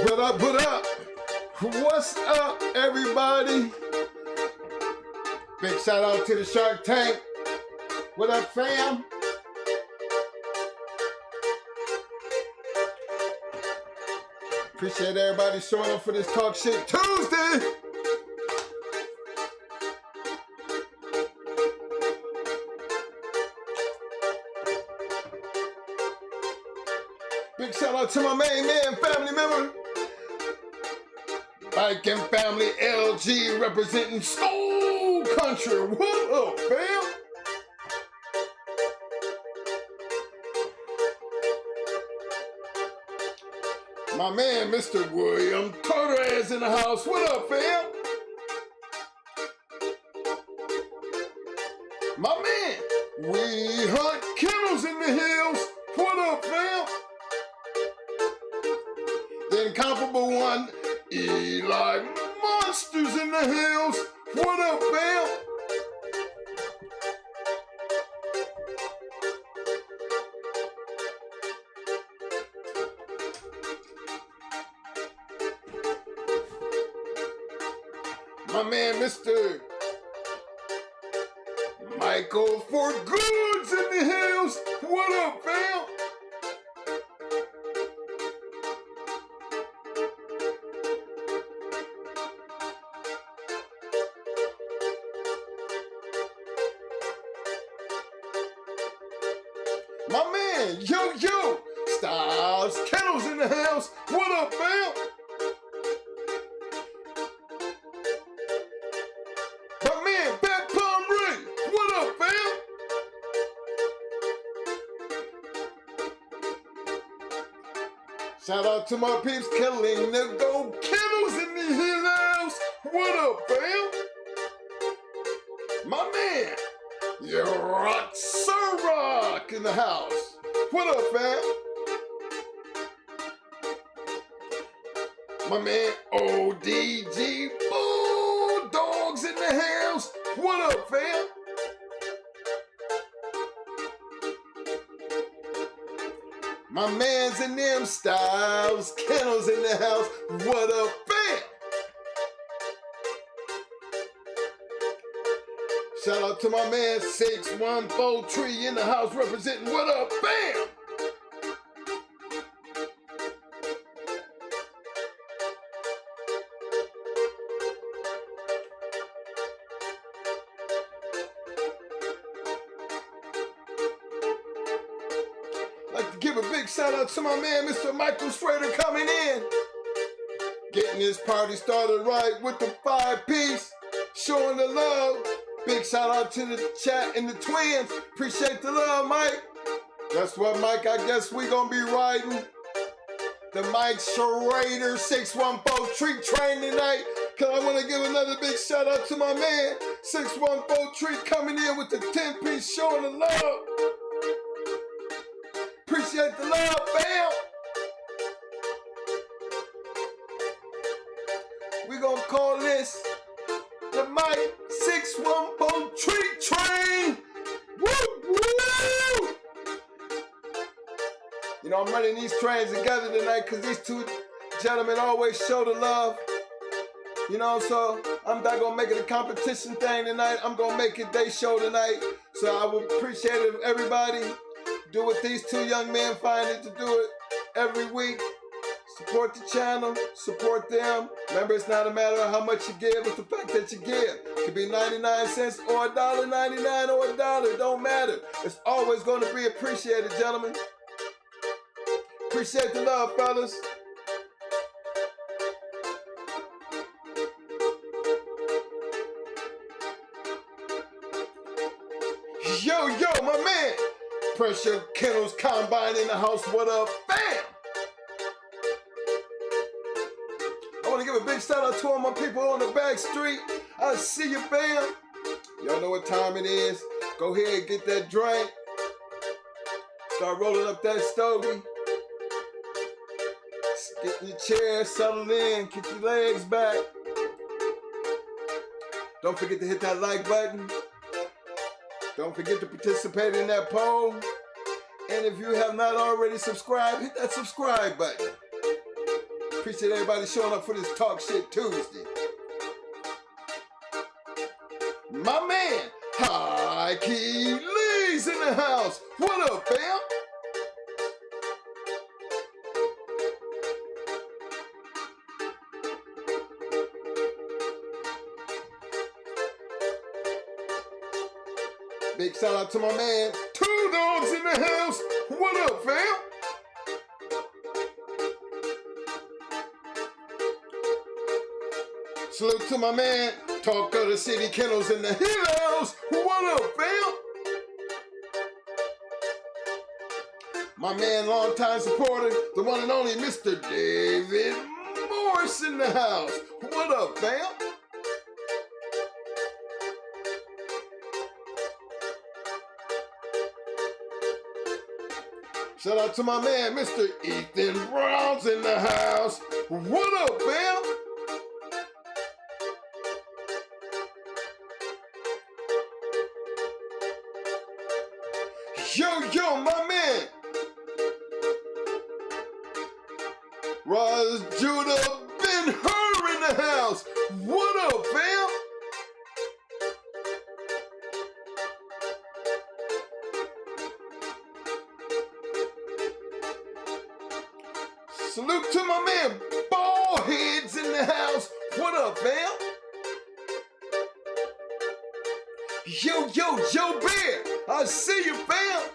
What up, what up? What's up, everybody? Big shout out to the Shark Tank. What up, fam? Appreciate everybody showing up for this Talk Shit Tuesday. Big shout out to my main man, family member. Bike and Family LG representing Soul Country. What up, fam? My man, Mr. William Torres in the house. What up, fam? My man, We Hunt Kennels in the hills. What up, fam? The incomparable one, Eli Monsters in the hills. What up, fam? My man, Mr. Michael For Goods in the hills. What up, fam? My man, Yo Styles Kennels in the house. What up, fam? My man, Back Palm Ray. What up, fam? Shout out to my peeps killing the Go Kennels in the hill house. What up, fam? My man, Rock in the house. What up, fam? My man, ODG Bulldogs in the house. What up, fam? My man's in them Styles Kennels in the house. What up, fam? Shout out to my man 6143 in the house representing. What up, bam? Like to give a big shout out to my man Mr. Michael Schrader coming in. Getting this party started right with the 5-piece. Showing the love. Big shout out to the chat and the twins. Appreciate the love, Mike. That's what, Mike, I guess we gonna be riding the Mike Schrader 614 Treat Train tonight. Cause I wanna give another big shout out to my man 614 Treat coming in with the 10-piece showing the love. Appreciate the love, fam. We gonna call this the Mike 614 Treat Train. Woo, woo! You know, I'm running these trains together tonight because these two gentlemen always show the love. You know, so I'm not going to make it a competition thing tonight. I'm going to make it they show tonight. So I would appreciate it if everybody do what these two young men find it to do it every week. Support the channel, support them. Remember, it's not a matter of how much you give, it's the fact that you give. It could be 99 cents or $1.99 or $1. It don't matter. It's always going to be appreciated, gentlemen. Appreciate the love, fellas. Yo, my man. Pressure Kennels Combine in the house. What up, fam? I want to give a big shout out to all my people on the back street. I see you, fam. Y'all know what time it is. Go ahead, get that drink. Start rolling up that stogie. Get in your chair, settle in, kick your legs back. Don't forget to hit that like button. Don't forget to participate in that poll. And if you have not already subscribed, hit that subscribe button. Appreciate everybody showing up for this Talk Shit Tuesday. My man, High Key Lee's in the house. What up, fam? Big shout out to my man, Two Dogs in the house. What up, fam? Salute to my man, Talk of the City, Kennels in the house. What up, fam? My man, longtime supporter, the one and only Mr. David Morse in the house. What up, fam? Shout out to my man, Mr. Ethan Brown's in the house. What up, fam? Yo, my man, Roz Judah Ben Hur in the house. What up, fam? Salute to my man, Ballheads in the house. What up, fam? Yo, Joe Bear, I see you, fam.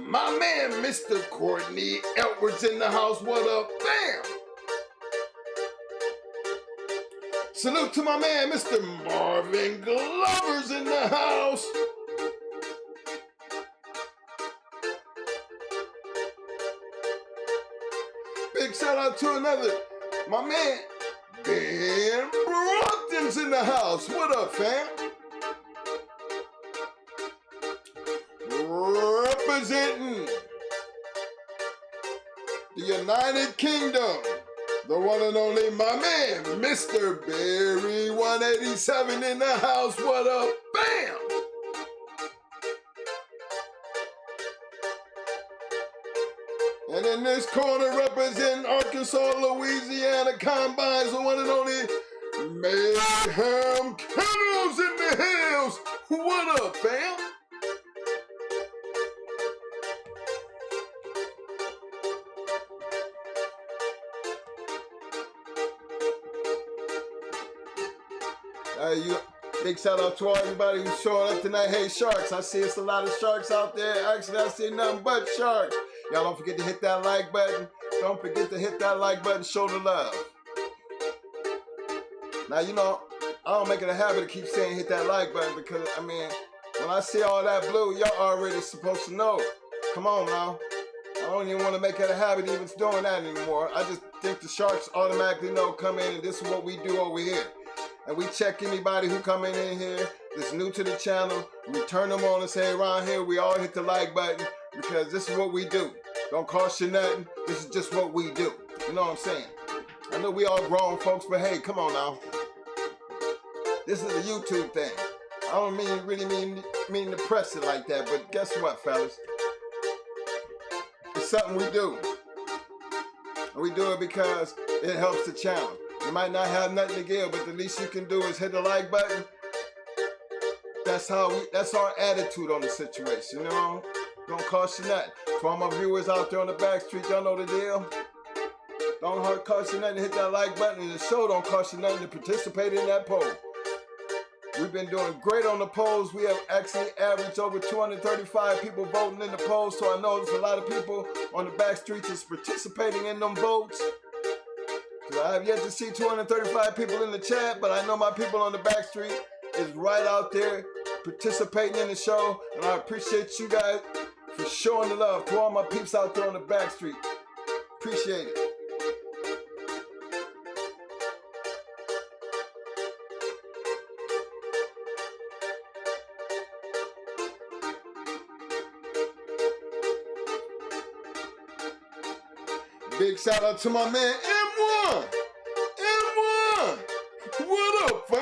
My man, Mr. Courtney Edwards in the house. What up, fam? Salute to my man, Mr. Marvin Glover's in the house. Big shout out to my man, Ben Brockton's in the house. What up, fam? Representing the United Kingdom, the one and only my man, Mr. Barry 187 in the house. What up, bam? And in this corner, representing Arkansas, Louisiana Combines, the one and only Mayhem Kennels in the hills. What up, fam? Big shout out to everybody who's showing up tonight. Hey, Sharks, I see it's a lot of sharks out there. Actually, I see nothing but sharks. Y'all don't forget to hit that like button. Don't forget to hit that like button. Show the love. Now, you know, I don't make it a habit to keep saying hit that like button because, I mean, when I see all that blue, y'all already supposed to know. Come on now. I don't even want to make it a habit even doing that anymore. I just think the sharks automatically know, come in and this is what we do over here. And we check anybody who coming in here that's new to the channel. We turn them on and say around here we all hit the like button because this is what we do. Don't cost you nothing. This is just what we do. You know what I'm saying? I know we all grown folks, but hey, come on now. This is a YouTube thing. I don't really mean to press it like that, but guess what, fellas? It's something we do. And we do it because it helps the channel. You might not have nothing to give, but the least you can do is hit the like button. That's our attitude on the situation, you know? Don't cost you nothing. For all my viewers out there on the back street, y'all know the deal. Don't cost you nothing to hit that like button, and the show don't cost you nothing to participate in that poll. We've been doing great on the polls. We have actually averaged over 235 people voting in the polls, so I know there's a lot of people on the back streets that's participating in them votes. I have yet to see 235 people in the chat, but I know my people on the back street is right out there participating in the show, and I appreciate you guys for showing the love to all my peeps out there on the back street. Appreciate it. Big shout out to my man M1. M1, what up, fam?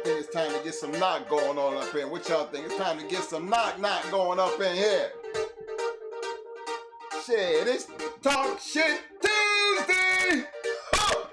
think it's time to get some knock going on up in. What y'all think? It's time to get some knock going up in here. Shit, it's Talk Shit Tuesday! Oh!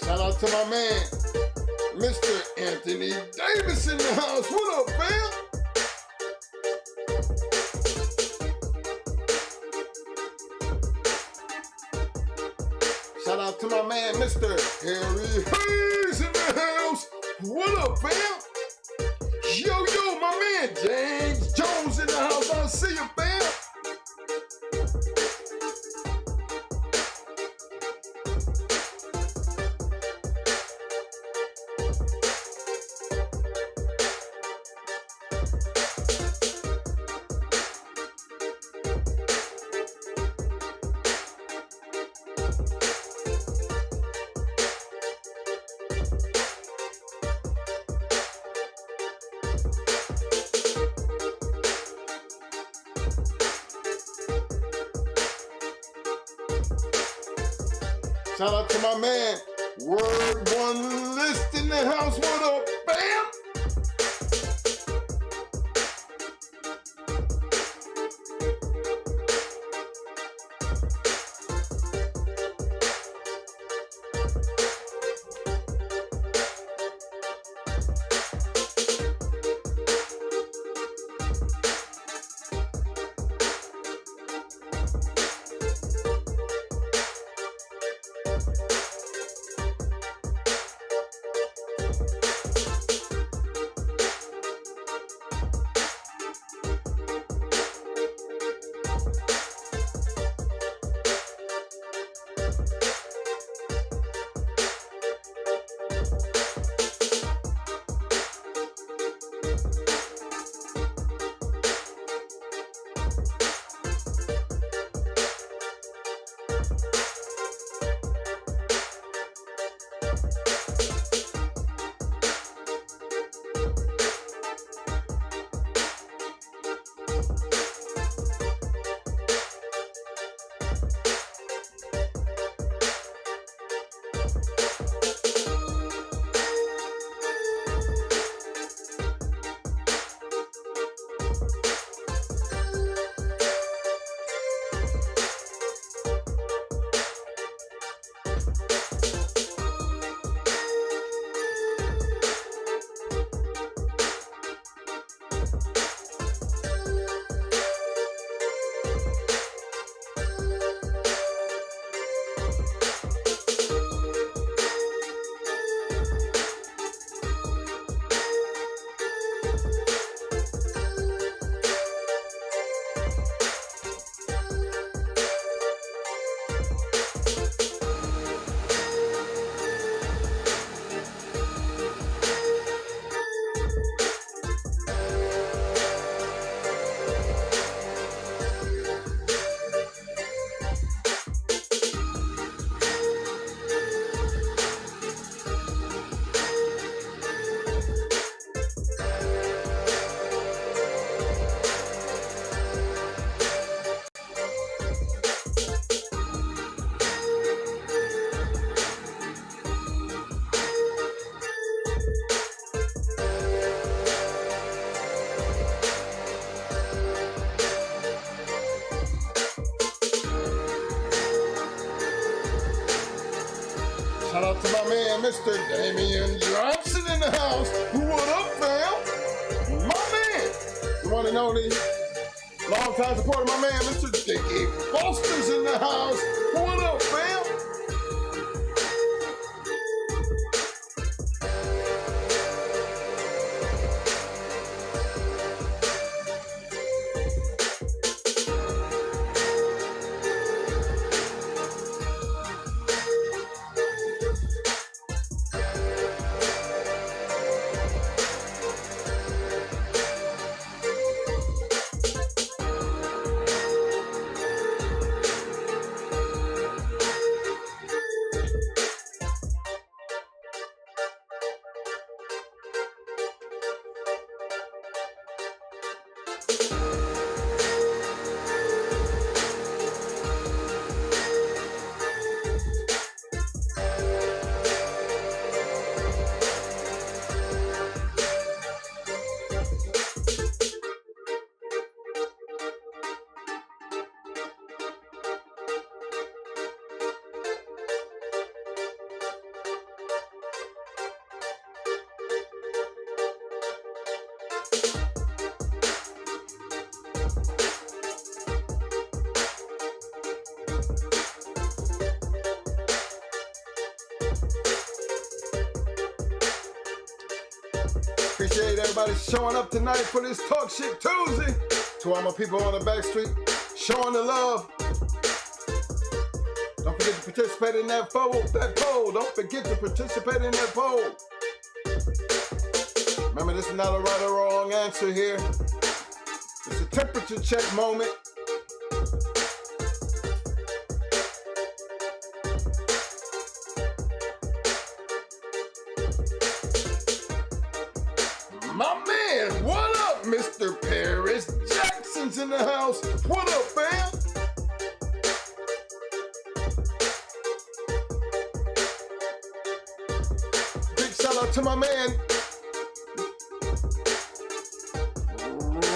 Shout out to my man, Mr. Anthony Davis in the house. What up, fam? Shout out to my man, Mr. Harry Hayes in the house. What up, fam? Yo, my man, James Jones in the house. I'll see you, fam. Shout out to my man, Word One List in the house. What up, fam? Shout out to my man, Mr. Damian Johnson in the house. What up, fam? My man, the one and only, long Longtime supporter, my man, Mr. Dickie Boston's in the house. What up, fam? Appreciate everybody showing up tonight for this Talk Shit Tuesday. To all my people on the back street, showing the love. Don't forget to participate in that poll. Don't forget to participate in that poll. Remember, this is not a right or wrong answer here. It's a temperature check moment. My man, what up, Mr. Paris Jackson's in the house. What up, fam? Big shout out to my man,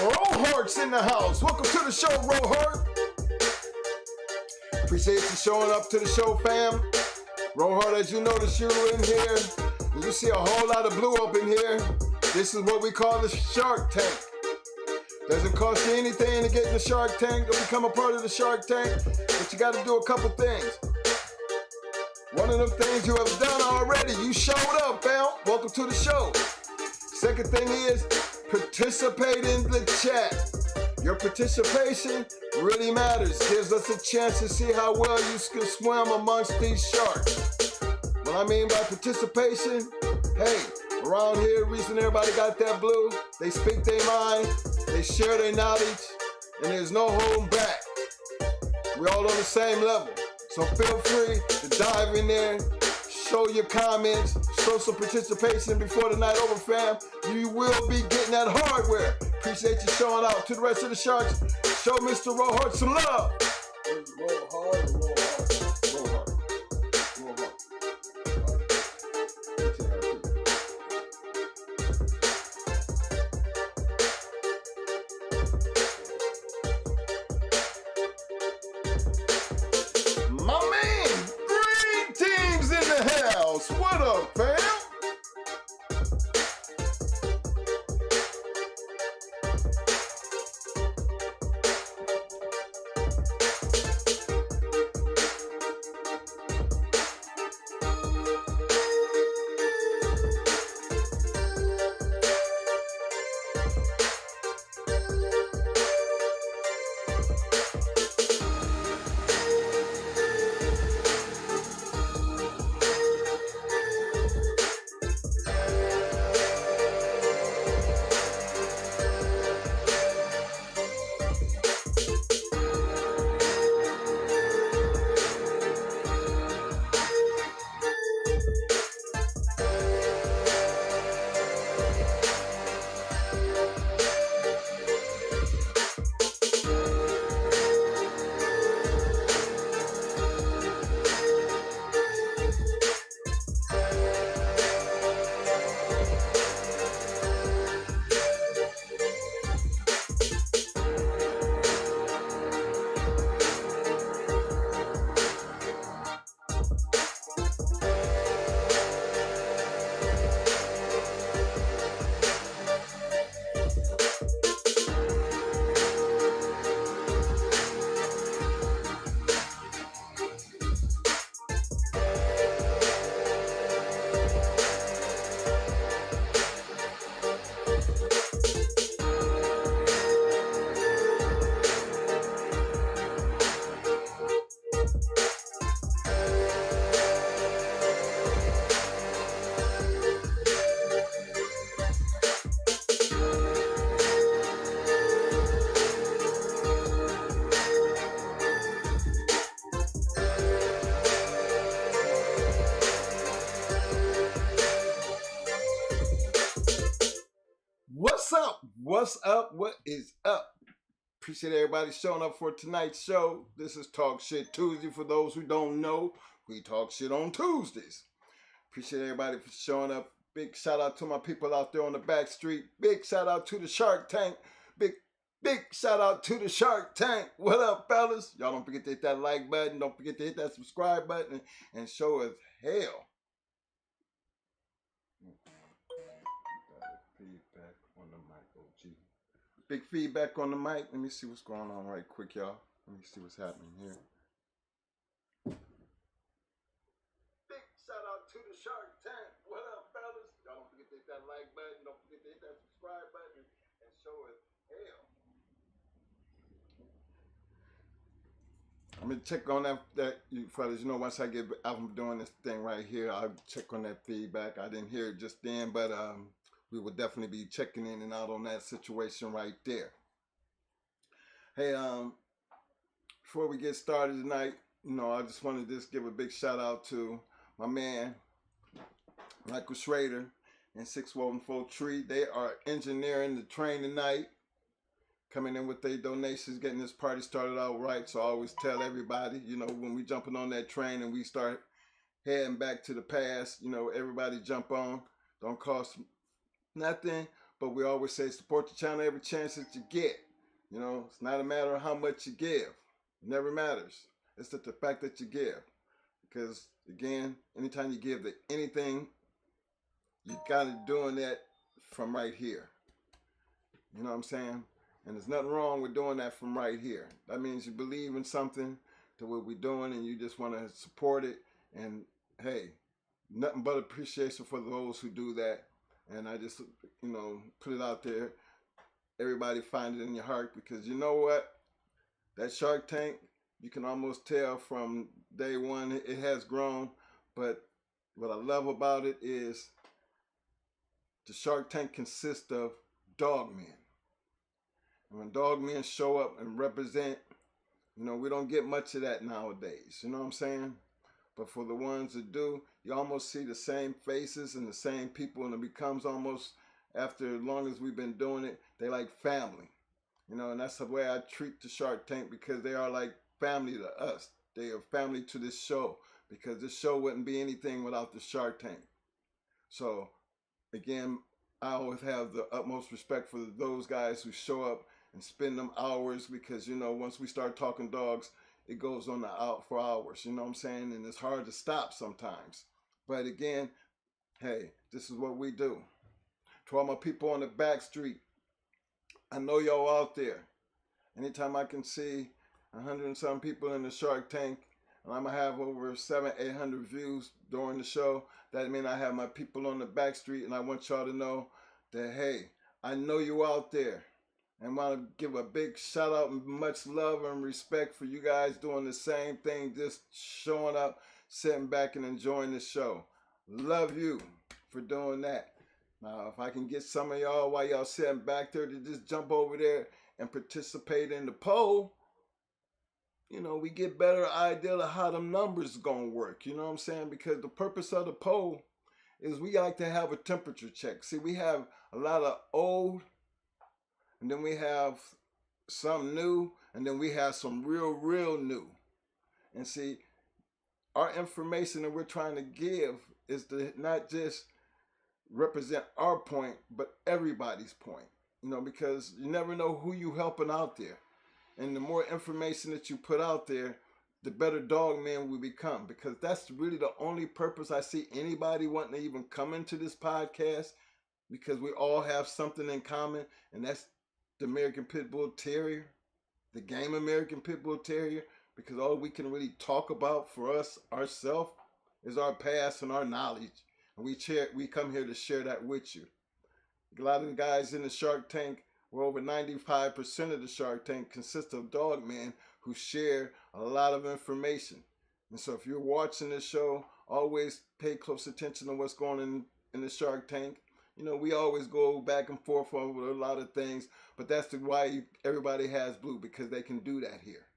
Rohart's in the house. Welcome to the show, Rohart. Appreciate you showing up to the show, fam. Rohart, as you notice, you're in here. You see a whole lot of blue up in here. This is what we call the Shark Tank. Doesn't cost you anything to get in the Shark Tank, to become a part of the Shark Tank, but you got to do a couple things. One of them things you have done already, you showed up, fam. Welcome to the show. Second thing is, participate in the chat. Your participation really matters. Gives us a chance to see how well you can swim amongst these sharks. What I mean by participation, hey, around here, the reason everybody got that blue, they speak their mind, they share their knowledge, and there's no holding back. We're all on the same level. So feel free to dive in there, show your comments, show some participation before the night over, fam. You will be getting that hardware. Appreciate you showing out. To the rest of the sharks, show Mr. Rohart some love. Rohart. What up, fam? up? What's up? What is up? Appreciate everybody showing up for tonight's show. This is Talk Shit Tuesday. For those who don't know, we talk shit on Tuesdays. Appreciate everybody for showing up. Big shout out to my people out there on the back street. Big shout out to the Shark Tank. Big shout out to the Shark Tank. What up, fellas? Y'all don't forget to hit that like button. Don't forget to hit that subscribe button and show us hell. Feedback on the mic, OG. Big feedback on the mic. Let me see what's going on right quick, y'all. Let me see what's happening here. Big shout out to the Shark Tank. What up, fellas? Y'all don't forget to hit that like button. Don't forget to hit that subscribe button and show us hell. I'm gonna check on that you fellas. You know, once I get out from doing this thing right here, I'll check on that feedback. I didn't hear it just then, but we will definitely be checking in and out on that situation right there. Hey, before we get started tonight, you know, I just wanted to just give a big shout out to my man Michael Schrader and 614 Tree. They are engineering the train tonight, coming in with their donations, getting this party started out right. So I always tell everybody, you know, when we jumping on that train and we start heading back to the past, you know, everybody jump on. Don't cost nothing, but we always say support the channel every chance that you get. You know, it's not a matter of how much you give. It never matters. It's just the fact that you give. Because, again, anytime you give to anything, you got to doing that from right here. You know what I'm saying? And there's nothing wrong with doing that from right here. That means you believe in something to what we're doing and you just want to support it. And, hey, nothing but appreciation for those who do that. And I just, you know, put it out there. Everybody find it in your heart, because you know what? That Shark Tank, you can almost tell from day one it has grown. But what I love about it is the Shark Tank consists of dog men. And when dog men show up and represent, you know, we don't get much of that nowadays. You know what I'm saying? But for the ones that do, you almost see the same faces and the same people, and it becomes almost, after as long as we've been doing it, they like family. You know, and that's the way I treat the Shark Tank, because they are like family to us. They are family to this show, because this show wouldn't be anything without the Shark Tank. So, again, I always have the utmost respect for those guys who show up and spend them hours, because, you know, once we start talking dogs, it goes on out for hours, you know what I'm saying? And it's hard to stop sometimes. But again, hey, this is what we do. To all my people on the back street, I know y'all out there. Anytime I can see 100 and some people in the Shark Tank, and I'm gonna have over 700-800 views during the show, that means I have my people on the back street, and I want y'all to know that, hey, I know you out there. And want to give a big shout out and much love and respect for you guys doing the same thing, just showing up, sitting back and enjoying the show. Love you for doing that. Now, if I can get some of y'all while y'all sitting back there to just jump over there and participate in the poll, you know, we get better idea of how them numbers gonna work. You know what I'm saying? Because the purpose of the poll is we like to have a temperature check. See, we have a lot of old, and then we have some new, and then we have some real new. And see, our information that we're trying to give is to not just represent our point, but everybody's point. You know, because you never know who you helping out there. And the more information that you put out there, the better dog man we become. Because that's really the only purpose I see anybody wanting to even come into this podcast, because we all have something in common, and that's the American Pit Bull Terrier, the game American Pit Bull Terrier, because all we can really talk about for us, ourselves, is our past and our knowledge. And we come here to share that with you. A lot of the guys in the Shark Tank, where over 95% of the Shark Tank consists of dog men who share a lot of information. And so if you're watching this show, always pay close attention to what's going on in the Shark Tank. You know, we always go back and forth over a lot of things, but that's why everybody has blue, because they can do that here.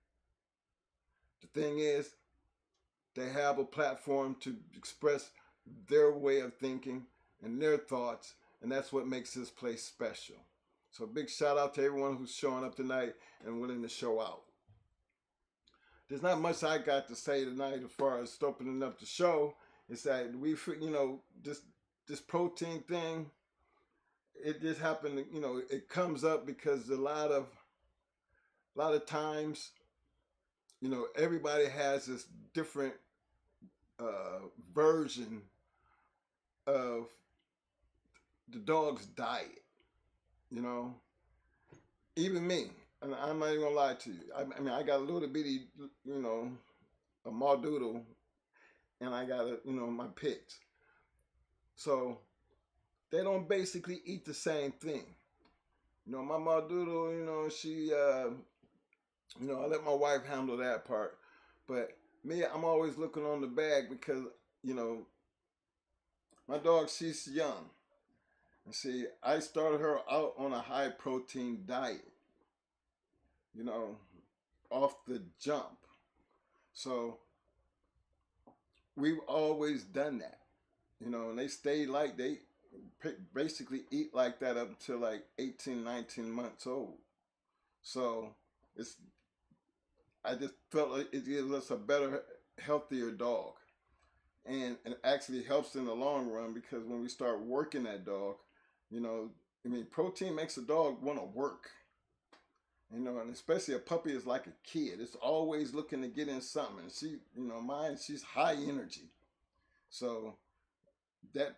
The thing is, they have a platform to express their way of thinking and their thoughts, and that's what makes this place special. So big shout out to everyone who's showing up tonight and willing to show out. There's not much I got to say tonight as far as opening up the show. It's that we, this protein thing, it just happened, it comes up because a lot of times, everybody has this different version of the dog's diet, even me, and I'm not even gonna lie to you. I mean, I got a little bitty, a Mardoodle, and I got my pits. So they don't basically eat the same thing. My Mardoodle, she, I let my wife handle that part. But me, I'm always looking on the bag because, my dog, she's young. And see, I started her out on a high protein diet, off the jump. So we've always done that, and they stay like they basically eat like that up until like 18, 19 months old. So I just felt like it gives us a better, healthier dog. And it actually helps in the long run because when we start working that dog, protein makes a dog want to work. And especially a puppy is like a kid. It's always looking to get in something. And she, she's high energy. So that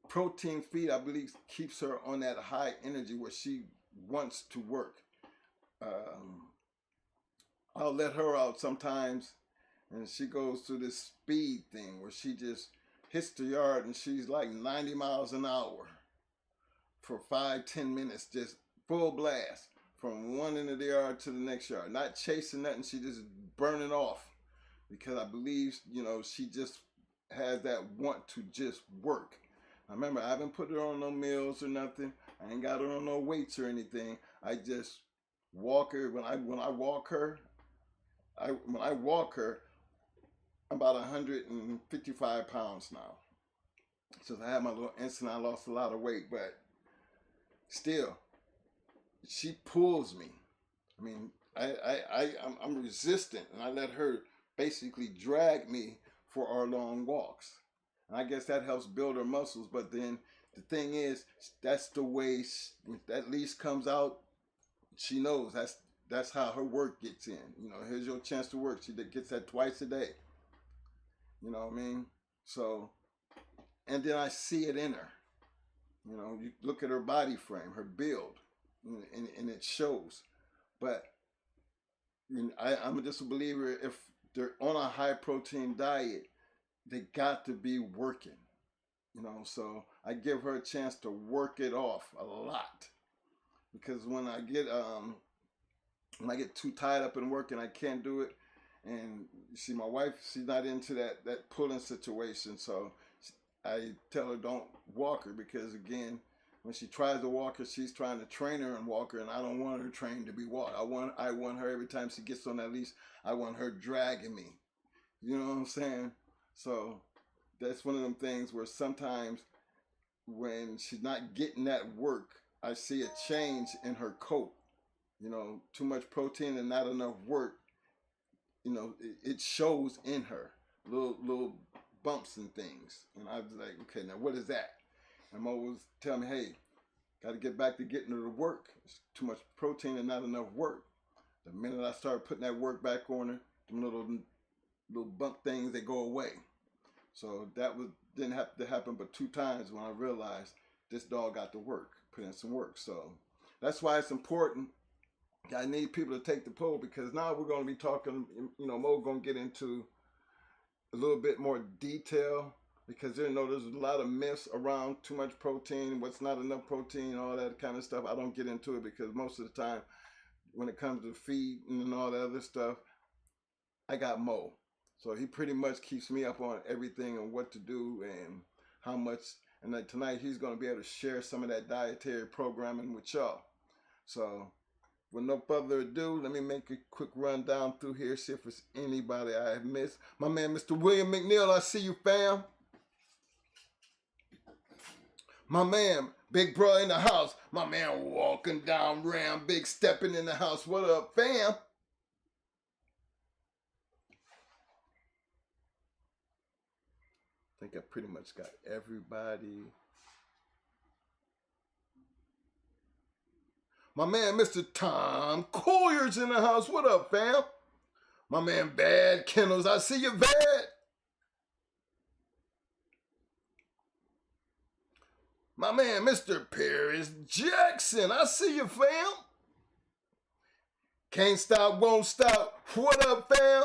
protein feed, I believe, keeps her on that high energy where she wants to work. I'll let her out sometimes, and she goes through this speed thing where she just hits the yard and she's like 90 miles an hour for 5-10 minutes, just full blast from one end of the yard to the next yard, not chasing nothing. She just burning off because I believe, she just has that want to just work. I remember I haven't put her on no meals or nothing. I ain't got her on no weights or anything. I just walk her. When I walk her, I'm about 155 pounds now. Since I had my little incident, I lost a lot of weight, but still, she pulls me. I mean, I'm resistant, and I let her basically drag me for our long walks. And I guess that helps build her muscles. But then the thing is, that's the way when that leash comes out, she knows that's how her work gets in. Here's your chance to work. She gets that twice a day. You know what I mean? So, and then I see it in her. You look at her body frame, her build, and it shows. But I'm just a believer, if they're on a high protein diet, they got to be working. So I give her a chance to work it off a lot. Because when I get too tied up in work and I can't do it, and you see, my wife, she's not into that pulling situation, so I tell her don't walk her, because again, when she tries to walk her, she's trying to train her and walk her, and I don't want her trained to be walked. I want her, every time she gets on that leash, I want her dragging me. You know what I'm saying? So that's one of them things where sometimes when she's not getting that work, I see a change in her coat. Too much protein and not enough work. It shows in her little bumps and things. And I was like, okay, now what is that? And I'm always telling me, hey, got to get back to getting her to work. It's too much protein and not enough work. The minute I start putting that work back on her, them little bump things, they go away. So didn't have to happen but 2 times when I realized this dog got to work, put in some work. So that's why it's important. I need people to take the poll, because now we're going to be talking, Mo going to get into a little bit more detail, because there's a lot of myths around too much protein, what's not enough protein, all that kind of stuff. I don't get into it because most of the time when it comes to feed and all that other stuff, I got Mo. So he pretty much keeps me up on everything and what to do and how much. And then tonight he's going to be able to share some of that dietary programming with y'all. So with no further ado, let me make a quick rundown through here, see if there's anybody I have missed. My man, Mr. William McNeil, I see you, fam. My man, Big bro in the house. My man walking down Ram, big stepping in the house. What up, fam? I think I pretty much got everybody. My man, Mr. Tom Collier's in the house. What up, fam? My man, Bad Kennels. I see you, Bad. My man, Mr. Paris Jackson. I see you, fam. Can't stop, won't stop. What up, fam?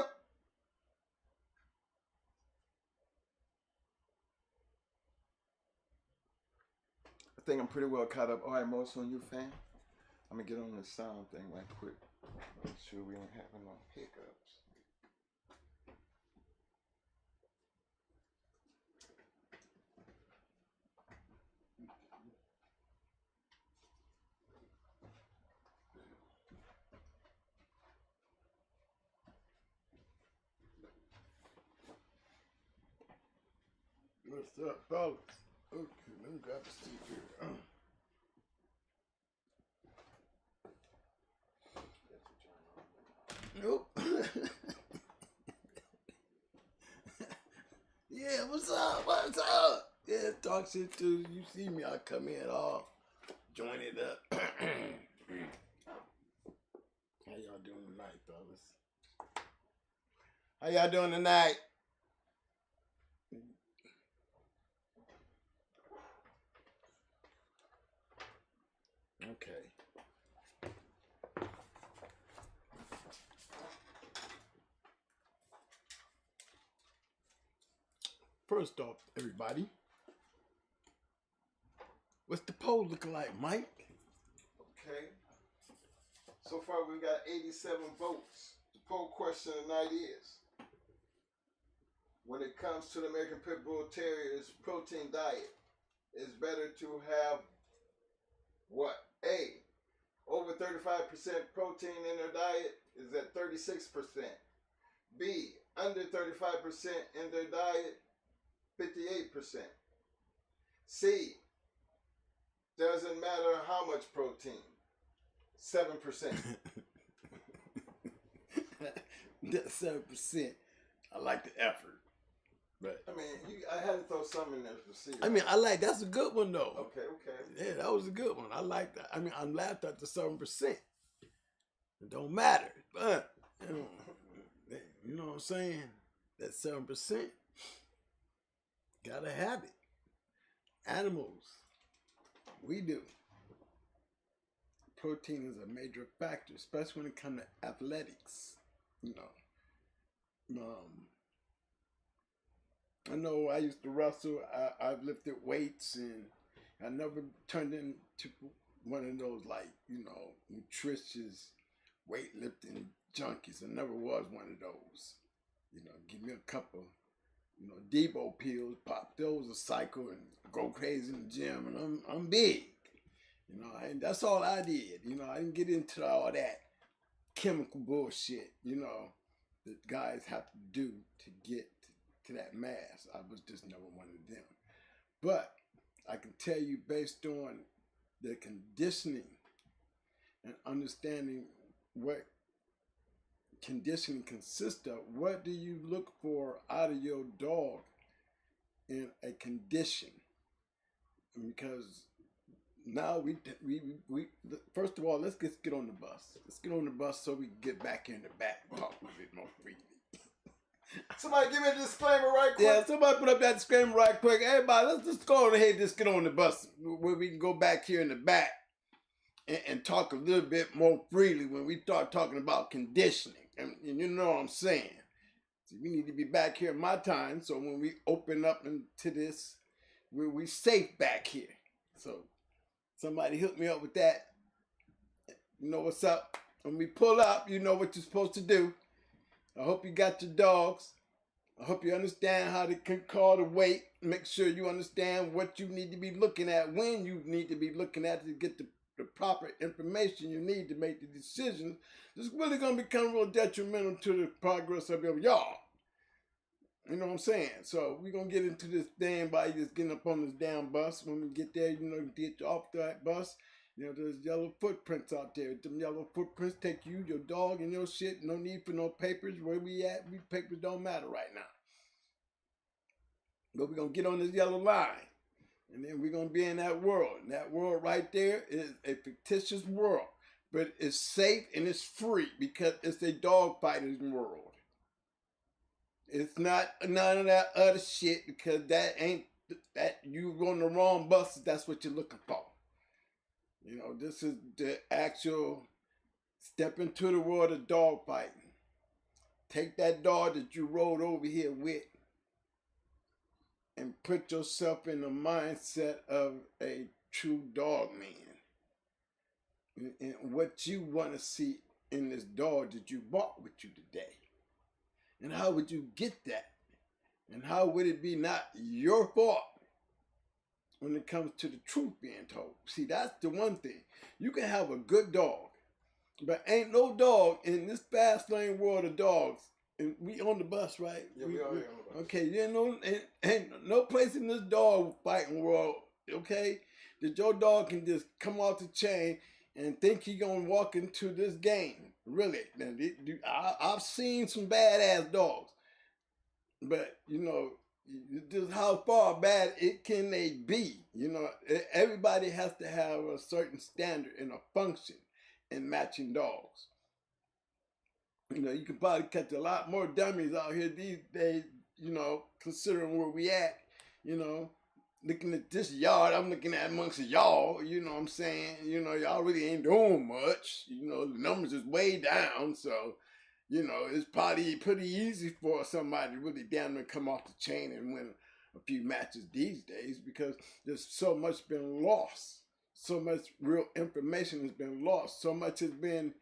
I think I'm pretty well caught up. All right, most on you, fam. I'm going to get on the sound thing right quick. Make sure we ain't having no hiccups. What's up, fellas? Okay, let me grab a seat here. Nope. Yeah, what's up? What's up? Yeah, talk shit too. You see me, I come in all jointed up. How y'all doing tonight, fellas? How y'all doing tonight? Okay. First off, everybody, what's the poll looking like, Mike? Okay. So far, we got 87 votes. The poll question tonight is, when it comes to the American Pit Bull Terrier's protein diet, it's better to have what? A, over 35% protein in their diet is at 36%. B, under 35% in their diet, 58%. C, doesn't matter how much protein, 7%. That's 7%. I like the effort. But I mean, I had to throw something in there for C. I mean, that's a good one though. Okay. Yeah, that was a good one. I like that. I mean, I'm laughed at the 7%. It don't matter, but you know what I'm saying? That 7%, gotta have it. Animals, we do. Protein is a major factor, especially when it comes to athletics. You know, I know I used to wrestle. I've lifted weights, and I never turned into one of those nutritious weightlifting junkies. I never was one of those. Give me a couple, Debo pills, pop those a cycle, and go crazy in the gym, and I'm big. And that's all I did. I didn't get into all that chemical bullshit, that guys have to do to get to that mass. I was just never one of them. But I can tell you, based on the conditioning and understanding what conditioning consists of, what do you look for out of your dog in a condition? Because now we first of all, let's get on the bus. Let's get on the bus so we can get back in the back and talk a bit more freely. Somebody give me a disclaimer right quick. Yeah, somebody put up that disclaimer right quick. Everybody, let's just go ahead and just get on the bus where we can go back here in the back and talk a little bit more freely when we start talking about conditioning. And you know what I'm saying. So we need to be back here in my time, so when we open up into this, we safe back here. So somebody hook me up with that. You know what's up. When we pull up, you know what you're supposed to do. I hope you got your dogs. I hope you understand how to call the weight. Make sure you understand what you need to be looking at, when you need to be looking at to get the proper information you need to make the decisions. This is really going to become real detrimental to the progress of y'all. You know what I'm saying? So we're going to get into this thing by just getting up on this damn bus. When we get there, you know, get off that bus. You know, there's yellow footprints out there. Them yellow footprints take you, your dog, and your shit. No need for no papers. Where we at, papers don't matter right now. But we're going to get on this yellow line. And then we're going to be in that world. And that world right there is a fictitious world. But it's safe and it's free because it's a dog fighting world. It's not none of that other shit because that you on the wrong bus if that's what you're looking for. You know, this is the actual step into the world of dog fighting. Take that dog that you rode over here with and put yourself in the mindset of a true dog man. And what you want to see in this dog that you bought with you today. And how would you get that? And how would it be not your fault when it comes to the truth being told? See, that's the one thing. You can have a good dog, but ain't no dog in this fast lane world of dogs. And we on the bus, right? Yeah, we are on the bus. Okay, you know, ain't no place in this dog fighting world, okay, that your dog can just come off the chain and think he gonna walk into this game. Really, now, I've seen some badass dogs, but you know, just how far bad it can they be? You know, everybody has to have a certain standard and a function in matching dogs. You know, you can probably catch a lot more dummies out here these days. You know, considering where we at. You know, looking at this yard, I'm looking at amongst y'all, you know what I'm saying? You know, y'all really ain't doing much. You know, the numbers is way down, so, you know, it's probably pretty easy for somebody to really damn near come off the chain and win a few matches these days because there's so much been lost. So much real information has been lost. So much has been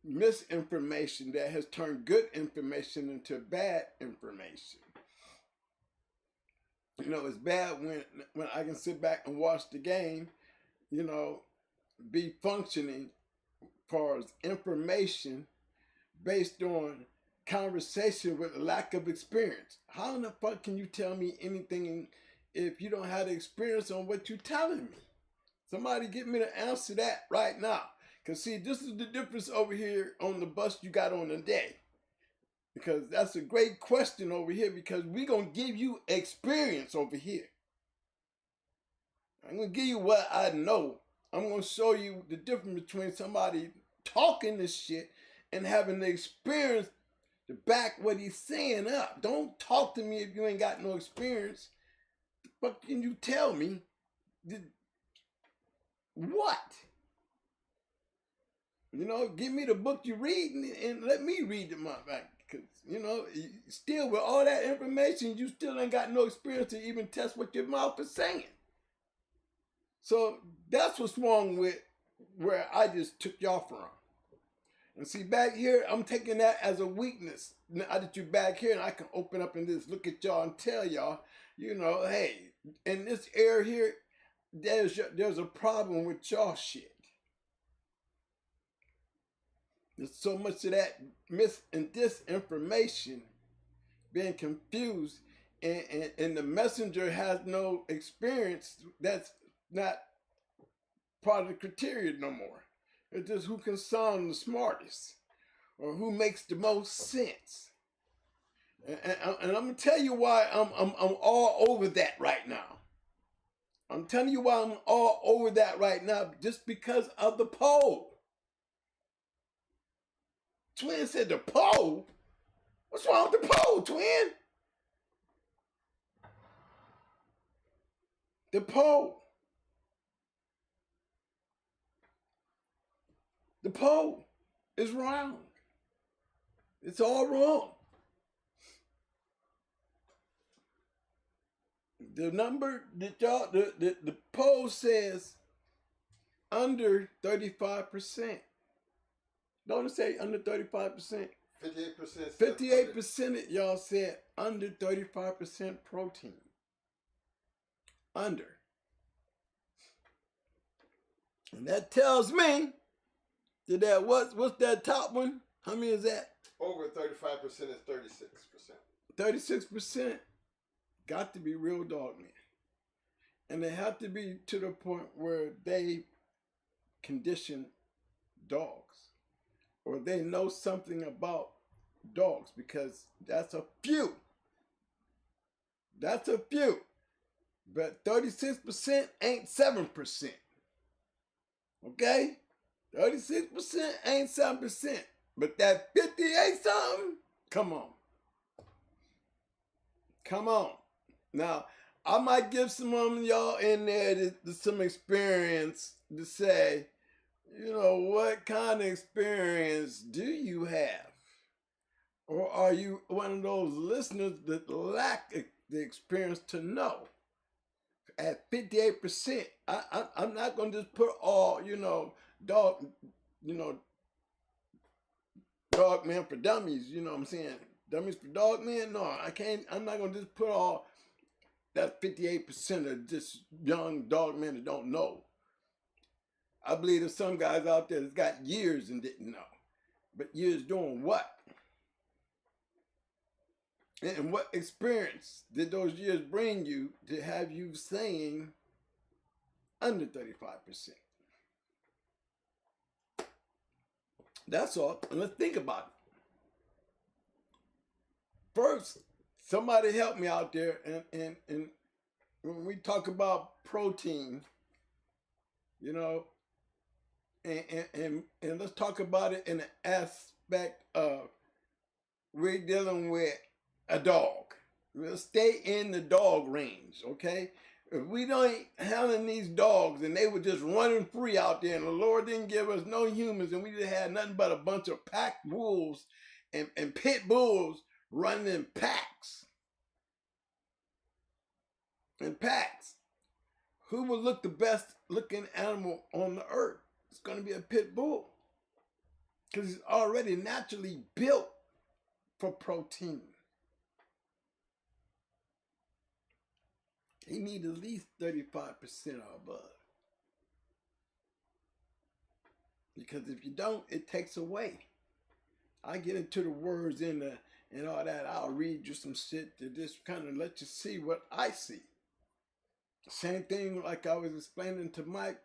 misinformation that has turned good information into bad information. You know, it's bad when I can sit back and watch the game, you know, be functioning as far as information based on conversation with lack of experience. How in the fuck can you tell me anything if you don't have the experience on what you're telling me? Somebody get me to answer that right now. Because see, this is the difference over here on the bus you got on today. Because that's a great question over here because we're going to give you experience over here. I'm going to give you what I know. I'm going to show you the difference between somebody talking this shit and having the experience to back what he's saying up. Don't talk to me if you ain't got no experience. What can you tell me? What? You know, give me the book you read and let me read the motherfucker. Because, you know, still with all that information, you still ain't got no experience to even test what your mouth is saying. So that's what's wrong with where I just took y'all from. And see, back here, I'm taking that as a weakness. Now that you're back here and I can open up and just look at y'all and tell y'all, you know, hey, in this area here, there's a problem with y'all shit. There's so much of that mis and disinformation being confused and the messenger has no experience. That's not part of the criteria no more. It's just who can sound the smartest or who makes the most sense. And I'm gonna tell you why I'm all over that right now. I'm telling you why I'm all over that right now, just because of the poll. Twin said the poll? What's wrong with the poll, Twin? The poll. The poll is wrong. It's all wrong. The number that y'all, the poll says under 35%. Don't it say under 35%? 58%. 58% of y'all said under 35% protein. Under. And that tells me that what's that top one? How many is that? Over 35% is 36%. 36% got to be real dog men. And they have to be to the point where they condition dogs, or they know something about dogs, because that's a few. That's a few. But 36% ain't 7%. Okay? 36% ain't 7%. But that 58 something, come on. Come on. Now, I might give some of y'all in there some experience to say, you know, what kind of experience do you have? Or are you one of those listeners that lack the experience to know? At 58%, I'm not going to just put all, dog men for dummies, you know what I'm saying? Dummies for dog men? No, I can't. I'm not going to just put all that 58% of just young dog men that don't know. I believe there's some guys out there that's got years and didn't know. But years doing what? And what experience did those years bring you to have you saying under 35%? That's all. And let's think about it. First, somebody help me out there. And when we talk about protein, and let's talk about it in the aspect of we're dealing with a dog. We'll stay in the dog range, okay? If we don't handling these dogs and they were just running free out there and the Lord didn't give us no humans and we just had nothing but a bunch of pack wolves and pit bulls running in packs. Who would look the best looking animal on the earth? It's going to be a pit bull, because he's already naturally built for protein. He needs at least 35% or above. Because if you don't, it takes away. I get into the words and all that. I'll read you some shit to just kind of let you see what I see. Same thing like I was explaining to Mike,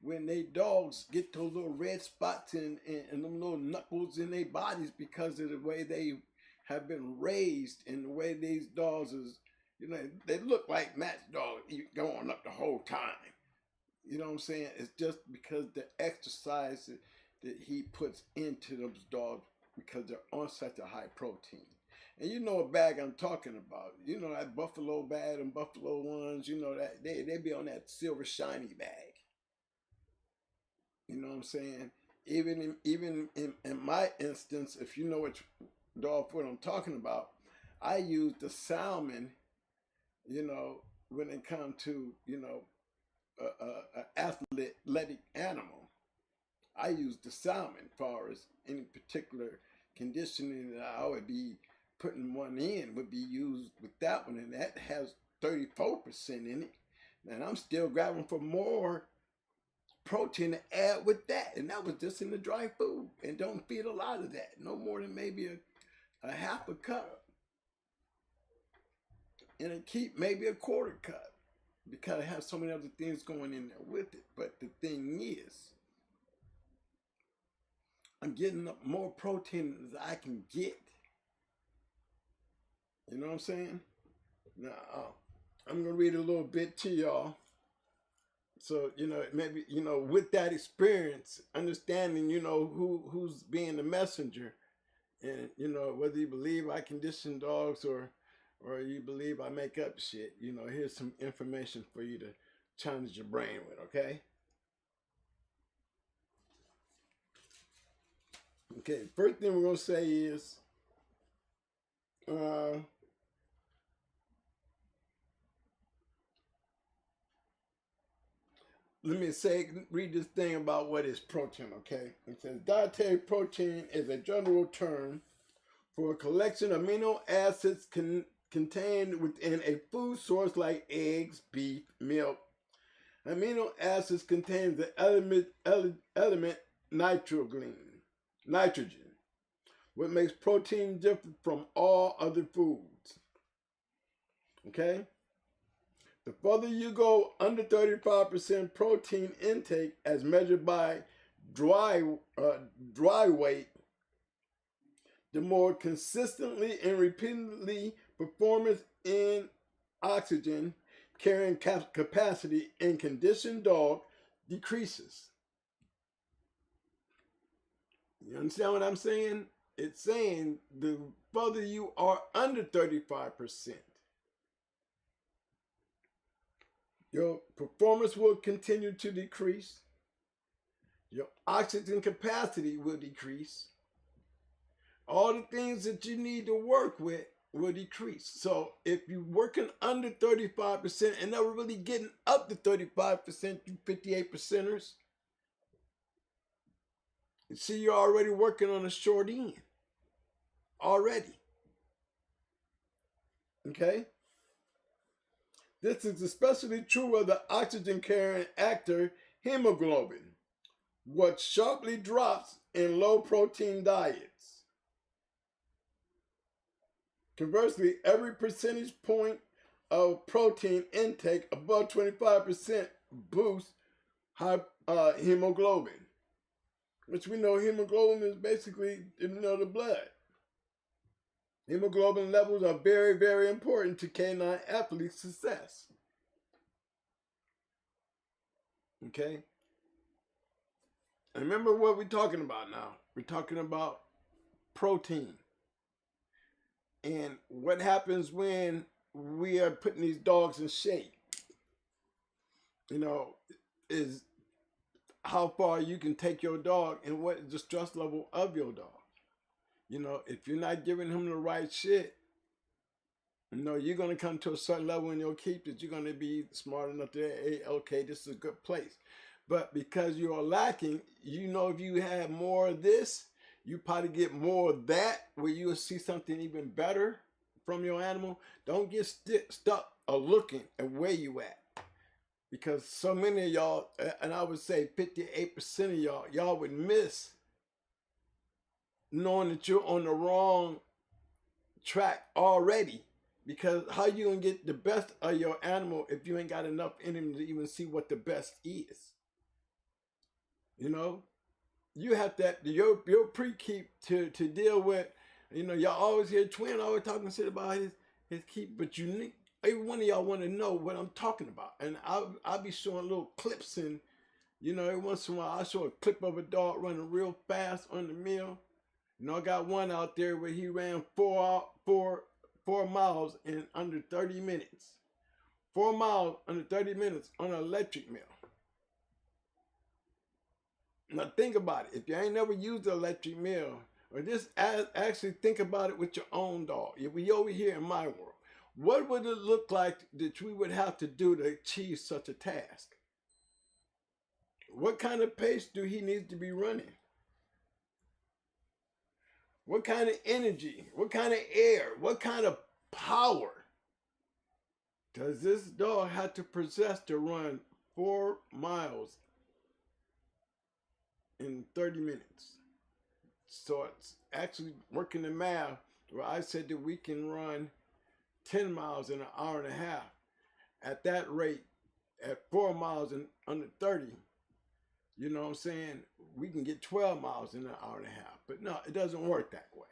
when they dogs get those little red spots and them little knuckles in their bodies because of the way they have been raised and the way these dogs is, they look like matchdogs going up the whole time. You know what I'm saying? It's just because the exercise that he puts into those dogs, because they're on such a high protein. And you know what bag I'm talking about. You know that Buffalo bag and Buffalo ones, that they be on that silver shiny bag. You know what I'm saying? Even in my instance, if you know which dog food I'm talking about, I use the salmon, when it comes to, an athletic animal. I use the salmon as far as any particular conditioning that I would be putting one in would be used with that one, and that has 34% in it. And I'm still grabbing for more protein to add with that, and that was just in the dry food. And don't feed a lot of that, no more than maybe a half a cup, and it keep maybe a quarter cup, because it has so many other things going in there with it. But the thing is, I'm getting up more protein as I can get. You know what I'm saying? Now, I'm going to read a little bit to y'all. So, maybe, with that experience, understanding, who's being the messenger. And, whether you believe I condition dogs or you believe I make up shit, here's some information for you to challenge your brain with, okay? Okay, first thing we're going to say is, read this thing about what is protein, okay? It says, dietary protein is a general term for a collection of amino acids contained within a food source like eggs, beef, milk. Amino acids contain the element nitrogen, what makes protein different from all other foods. Okay? The further you go under 35% protein intake as measured by dry weight, the more consistently and repeatedly performance in oxygen carrying capacity in conditioned dog decreases. You understand what I'm saying? It's saying the further you are under 35%, your performance will continue to decrease. Your oxygen capacity will decrease. All the things that you need to work with will decrease. So if you're working under 35% and never really getting up to 35%, you 58%ers, you see you're already working on a short end. Already. Okay? This is especially true of the oxygen-carrying actor hemoglobin, what sharply drops in low-protein diets. Conversely, every percentage point of protein intake above 25% boosts hemoglobin, which we know hemoglobin is basically, the blood. Hemoglobin levels are very, very important to canine athlete success. Okay? And remember what we're talking about now. We're talking about protein. And what happens when we are putting these dogs in shape, is how far you can take your dog and what is the stress level of your dog. If you're not giving him the right shit, you're going to come to a certain level in your keep that you're going to be smart enough to, hey, okay, this is a good place. But because you are lacking, if you have more of this, you probably get more of that where you'll see something even better from your animal. Don't get stuck looking at where you at. Because so many of y'all, and I would say 58% of y'all would miss knowing that you're on the wrong track already. Because how you gonna get the best of your animal if you ain't got enough in him to even see what the best is? You have to your pre-keep to deal with. Y'all always hear Twin always talking shit about his keep, but every one of y'all want to know what I'm talking about, and I'll be showing little clips, and every once in a while I show a clip of a dog running real fast on the mill. I got one out there where he ran 4 miles in under 30 minutes. 4 miles under 30 minutes on an electric mill. Now think about it. If you ain't never used an electric mill, or just actually think about it with your own dog. If we over here in my world, what would it look like that we would have to do to achieve such a task? What kind of pace do he need to be running? What kind of energy? What kind of air? What kind of power does this dog have to possess to run 4 miles in 30 minutes? So it's actually working the math where I said that we can run 10 miles in an hour and a half. At that rate, at 4 miles in under 30, you know what I'm saying? We can get 12 miles in an hour and a half. But no, it doesn't work that way.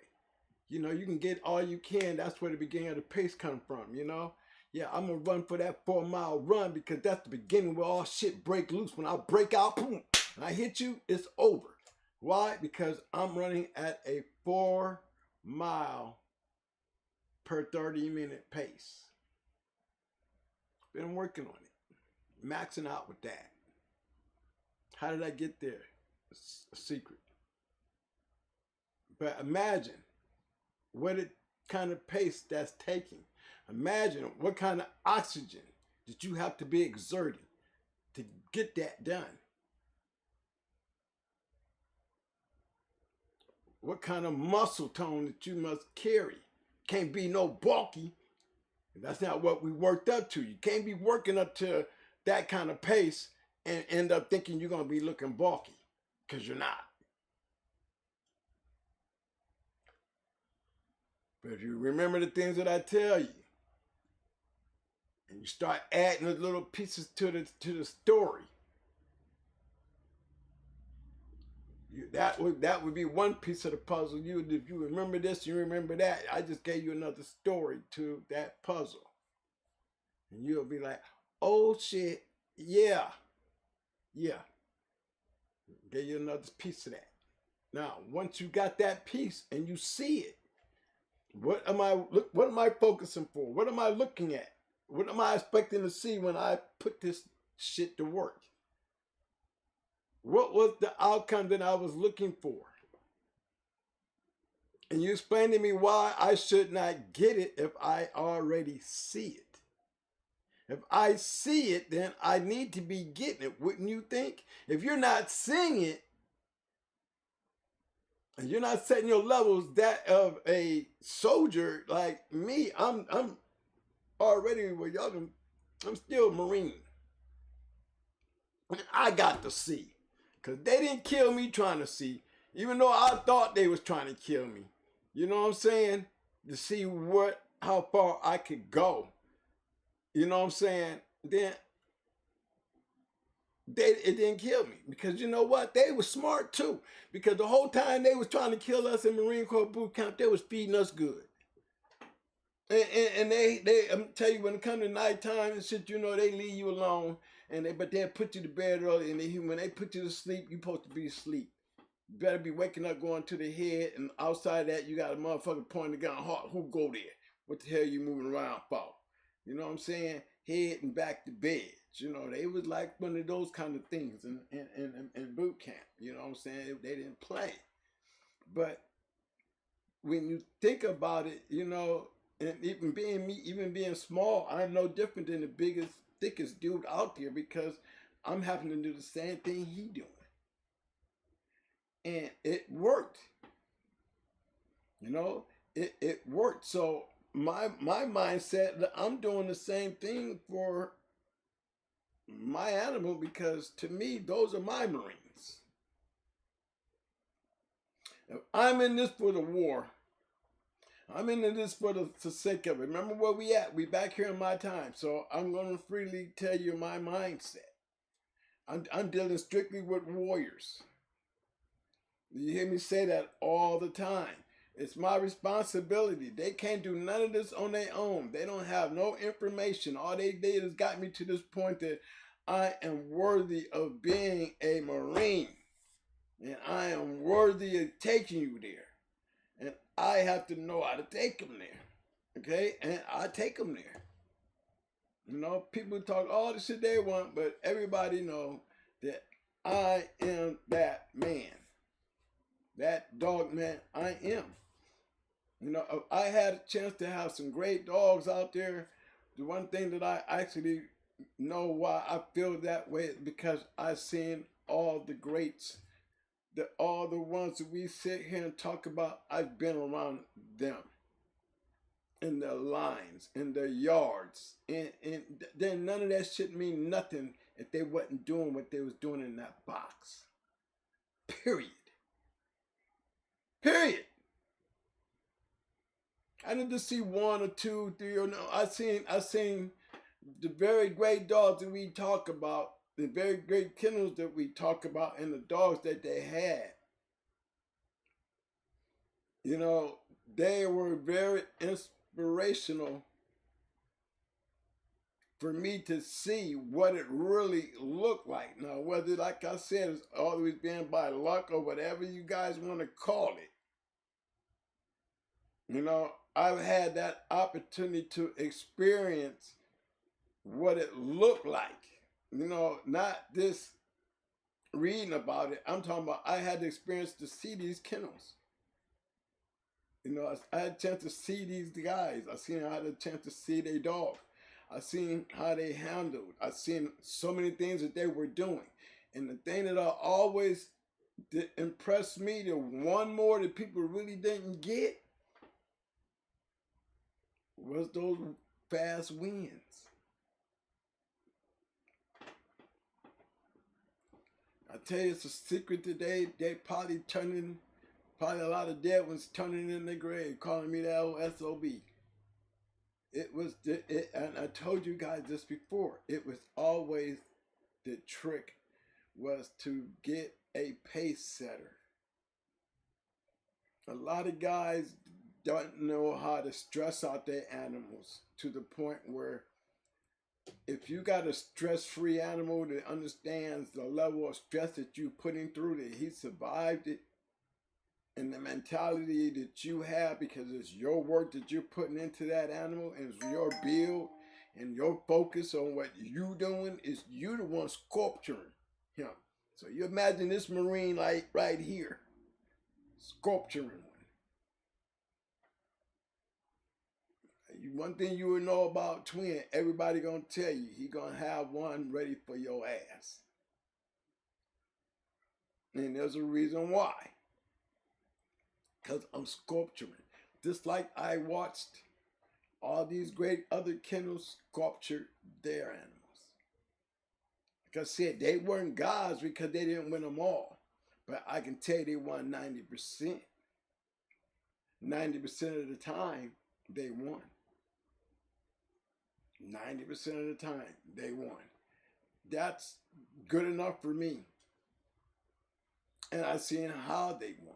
You can get all you can. That's where the beginning of the pace come from, Yeah, I'm going to run for that 4 mile run because that's the beginning where all shit break loose. When I break out, boom, and I hit you, it's over. Why? Because I'm running at a 4 mile per 30-minute pace. Been working on it. Maxing out with that. How did I get there? It's a secret. But imagine what kind of pace that's taking. Imagine what kind of oxygen that you have to be exerting to get that done. What kind of muscle tone that you must carry. Can't be no bulky. That's not what we worked up to. You can't be working up to that kind of pace and end up thinking you're going to be looking bulky, because you're not. But if you remember the things that I tell you, and you start adding the little pieces to the story, that would be one piece of the puzzle. If you remember this, you remember that. I just gave you another story to that puzzle, and you'll be like, "Oh shit, yeah." Gave you another piece of that. Now, once you got that piece and you see it, what am I focusing for? What am I looking at? What am I expecting to see when I put this shit to work? What was the outcome that I was looking for? And you explain to me why I should not get it if I already see it. If I see it, then I need to be getting it, wouldn't you think? If you're not seeing it, and you're not setting your levels that of a soldier like me, I'm already, well, y'all can, I'm still a Marine. And I got to see. Because they didn't kill me trying to see. Even though I thought they was trying to kill me. You know what I'm saying? To see how far I could go. You know what I'm saying? Then it didn't kill me. Because you know what? They were smart too. Because the whole time they was trying to kill us in Marine Corps boot camp, they was feeding us good. And they I'm tell you, when it comes to nighttime and shit, you know, they leave you alone. But they'll put you to bed early. And when they put you to sleep, you're supposed to be asleep. You better be waking up, going to the head. And outside that, you got a motherfucker pointing the gun. Who go there? What the hell you moving around for? You know what I'm saying? Head and back to bed. You know, they was like one of those kind of things in boot camp. You know what I'm saying? They didn't play. But when you think about it, you know, and even being me, even being small, I'm no different than the biggest, thickest dude out there, because I'm having to do the same thing he doing. And it worked. You know, it worked. So my mindset that I'm doing the same thing for my animal, because to me, those are my Marines. If I'm in this for the war, I'm into this for the sake of it. Remember where we at? We back here in my time. So I'm going to freely tell you my mindset. I'm dealing strictly with warriors. You hear me say that all the time. It's my responsibility. They can't do none of this on their own. They don't have no information. All they did is got me to this point that I am worthy of being a Marine. And I am worthy of taking you there. And I have to know how to take them there. Okay? And I take them there. You know, people talk all the shit they want, but everybody know that I am that man. That dog man, I am. You know, if I had a chance to have some great dogs out there, the one thing that I actually know why I feel that way is because I've seen all the greats, all the ones that we sit here and talk about. I've been around them in their lines, in their yards, and then none of that shit mean nothing if they wasn't doing what they was doing in that box. Period. I didn't just see one or two, three, or no. I seen the very great dogs that we talk about, the very great kennels that we talk about, and the dogs that they had. You know, they were very inspirational for me to see what it really looked like. Now, whether, like I said, it's always been by luck or whatever you guys want to call it. You know, I've had that opportunity to experience what it looked like. You know, not just reading about it. I'm talking about I had the experience to see these kennels. You know, I had a chance to see these guys. I had a chance to see their dog. I seen how they handled. I seen so many things that they were doing. And the thing that always impressed me, the one more that people really didn't get, was those fast wins. I tell you, it's a secret today. They probably turning Probably a lot of dead ones turning in their grave, calling me that old SOB. It was, and I told you guys this before, it was always the trick was to get a pace setter. A lot of guys don't know how to stress out their animals to the point where if you got a stress-free animal that understands the level of stress that you put him through, that he survived it, and the mentality that you have because it's your work that you're putting into that animal and it's your build and your focus on what you doing, is you the one sculpturing him. So you imagine this Marine like right here, sculpturing one. One thing you will know about twin, everybody gonna tell you, he gonna have one ready for your ass. And there's a reason why. Because I'm sculpturing. Just like I watched all these great other kennels sculpture their animals. Like I said, they weren't gods because they didn't win them all. But I can tell you they won 90%. 90% of the time, they won. 90% of the time, they won. That's good enough for me. And I seen how they won.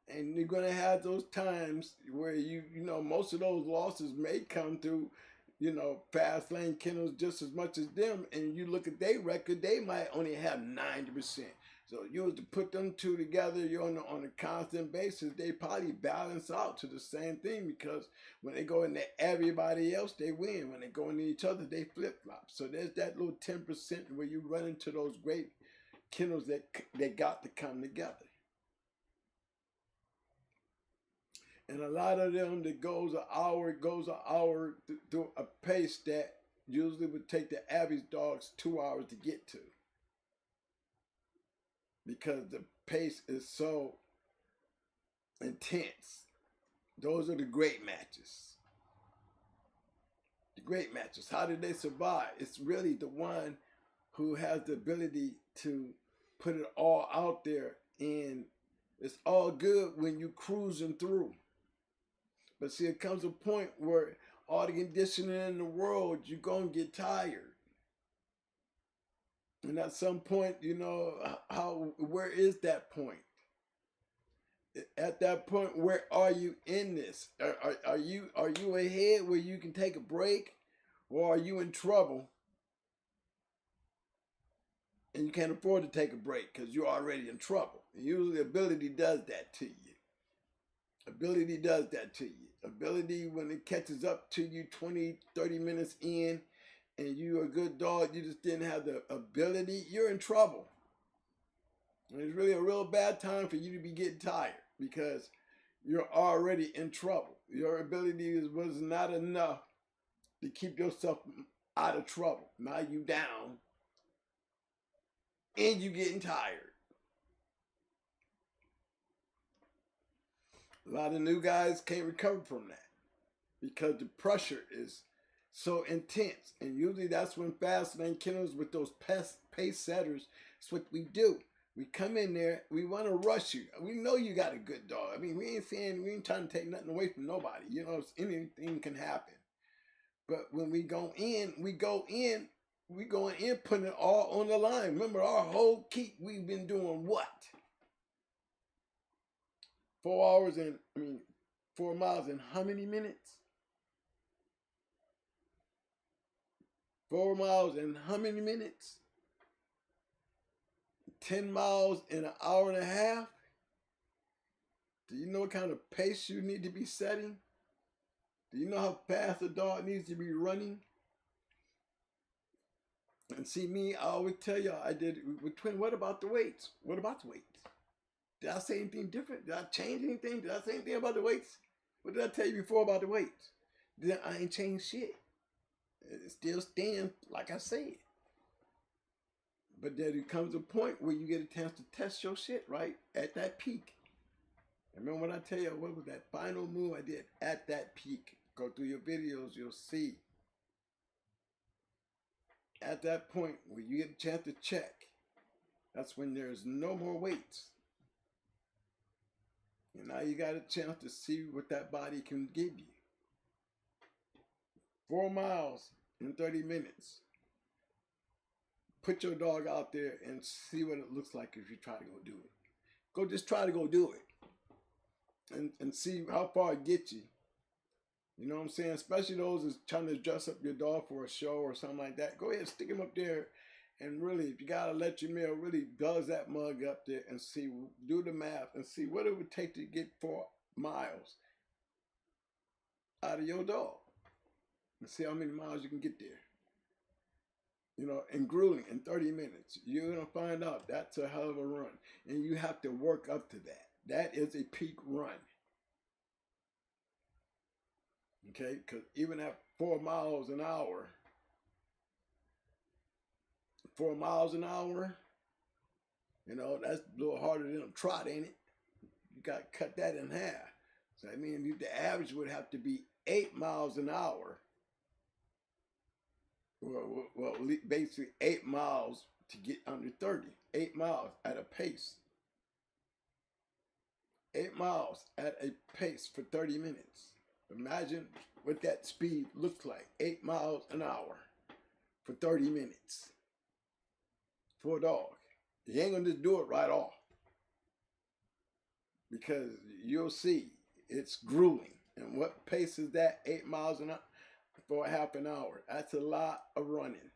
And you're gonna have those times where you know, most of those losses may come through, you know, fast lane kennels just as much as them. And you look at their record, they might only have 90%. So you was to put them two together, you're on a constant basis, they probably balance out to the same thing, because when they go into everybody else, they win. When they go into each other, they flip-flop. So there's that little 10% where you run into those great kennels that got to come together. And a lot of them that goes an hour through a pace that usually would take the average dogs 2 hours to get to. Because the pace is so intense. Those are the great matches. The great matches. How did they survive? It's really the one who has the ability to put it all out there, and it's all good when you cruising through. But see, it comes a point where all the conditioning in the world, you're going to get tired. And at some point, you know, where is that point? At that point, where are you in this? Are you ahead where you can take a break? Or are you in trouble and you can't afford to take a break because you're already in trouble? And usually ability does that to you. Ability does that to you. Ability, when it catches up to you 20, 30 minutes in, and you're a good dog, you just didn't have the ability, you're in trouble. And it's really a real bad time for you to be getting tired, because you're already in trouble. Your ability was not enough to keep yourself out of trouble. Now you down, and you getting tired. A lot of new guys can't recover from that because the pressure is so intense. And usually that's when fast lane kennels with those pace setters, that's what we do. We come in there, we want to rush you. We know you got a good dog. I mean, we ain't trying to take nothing away from nobody. You know, anything can happen. But when we go in putting it all on the line. Remember, our whole keep, we've been doing what? 4 miles in how many minutes? 4 miles in how many minutes? 10 miles in an hour and a half? Do you know what kind of pace you need to be setting? Do you know how fast a dog needs to be running? And see me, I always tell y'all, I did with twin, what about the weights? What about the weights? Did I say anything different? Did I change anything? Did I say anything about the weights? What did I tell you before about the weights? I ain't changed shit. It still stands like I said. But then it comes a point where you get a chance to test your shit, right? At that peak. Remember when I tell you what was that final move I did at that peak? Go through your videos, you'll see. At that point where you get a chance to check, that's when there's no more weights. And now you got a chance to see what that body can give you. 4 miles in 30 minutes. Put your dog out there and see what it looks like if you try to go do it. Just try to go do it. And see how far it gets you. You know what I'm saying? Especially those that's trying to dress up your dog for a show or something like that. Go ahead, stick him up there. And really, if you got to let your male really buzz that mug up there and see, do the math and see what it would take to get 4 miles out of your dog. And see how many miles you can get there. You know, and grueling in 30 minutes. You're going to find out that's a hell of a run. And you have to work up to that. That is a peak run. Okay, because even at 4 miles an hour, 4 miles an hour, you know, that's a little harder than a trot, ain't it? You got to cut that in half. So I mean, the average would have to be 8 miles an hour. Well, basically 8 miles to get under 30. 8 miles at a pace. 8 miles at a pace for 30 minutes. Imagine what that speed looks like. 8 miles an hour for 30 minutes for a dog. You ain't gonna just do it right off, because you'll see it's grueling. And what pace is that? 8 miles an hour for a half an hour. That's a lot of running.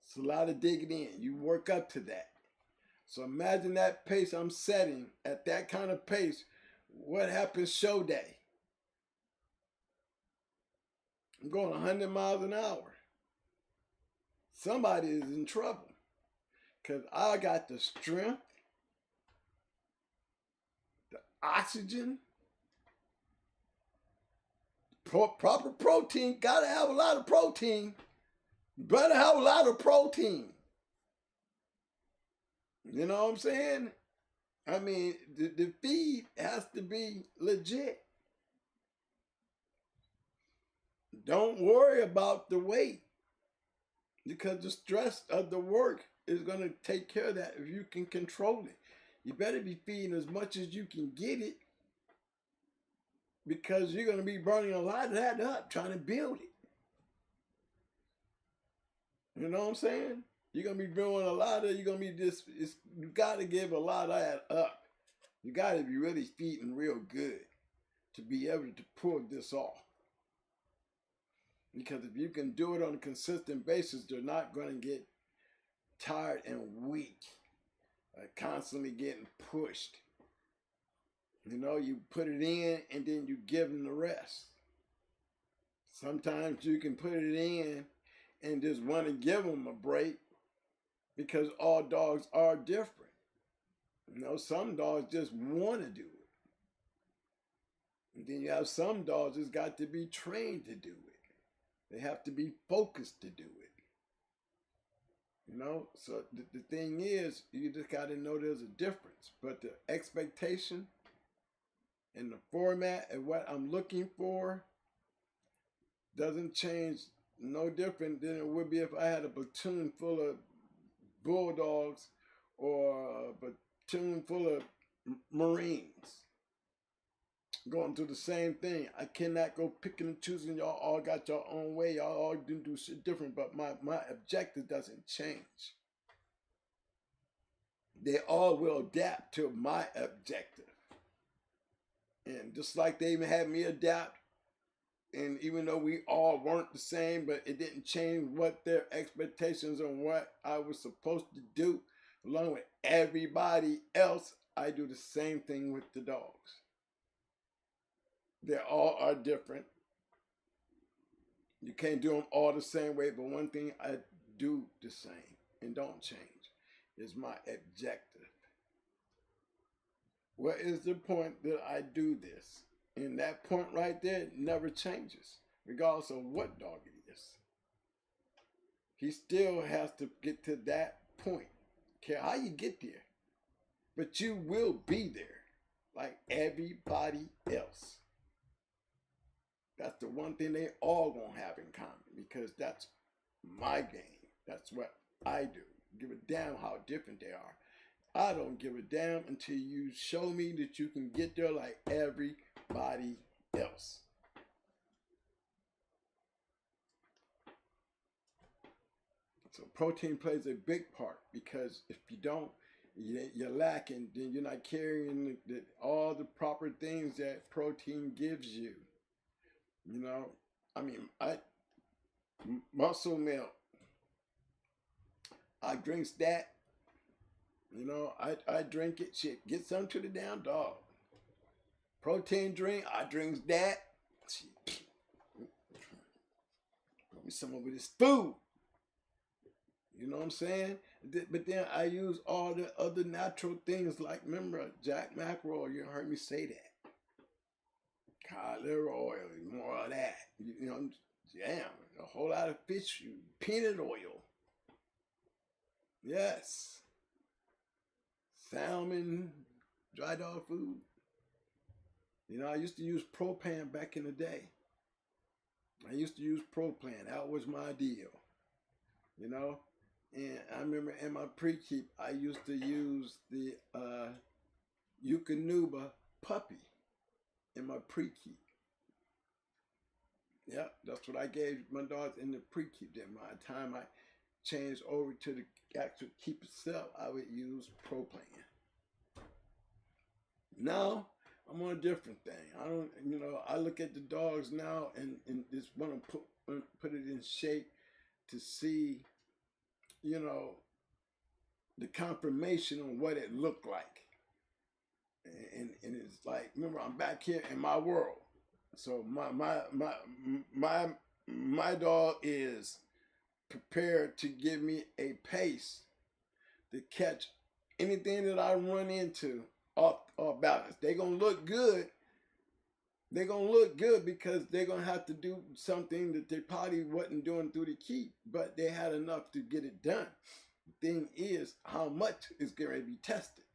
It's a lot of digging in. You work up to that. So imagine that pace I'm setting at that kind of pace. What happens show day? I'm going 100 miles an hour. Somebody is in trouble, because I got the strength, the oxygen, proper protein. Gotta have a lot of protein. You better have a lot of protein. You know what I'm saying? I mean, the feed has to be legit. Don't worry about the weight, because the stress of the work is going to take care of that if you can control it. You better be feeding as much as you can get it, because you're going to be burning a lot of that up trying to build it. You know what I'm saying? You're going to be doing a lot of, you got to give a lot of that up. You got to be really feeding real good to be able to pull this off. Because if you can do it on a consistent basis, they're not going to get tired and weak, constantly getting pushed. You know, you put it in and then you give them the rest. Sometimes you can put it in and just want to give them a break, because all dogs are different. You know, some dogs just want to do it. And then you have some dogs that's got to be trained to do it. They have to be focused to do it. You know, so the thing is, you just got to know there's a difference. But the expectation and the format and what I'm looking for doesn't change no different than it would be if I had a platoon full of bulldogs or a platoon full of Marines going through the same thing. I cannot go picking and choosing. Y'all all got your own way. Y'all all do shit different, but my objective doesn't change. They all will adapt to my objective. And just like they even had me adapt, and even though we all weren't the same, but it didn't change what their expectations and what I was supposed to do, along with everybody else, I do the same thing with the dogs. They all are different. You can't do them all the same way, but one thing I do the same and don't change is my objective. What is the point that I do this? And that point right there never changes, regardless of what dog it is. He still has to get to that point. Care how you get there, but you will be there like everybody else. That's the one thing they all gonna have in common, because that's my game. That's what I do. Give a damn how different they are. I don't give a damn until you show me that you can get there like everybody else. So protein plays a big part, because if you don't, you're lacking. Then you're not carrying all the proper things that protein gives you. You know, I mean, muscle milk, I drinks that. You know, I drink it. Shit, get some to the damn dog. Protein drink, I drinks that. Shit. Put me some over this food. You know what I'm saying? But then I use all the other natural things, like, remember, Jack mackerel, you heard me say that. Cod liver oil, more of that. You know, damn, a whole lot of fish, peanut oil. Yes. Salmon, dry dog food. You know, I used to use propane back in the day. I used to use propane. That was my deal. You know? And I remember in my pre-keep, I used to use the Eukanuba puppy in my pre-keep. Yep, that's what I gave my dogs in the pre-keep. Then by the time I changed over to the actual keep itself, I would use propane. Now, I'm on a different thing. I don't, you know, I look at the dogs now and just want to put it in shape to see, you know, the confirmation on what it looked like. And it's like, remember, I'm back here in my world. So my dog is prepared to give me a pace to catch anything that I run into off balance. They're gonna look good. They're gonna look good because they're gonna have to do something that they probably wasn't doing through the keep, but they had enough to get it done. The thing is, how much is going to be tested,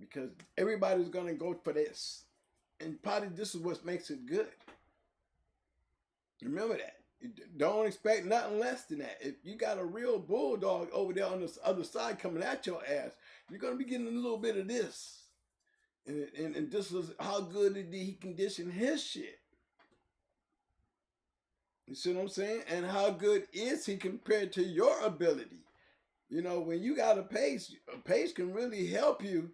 because everybody's gonna go for this, and probably this is what makes it good. Remember that. Don't expect nothing less than that. If you got a real bulldog over there on the other side coming at your ass, you're going to be getting a little bit of this. And this is how good did he condition his shit. You see what I'm saying? And how good is he compared to your ability? You know, when you got a pace can really help you,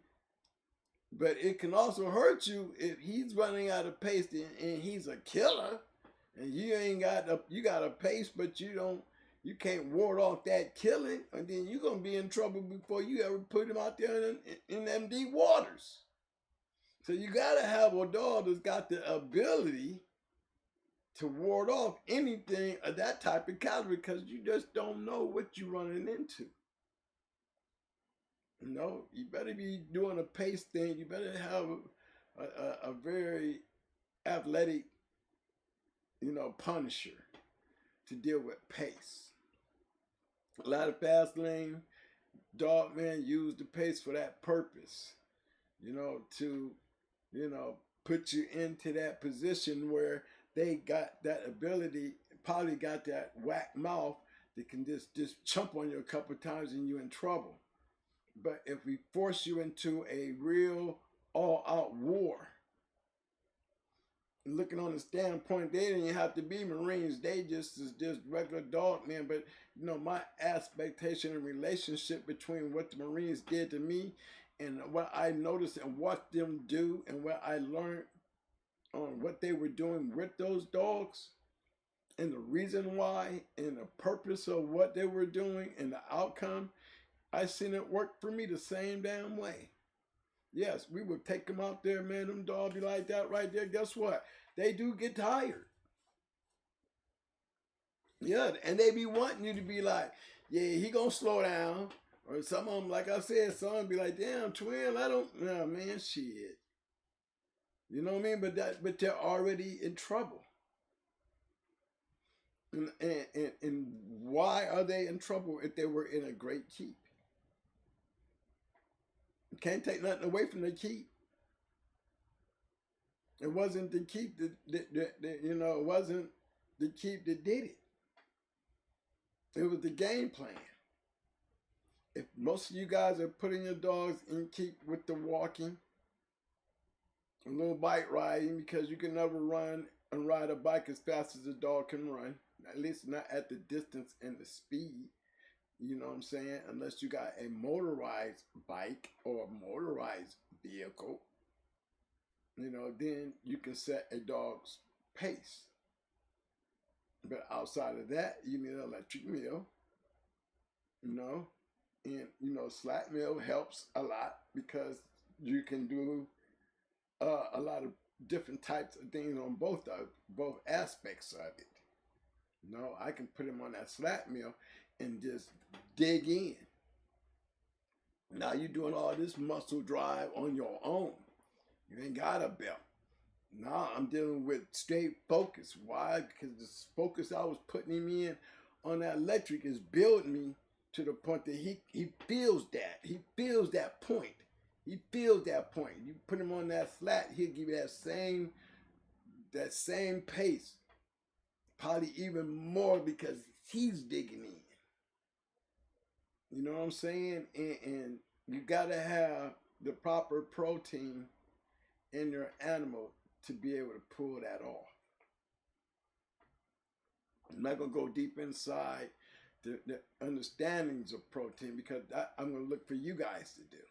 but it can also hurt you if he's running out of pace and he's a killer. And you ain't got you got a pace, but you can't ward off that killing, and then you're gonna be in trouble before you ever put him out there in them deep waters. So you gotta have a dog that's got the ability to ward off anything of that type of caliber, because you just don't know what you're running into. You know, you better be doing a pace thing. You better have a very athletic, you know, punisher to deal with pace. A lot of fast lane dog men use the pace for that purpose, you know, to, you know, put you into that position where they got that ability, probably got that whack mouth that can just chump on you a couple times and you're in trouble. But if we force you into a real all-out war, looking on the standpoint, they didn't have to be Marines. They just regular dog men. But, you know, my expectation and relationship between what the Marines did to me and what I noticed and watched them do and what I learned on what they were doing with those dogs and the reason why and the purpose of what they were doing and the outcome, I seen it work for me the same damn way. Yes, we would take them out there, man. Them dogs be like that right there. Guess what? They do get tired. Yeah, and they be wanting you to be like, yeah, he gonna slow down. Or some of them, like I said, some be like, damn, twin, I don't, nah, man, shit. You know what I mean? But they're already in trouble. And why are they in trouble if they were in a great keep? You can't take nothing away from the keep. It wasn't the keep that you know, it wasn't the keep that did it. It was the game plan. if most of you guys are putting your dogs in keep with the walking, a little bike riding, because you can never run and ride a bike as fast as a dog can run, at least not at the distance and the speed. You know what I'm saying? Unless you got a motorized bike or a motorized vehicle, you know, then you can set a dog's pace. But outside of that, you need an electric mill, you know, and, you know, slack mill helps a lot because you can do a lot of different types of things on both aspects of it. You know, I can put him on that slack mill and just dig in. Now you're doing all this muscle drive on your own. You ain't got a belt. Now I'm dealing with straight focus. Why? Because the focus I was putting him in on that electric is building me to the point that he feels that. He feels that point. He feels that point. You put him on that flat, he'll give you that same pace. Probably even more because he's digging in. You know what I'm saying? And you gotta have the proper protein in your animal to be able to pull that off. I'm not gonna go deep inside the understandings of protein because I'm gonna look for you guys to do.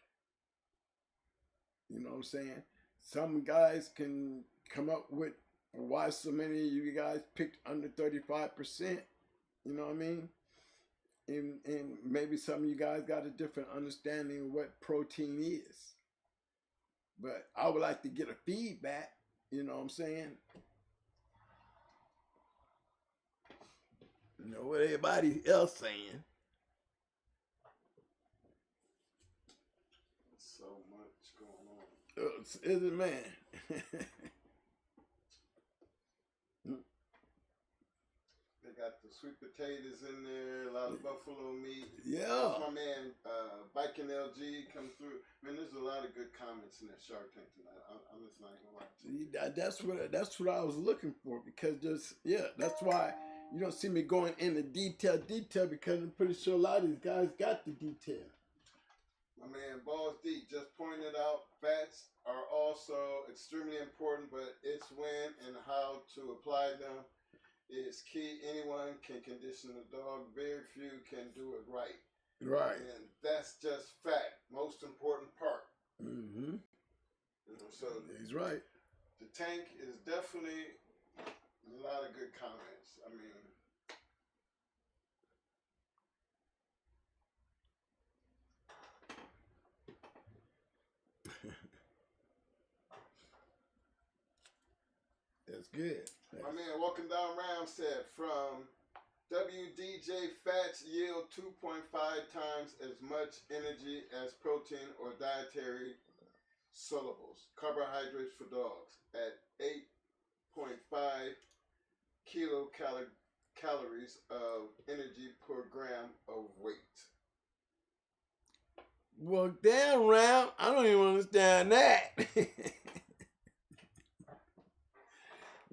You know what I'm saying? Some guys can come up with why so many of you guys picked under 35%. You know what I mean? And maybe some of you guys got a different understanding of what protein is. But I would like to get a feedback, you know what I'm saying? You know what everybody else saying. So much going on. Is it, man? They got the sweet potatoes in there, a lot of buffalo meat. Yeah. My man, Biking LG come through. Man, there's a lot of good comments in that Shark Tank tonight. I'm just not gonna lie to you. That's what I was looking for because that's why you don't see me going into detail because I'm pretty sure a lot of these guys got the detail. My man Balls Deep just pointed out fats are also extremely important, but it's when and how to apply them is key. Anyone can condition a dog. Very few can do it right. Right. And that's just fact. Most important part. Mm-hmm. You know, so he's right. The tank is definitely a lot of good comments. I mean, that's good. My man Walking Down Round said from WDJ fats yield 2.5 times as much energy as protein or dietary syllables. Carbohydrates for dogs at 8.5 kilocalories of energy per gram of weight. Well, damn, Ram, I don't even understand that.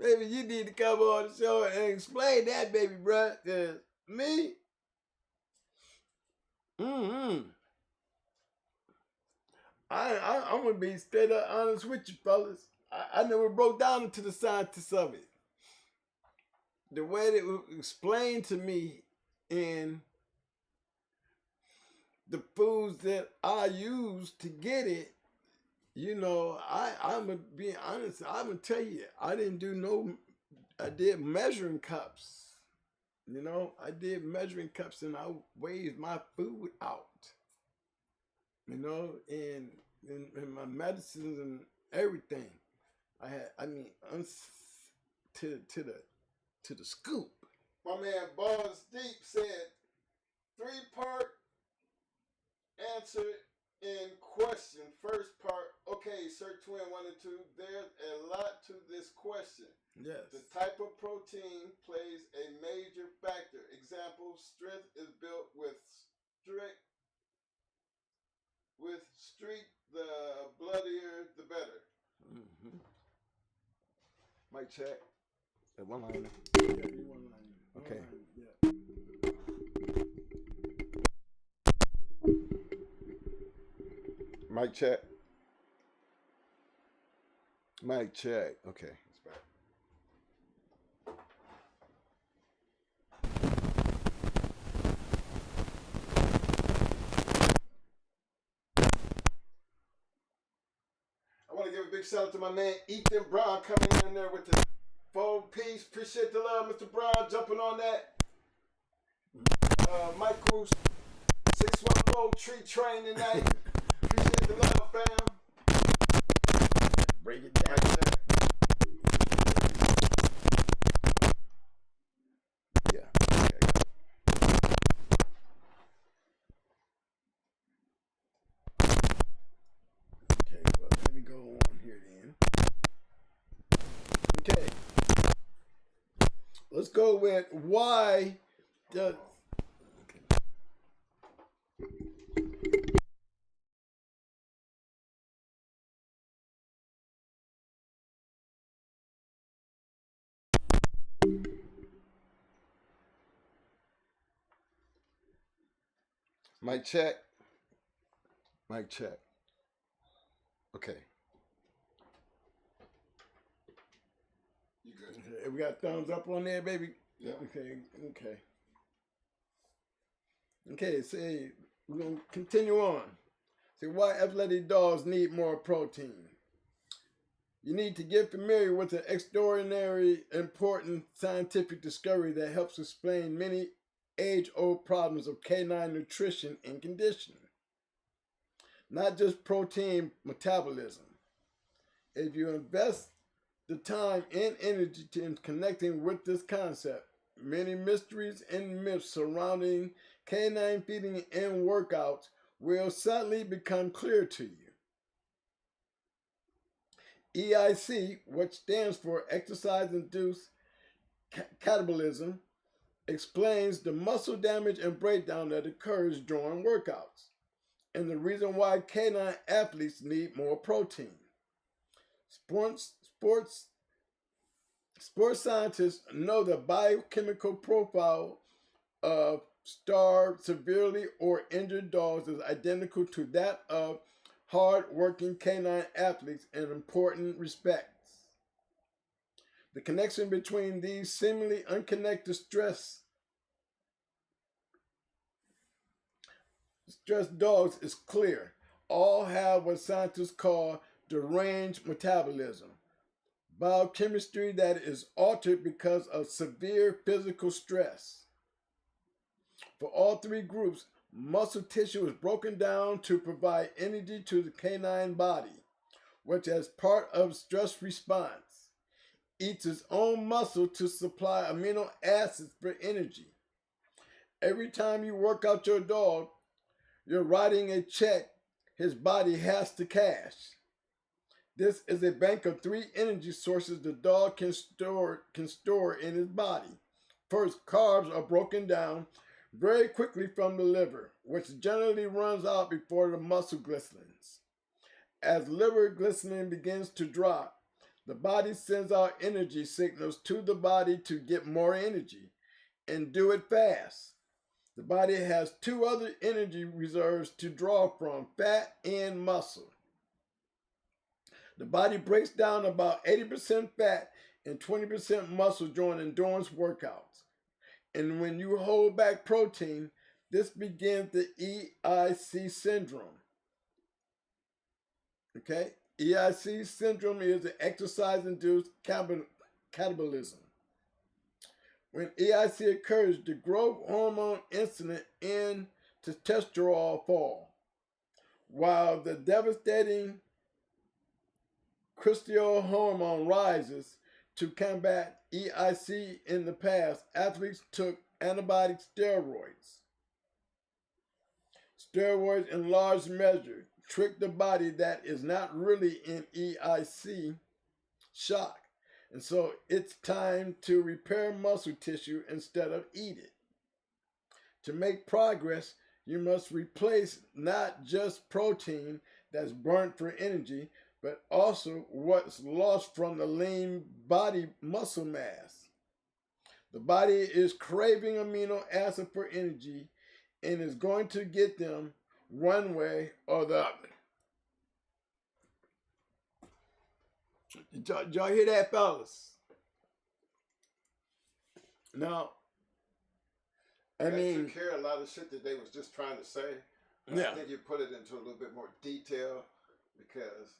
Baby, you need to come on the show and explain that, baby, bruh. Cause me, I'm gonna be straight up honest with you, fellas. I never broke down into the scientists of it. The way that it was explained to me in the foods that I use to get it, you know, I'm gonna be honest. I'm gonna tell you, I did measuring cups. You know, I did measuring cups and I weighed my food out. You know, and my medicines and everything. To the scoop. My man Balls Deep said 3-part answer in question. First part, okay, Sir Twin 1 and 2, there's a lot to this question. Yes. The type of protein plays a major factor. Example, strength is built with streak, the bloodier, the better. Mm-hmm. Mic check. One line. Okay. Yeah. Mic check. Mic check. Okay, it's back. I want to give a big shout out to my man Ethan Brown coming in there with the 4-piece. Appreciate the love, Mr. Brown, jumping on that. Michael 614 Tree Train tonight. Appreciate the love, fam. Break it down. Yeah. Okay. Okay, well, let me go on here then. Okay. Let's go with why does. Mic check. Mic check. Okay. You good? Okay, we got thumbs up on there, baby. Yeah. Okay. Okay, say we're gonna continue on. See why athletic dogs need more protein. You need to get familiar with the extraordinary important scientific discovery that helps explain many age-old problems of canine nutrition and conditioning. Not just protein metabolism. If you invest the time and energy in connecting with this concept, many mysteries and myths surrounding canine feeding and workouts will suddenly become clear to you. EIC, which stands for exercise-induced catabolism, explains the muscle damage and breakdown that occurs during workouts and the reason why canine athletes need more protein. Sports scientists know the biochemical profile of starved, severely or injured dogs is identical to that of hard-working canine athletes in important respects. The connection between these seemingly unconnected stress dogs is clear. All have what scientists call deranged metabolism, biochemistry that is altered because of severe physical stress. For all three groups, muscle tissue is broken down to provide energy to the canine body, which as part of stress response, eats its own muscle to supply amino acids for energy. Every time you work out your dog, you're writing a check his body has to cash. This is a bank of three energy sources the dog can store in his body. First, carbs are broken down very quickly from the liver, which generally runs out before the muscle glistens. As liver glistening begins to drop, the body sends out energy signals to the body to get more energy and do it fast. The body has two other energy reserves to draw from, fat and muscle. The body breaks down about 80% fat and 20% muscle during endurance workouts. And when you hold back protein, this begins the EIC syndrome. Okay? EIC syndrome is an exercise-induced catabolism. When EIC occurs, the growth hormone insulin and testosterone fall, while the devastating cortisol hormone rises. To combat EIC in the past, athletes took antibiotic steroids. Steroids in large measure trick the body that is not really in EIC shock. And so it's time to repair muscle tissue instead of eat it. To make progress, you must replace not just protein that's burnt for energy, but also what's lost from the lean body muscle mass. The body is craving amino acid for energy and is going to get them one way or the other. Did y'all hear that, fellas? No. I mean, took care of a lot of shit that they was just trying to say. Yeah. I think you put it into a little bit more detail because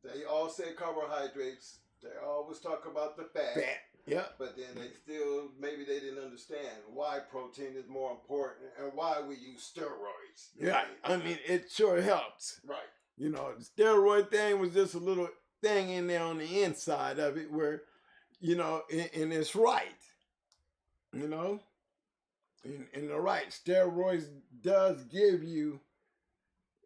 they all say carbohydrates. They always talk about the fat. Yeah. But then they still, maybe they didn't understand why protein is more important and why we use steroids. Yeah. I mean, it sure helps. Right. You know, the steroid thing was just a little thing in there on the inside of it where, you know, and it's right. You know? And the right, steroids does give you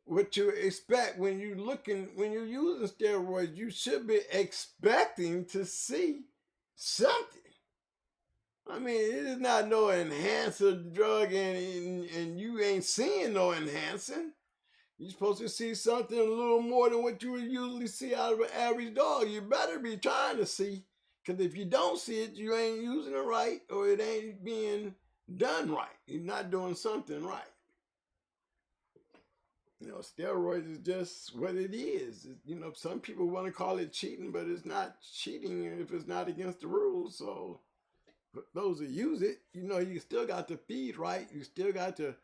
what you expect when you're using steroids. You should be expecting to see something. I mean, it is not no enhancer drug, and you ain't seeing no enhancing. You're supposed to see something a little more than what you would usually see out of an average dog. You better be trying to see, because if you don't see it, you ain't using it right, or it ain't being done right. You're not doing something right. You know, steroids is just what it is. You know, some people want to call it cheating, but it's not cheating if it's not against the rules. So for those who use it, you know, you still got to feed right. You still got to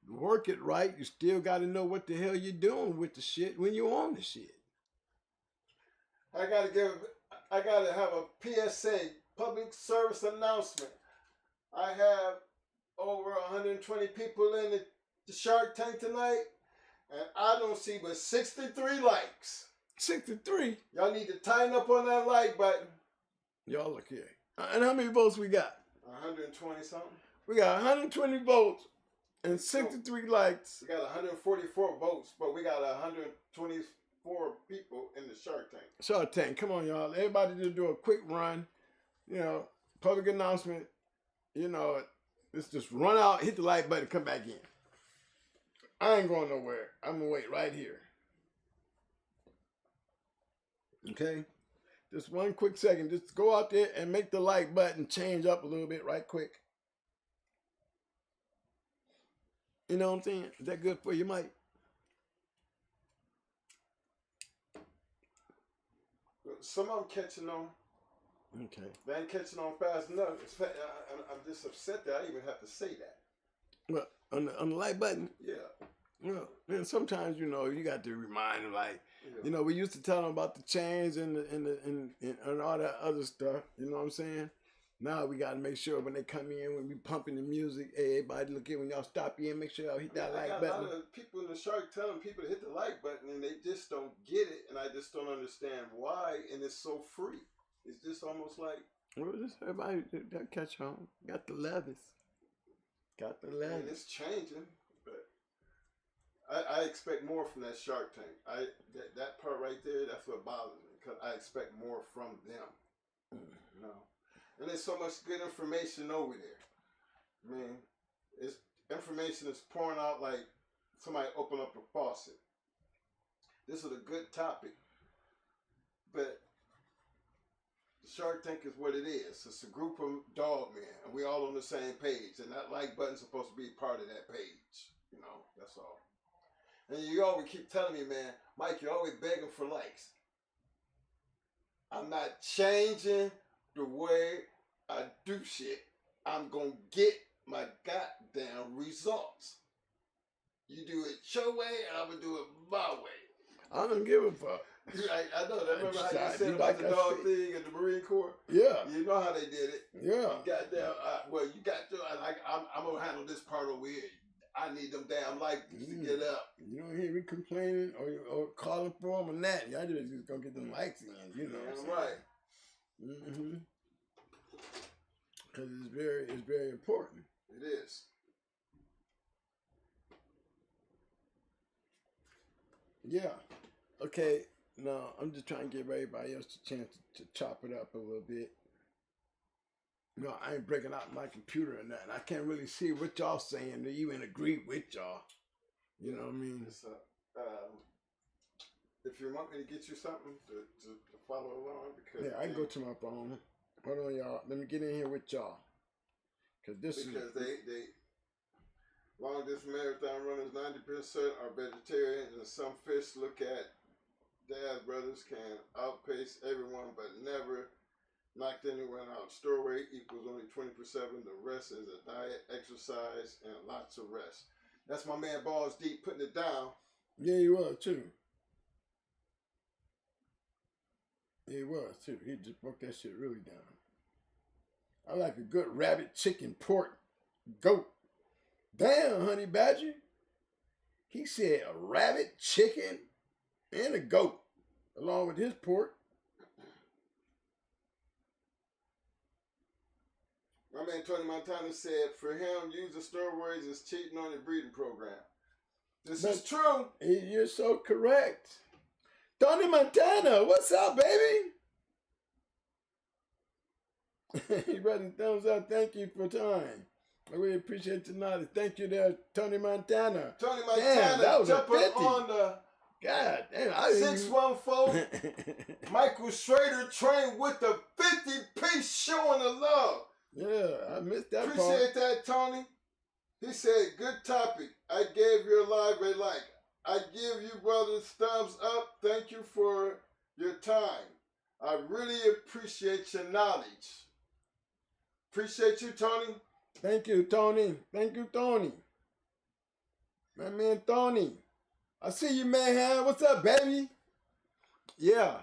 work it right. You still got to know what the hell you're doing with the shit when you're on the shit. I gotta have a PSA, public service announcement. I have over 120 people in the Shark Tank tonight, and I don't see but 63 likes. 63? Y'all need to tighten up on that like button. Y'all look here. And how many votes we got? 120 something. We got 120 votes and 63 likes. We got 144 votes, but we got 124 people in the Shark Tank. Shark Tank, come on, y'all. Everybody just do a quick run. You know, public announcement. You know, let's just run out, hit the like button, come back in. I ain't going nowhere. I'm going to wait right here. Okay? Just one quick second. Just go out there and make the like button change up a little bit right quick. You know what I'm saying? Is that good for you, Mike? Some of them catching on. Okay. They ain't catching on fast enough. I'm just upset that I even have to say that. Well, on the like button? Yeah. Well, and sometimes, you know, you got to remind them, like, Yeah. you know, we used to tell them about the chains and all that other stuff. You know what I'm saying? Now we got to make sure when they come in, when we pumping the music, hey, everybody look in, when y'all stop in, make sure y'all hit that like button. I got a lot of people in the Shark telling people to hit the like button, and they just don't get it, and I just don't understand why, and it's so free. It's just almost like... Well, just everybody that catch on. Got the levis. Got the levis. I mean, it's changing, but I expect more from that Shark Tank. That part right there, that's what bothers me, because I expect more from them. You know? And there's so much good information over there. I mean, information is pouring out like somebody opened up a faucet. This is a good topic, but the Shark Tank is what it is. It's a group of dog men, and we all on the same page. And that like button's supposed to be part of that page. You know, that's all. And you always keep telling me, man, Mike, you're always begging for likes. I'm not changing the way I do shit. I'm gonna get my goddamn results. You do it your way, and I'm gonna do it my way. I don't give a fuck. I know that. Remember how you said about like the dog thing at the Marine Corps? Yeah. You know how they did it. Yeah. Goddamn. Well, you got your. I'm gonna handle this part over here. I need them damn lights to get up. You don't hear me complaining or calling for them or that. Y'all just gonna get them lights in. You know. Damn right. Mm-hmm. Because it's very important. It is. Yeah. Okay. Now I'm just trying to give everybody else a chance to chop it up a little bit. No, I ain't breaking out my computer or nothing. I can't really see what y'all saying to even agree with y'all. You know what I mean? If you want me to get you something to follow along, because yeah, I can go to my phone. Hold on, y'all. Let me get in here with y'all. Because they long distance marathon runners, 90% are vegetarian, and some fish look at dad brothers can outpace everyone but never knocked anyone out. Store weight equals only 20%. The rest is a diet, exercise, and lots of rest. That's my man Balls Deep putting it down. Yeah, he was too. Yeah, he was too. He just broke that shit really down. I like a good rabbit, chicken, pork, goat. Damn, honey badger. He said a rabbit, chicken, and a goat, along with his pork. My man Tony Montana said, for him, using steroids is cheating on your breeding program. This is true. You're so correct. Tony Montana, what's up, baby? He read his thumbs up. Thank you for time. I really appreciate the knowledge. Thank you there, Tony Montana. Tony Montana, damn, jumping on the God damn, 614. Michael Schrader trained with the 50-piece showing the love. Yeah, I missed that Appreciate that, Tony. He said, good topic. I gave your live a like. I give you brothers thumbs up. Thank you for your time. I really appreciate your knowledge. Appreciate you, Tony. Thank you, Tony. Thank you, Tony. My man, Tony. I see you, man. What's up, baby? Yeah.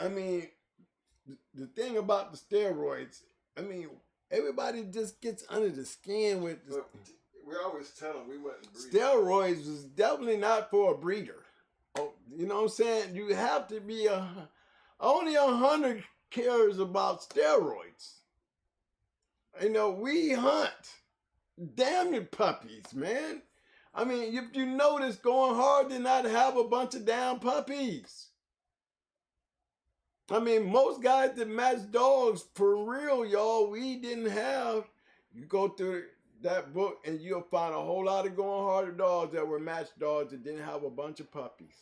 I mean, the thing about the steroids, I mean, everybody just gets under the skin with this. We always tell them we wasn't breeding. Steroids was definitely not for a breeder. Oh, you know what I'm saying? You have to be only 100 cares about steroids. You know, we hunt. Damn your puppies, man. I mean, if you notice, going hard to not have a bunch of damn puppies. I mean, most guys that match dogs, for real, y'all, we didn't have. You go through that book and you'll find a whole lot of going harder dogs that were matched dogs that didn't have a bunch of puppies.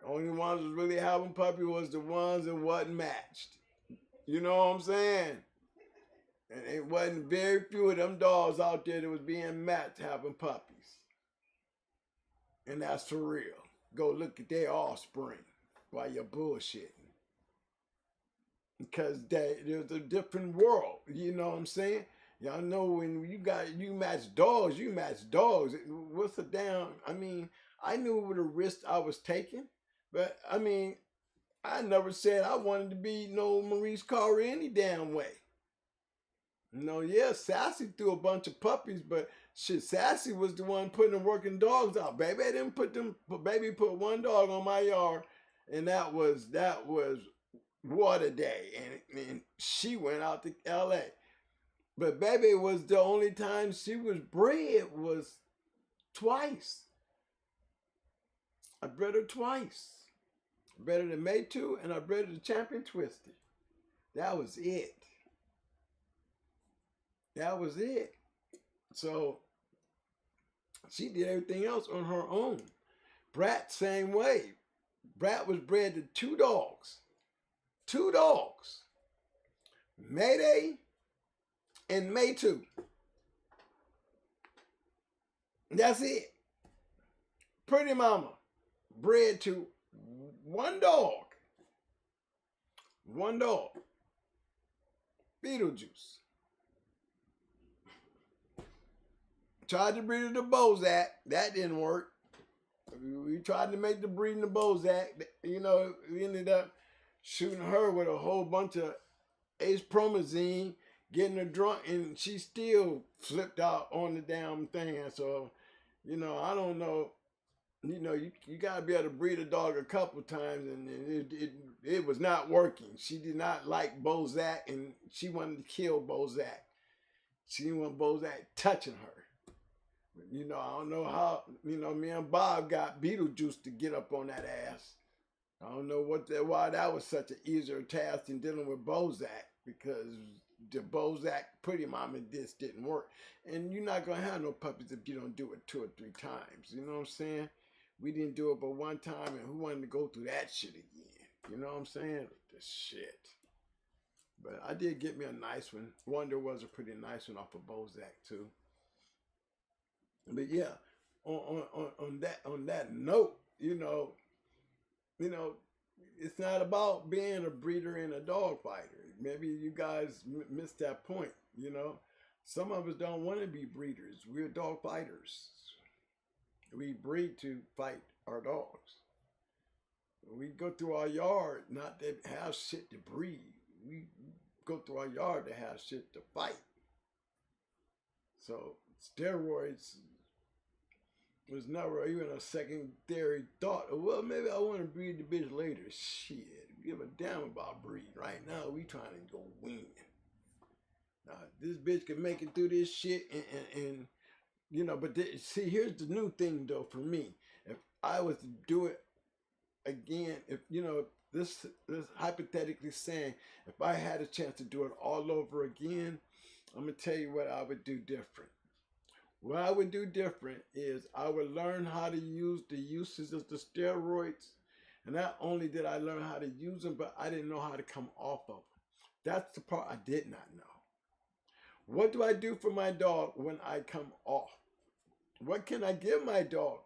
The only ones that really having puppies was the ones that wasn't matched. You know what I'm saying? And it wasn't very few of them dogs out there that was being matched having puppies. And that's for real. Go look at their offspring while you're bullshitting. Because there's a different world. You know what I'm saying? Y'all know when you match dogs, you match dogs. What's the damn, I mean, I knew what a risk I was taking. But, I mean, I never said I wanted to be no Maurice Carter any damn way. No, yeah, Sassy threw a bunch of puppies, but shit, Sassy was the one putting the working dogs out. Baby, I didn't put them, baby put one dog on my yard, and that was Water Day, and she went out to L.A. But baby was the only time she was bred was twice. I bred her twice. I bred her the May 2, and I bred her the Champion Twisted. That was it. That was it. So she did everything else on her own. Brat, same way. Brat was bred to 2 dogs. 2 dogs. Mayday and May 2. That's it. Pretty Mama bred to 1 dog. 1 dog. Beetlejuice. Tried to breed the Bozak. That didn't work. We tried to make the breeding the Bozak. You know, we ended up shooting her with a whole bunch of ace promazine, getting her drunk, and she still flipped out on the damn thing. So, you know, I don't know. You know, you got to be able to breed a dog a couple times, and it was not working. She did not like Bozak, and she wanted to kill Bozak. She didn't want Bozak touching her. You know, I don't know how, you know, me and Bob got Beetlejuice to get up on that ass. I don't know why that was such an easier task than dealing with Bozak, because the Bozak Pretty Mama this didn't work. And you're not going to have no puppies if you don't do it 2 or 3 times. You know what I'm saying? We didn't do it but 1 time, and who wanted to go through that shit again? You know what I'm saying? The shit. But I did get me a nice one. Wonder was a pretty nice one off of Bozak too. But yeah, on that note, you know, it's not about being a breeder and a dog fighter. Maybe you guys missed that point. Some of us don't want to be breeders. We're dog fighters. We breed to fight our dogs. We go through our yard not to have shit to breed. We go through our yard to have shit to fight. So steroids was never even a secondary thought. Well, maybe I want to breed the bitch later. Shit, give a damn about breeding. Right now, we trying to go win. Now, this bitch can make it through this shit and but see, here's the new thing though for me. If I was to do it again, if this hypothetically saying, if I had a chance to do it all over again, I'm gonna tell you what I would do different. What I would do different is I would learn how to use the uses of the steroids. And not only did I learn how to use them, but I didn't know how to come off of them. That's the part I did not know. What do I do for my dog when I come off? What can I give my dog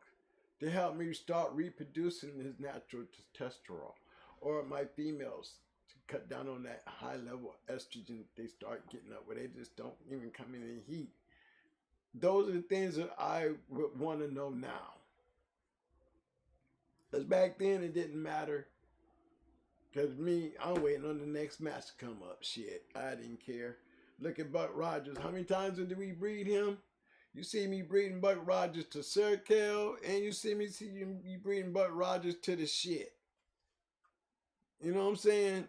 to help me start reproducing his natural testosterone? Or my females to cut down on that high level of estrogen they start getting up where they just don't even come in the heat. Those are the things that I would want to know now. Because back then it didn't matter. Because me, I'm waiting on the next match to come up. Shit, I didn't care. Look at Buck Rogers. How many times did we breed him? You see me breeding Buck Rogers to Circle, and you see me breeding Buck Rogers to the shit. You know what I'm saying?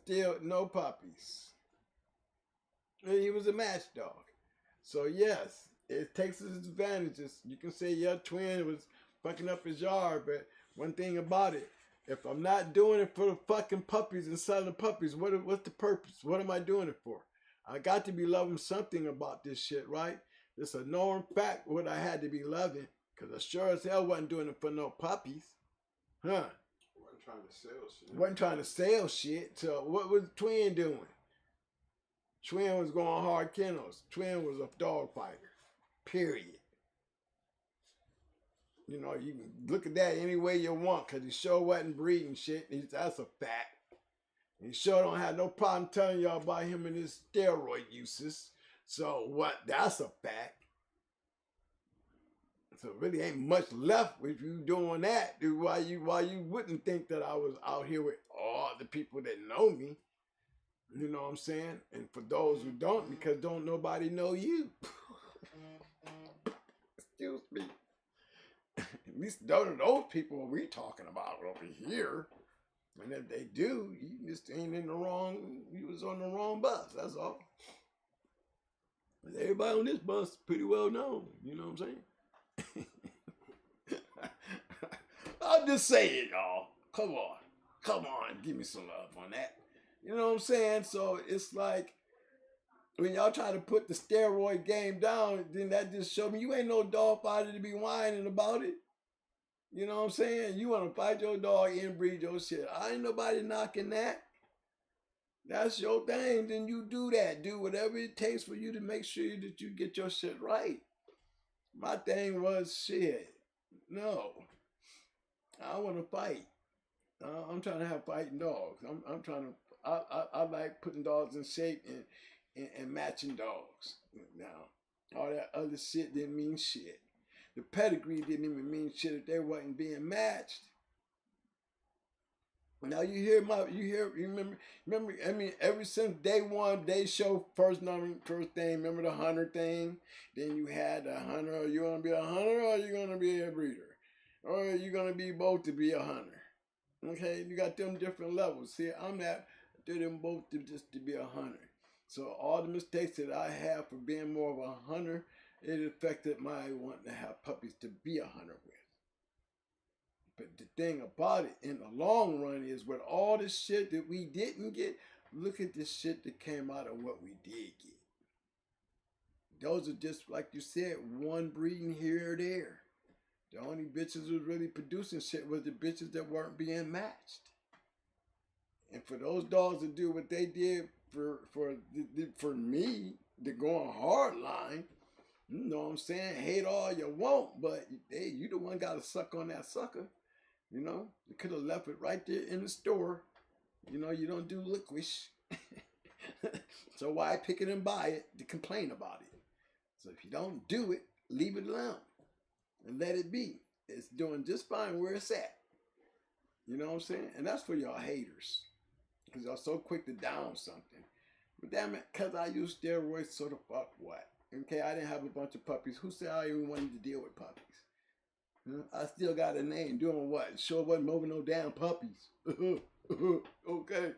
Still no puppies. And he was a match dog. So yes, it takes its advantages. You can say your twin was fucking up his yard, but one thing about it, if I'm not doing it for the fucking puppies and selling puppies, what's the purpose? What am I doing it for? I got to be loving something about this shit, right? It's a known fact what I had to be loving, because I sure as hell wasn't doing it for no puppies. Huh? Wasn't trying to sell shit. Wasn't trying to sell shit. So what was Twin doing? Twin was going hard kennels. Twin was a dog fighter. Period. You can look at that any way you want, because he sure wasn't breeding shit. That's a fact. He sure don't have no problem telling y'all about him and his steroid uses. So what? That's a fact. So really ain't much left if you doing that. Why you wouldn't think that I was out here with all the people that know me. You know what I'm saying? And for those who don't, because don't nobody know you. Excuse me. At least those people we talking about over here. And if they do, you just ain't you was on the wrong bus, that's all. But everybody on this bus is pretty well known, you know what I'm saying? I'm just saying, y'all. Come on, give me some love on that. You know what I'm saying? So it's like, when y'all try to put the steroid game down, then that just showed me you ain't no dog fighter to be whining about it. You know what I'm saying? You want to fight your dog and breed your shit. I ain't nobody knocking that. That's your thing. Then you do that. Do whatever it takes for you to make sure that you get your shit right. My thing was shit. No. I want to fight. I'm trying to have fighting dogs. I'm trying to. I like putting dogs in shape and matching dogs. Now, all that other shit didn't mean shit. The pedigree didn't even mean shit if they wasn't being matched. Now remember, I mean, ever since day one, they show first thing, remember the hunter thing? Then you had the hunter, are you going to be a hunter or are you going to be a breeder? Or are you going to be both to be a hunter? Okay, you got them different levels. See, I'm at, I did them both just to be a hunter. So all the mistakes that I have for being more of a hunter, it affected my wanting to have puppies to be a hunter with. But the thing about it, in the long run, is with all the shit that we didn't get, look at the shit that came out of what we did get. Those are just, like you said, one breeding here or there. The only bitches who was really producing shit was the bitches that weren't being matched. And for those dogs to do what they did for me, the going hard line, you know what I'm saying? Hate all you want, but hey, you the one got to suck on that sucker. You know, you could have left it right there in the store. You know, you don't do licorice. So why pick it and buy it to complain about it? So if you don't do it, leave it alone and let it be. It's doing just fine where it's at. You know what I'm saying? And that's for y'all haters. Because y'all so quick to down something. But damn it, because I use steroids, so the fuck what? Okay, I didn't have a bunch of puppies. Who said I even wanted to deal with puppies? I still got a name. Doing what? Sure wasn't moving no damn puppies. Okay.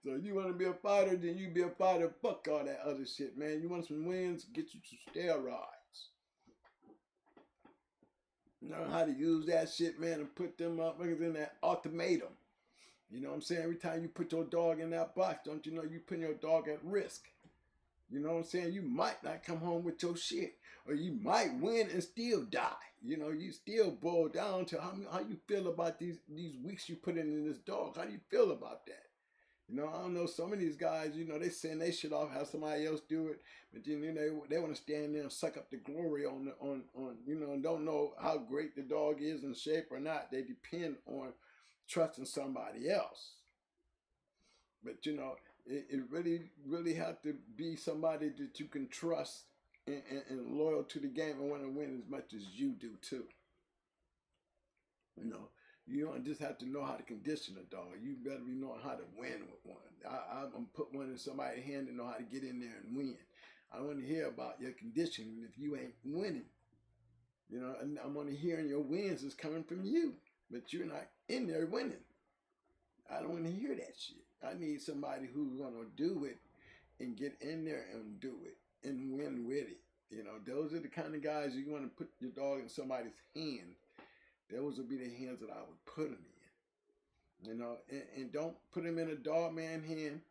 So you want to be a fighter, then you be a fighter. Fuck all that other shit, man. You want some wins? Get you some steroids. You know how to use that shit, man, and put them motherfuckers in that ultimatum. You know what I'm saying? Every time you put your dog in that box, don't you know you putting your dog at risk? You know what I'm saying? You might not come home with your shit. Or you might win and still die. You know, you still boil down to how you feel about these weeks you put in this dog. How do you feel about that? You know, I don't know, some of these guys, you know, they send their shit off, have somebody else do it, but then, you know, they want to stand there and suck up the glory on you know, and don't know how great the dog is in shape or not. They depend on trusting somebody else. But, you know, it really have to be somebody that you can trust and loyal to the game and want to win as much as you do, too. You know. You don't just have to know how to condition a dog. You better be knowing how to win with one. I'm going to put one in somebody's hand and know how to get in there and win. I want to hear about your conditioning if you ain't winning. You know, and I'm only hearing your wins is coming from you, but you're not in there winning. I don't want to hear that shit. I need somebody who's going to do it and get in there and do it and win with it. You know, those are the kind of guys you want to put your dog in somebody's hand. Those would be the hands that I would put him in. You know, and don't put him in a dog man hand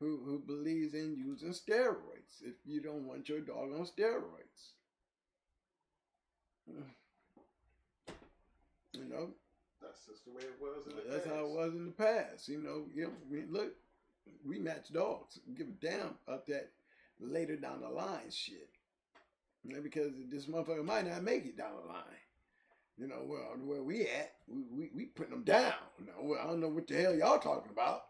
who believes in using steroids if you don't want your dog on steroids. You know, that's just the way it was in the that's past. how it was in the past. You know, look, we match dogs. We give a damn about that later down the line shit. You know, because this motherfucker might not make it down the line. You know, well, where we at, we putting them down. You know, well, I don't know what the hell y'all talking about.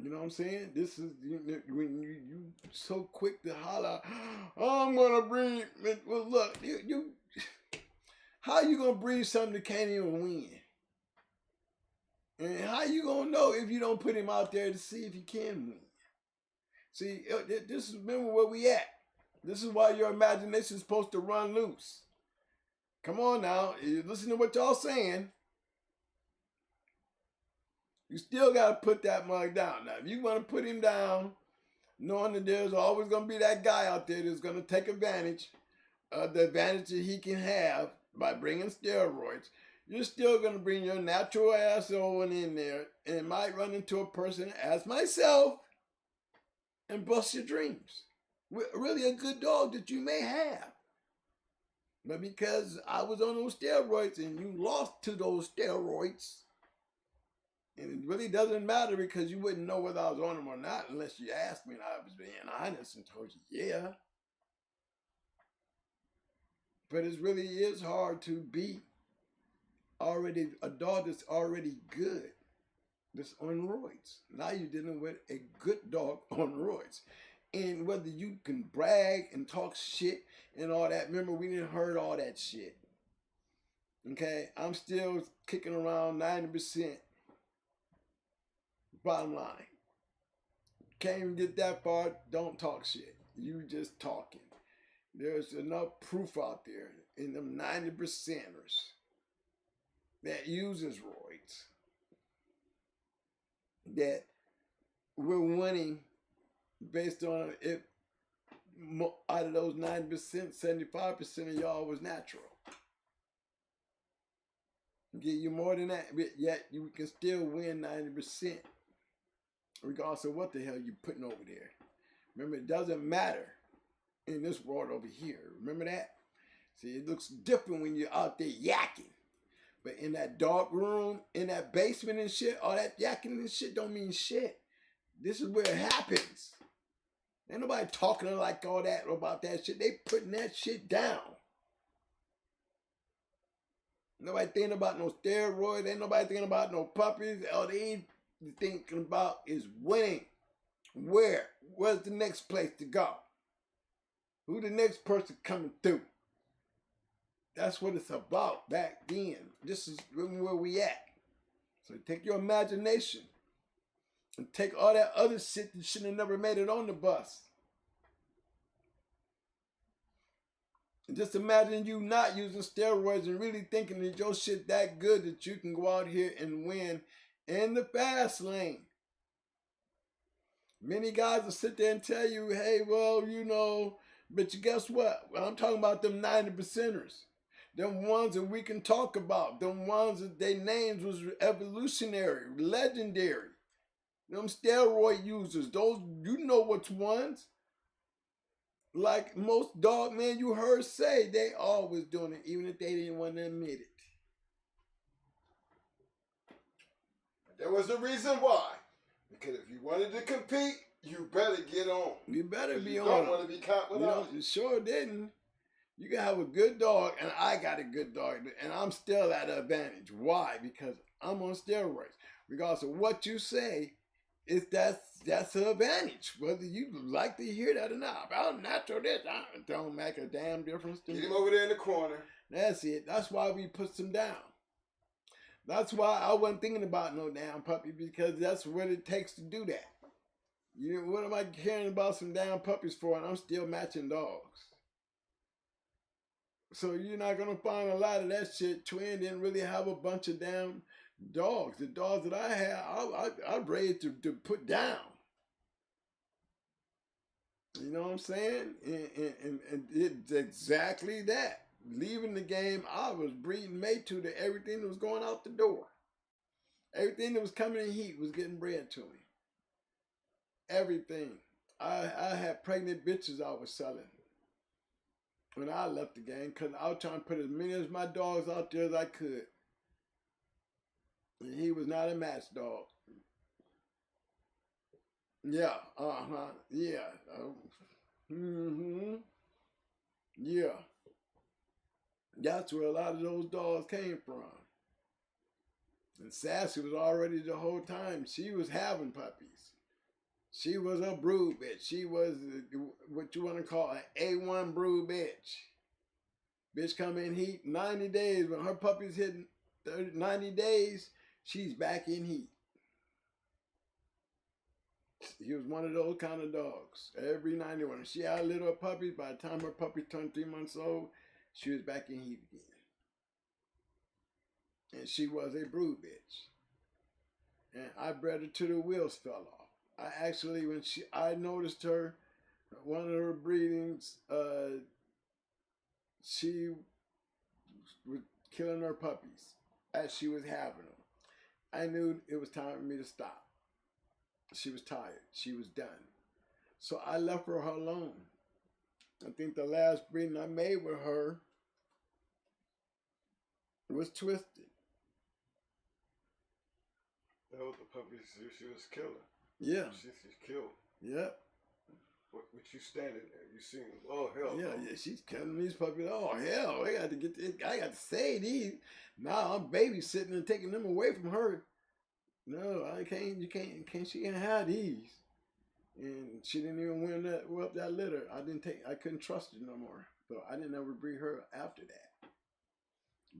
You know what I'm saying? This is when you so quick to holler, oh, I'm gonna breed. Well, look, you how you gonna breed something that can't even win? And how you gonna know if you don't put him out there to see if he can win? See, this is, remember where we at. This is why your imagination is supposed to run loose. Come on now, listen to what y'all saying. You still got to put that mug down. Now, if you want to put him down, knowing that there's always going to be that guy out there that's going to take advantage of the advantage that he can have by bringing steroids, you're still going to bring your natural ass on in there and might run into a person as myself and bust your dreams. Really a good dog that you may have. But because I was on those steroids and you lost to those steroids, and it really doesn't matter because you wouldn't know whether I was on them or not unless you asked me and I was being honest and told you, yeah. But it really is hard to be already a dog that's already good, that's on roids. Now you're dealing with a good dog on roids. And whether you can brag and talk shit and all that, remember we didn't heard all that shit. Okay, I'm still kicking around 90%. Bottom line, can't even get that far, don't talk shit. You just talking. There's enough proof out there in them 90%ers that uses roids that we're winning based on if out of those 90%, 75% of y'all was natural. Give you more than that, but yet you can still win 90%. Regardless of what the hell you're putting over there. Remember, it doesn't matter in this world over here. Remember that? See, it looks different when you're out there yakking. But in that dark room, in that basement and shit, all that yakking and shit don't mean shit. This is where it happens. Ain't nobody talking like all that about that shit. They putting that shit down. Nobody thinking about no steroids. Ain't nobody thinking about no puppies. All they ain't thinking about is winning. Where's the next place to go? Who the next person coming through? That's what it's about back then. This is where we at. So take your imagination and take all that other shit that should have never made it on the bus. And just imagine you not using steroids and really thinking that your shit that good that you can go out here and win in the fast lane. Many guys will sit there and tell you, hey, well, you know, but you guess what? Well, I'm talking about them 90%ers. Them ones that we can talk about. Them ones that their names was evolutionary, legendary. Them steroid users. Those, you know which ones. Like most dog men you heard say, they always doing it, even if they didn't want to admit it. There was a reason why. Because if you wanted to compete, you better get on. You better be you on. You don't want to be caught without. You sure didn't. You can have a good dog, and I got a good dog, and I'm still at an advantage. Why? Because I'm on steroids. Regardless of what you say, that's an advantage. Whether you like to hear that or not. I'm natural this. It don't make a damn difference to me. Get him over there in the corner. That's it. That's why we put them down. That's why I wasn't thinking about no damn puppy, because that's what it takes to do that. You know, what am I caring about some damn puppies for, and I'm still matching dogs? So you're not going to find a lot of that shit. Twin didn't really have a bunch of damn dogs. The dogs that I had, I raised to put down. You know what I'm saying? And it's exactly that. Leaving the game, I was breeding mate to everything that was going out the door. Everything that was coming in heat was getting bred to me. Everything. I had pregnant bitches I was selling when I left the game, because I was trying to put as many of my dogs out there as I could. And he was not a match dog. Yeah, yeah. Yeah. That's where a lot of those dogs came from. And Sassy was already the whole time. She was having puppies. She was a brood bitch. She was what you want to call an A1 brood bitch. Bitch come in heat 90 days. When her puppy's hitting 90 days, she's back in heat. He was one of those kind of dogs. Every 90, when she had little puppies, by the time her puppy turned 3 months old, she was back in heat again. And she was a brood bitch. And I bred her till the wheels fell off. I actually, I noticed her, one of her breedings, she was killing her puppies as she was having them. I knew it was time for me to stop. She was tired. She was done. So I left her alone. I think the last breeding I made with her was Twisted. That was the puppy she was killing. Yeah. She's killed. Yeah. What you standing there? You seen? Oh hell. Yeah, yeah. She's killing these puppies. Oh hell, I got to get this. I got to save these. Now I'm babysitting and taking them away from her. No, I can't. You can't. She can't have these. And she didn't even win up that litter. I couldn't trust her no more. So I didn't ever breed her after that.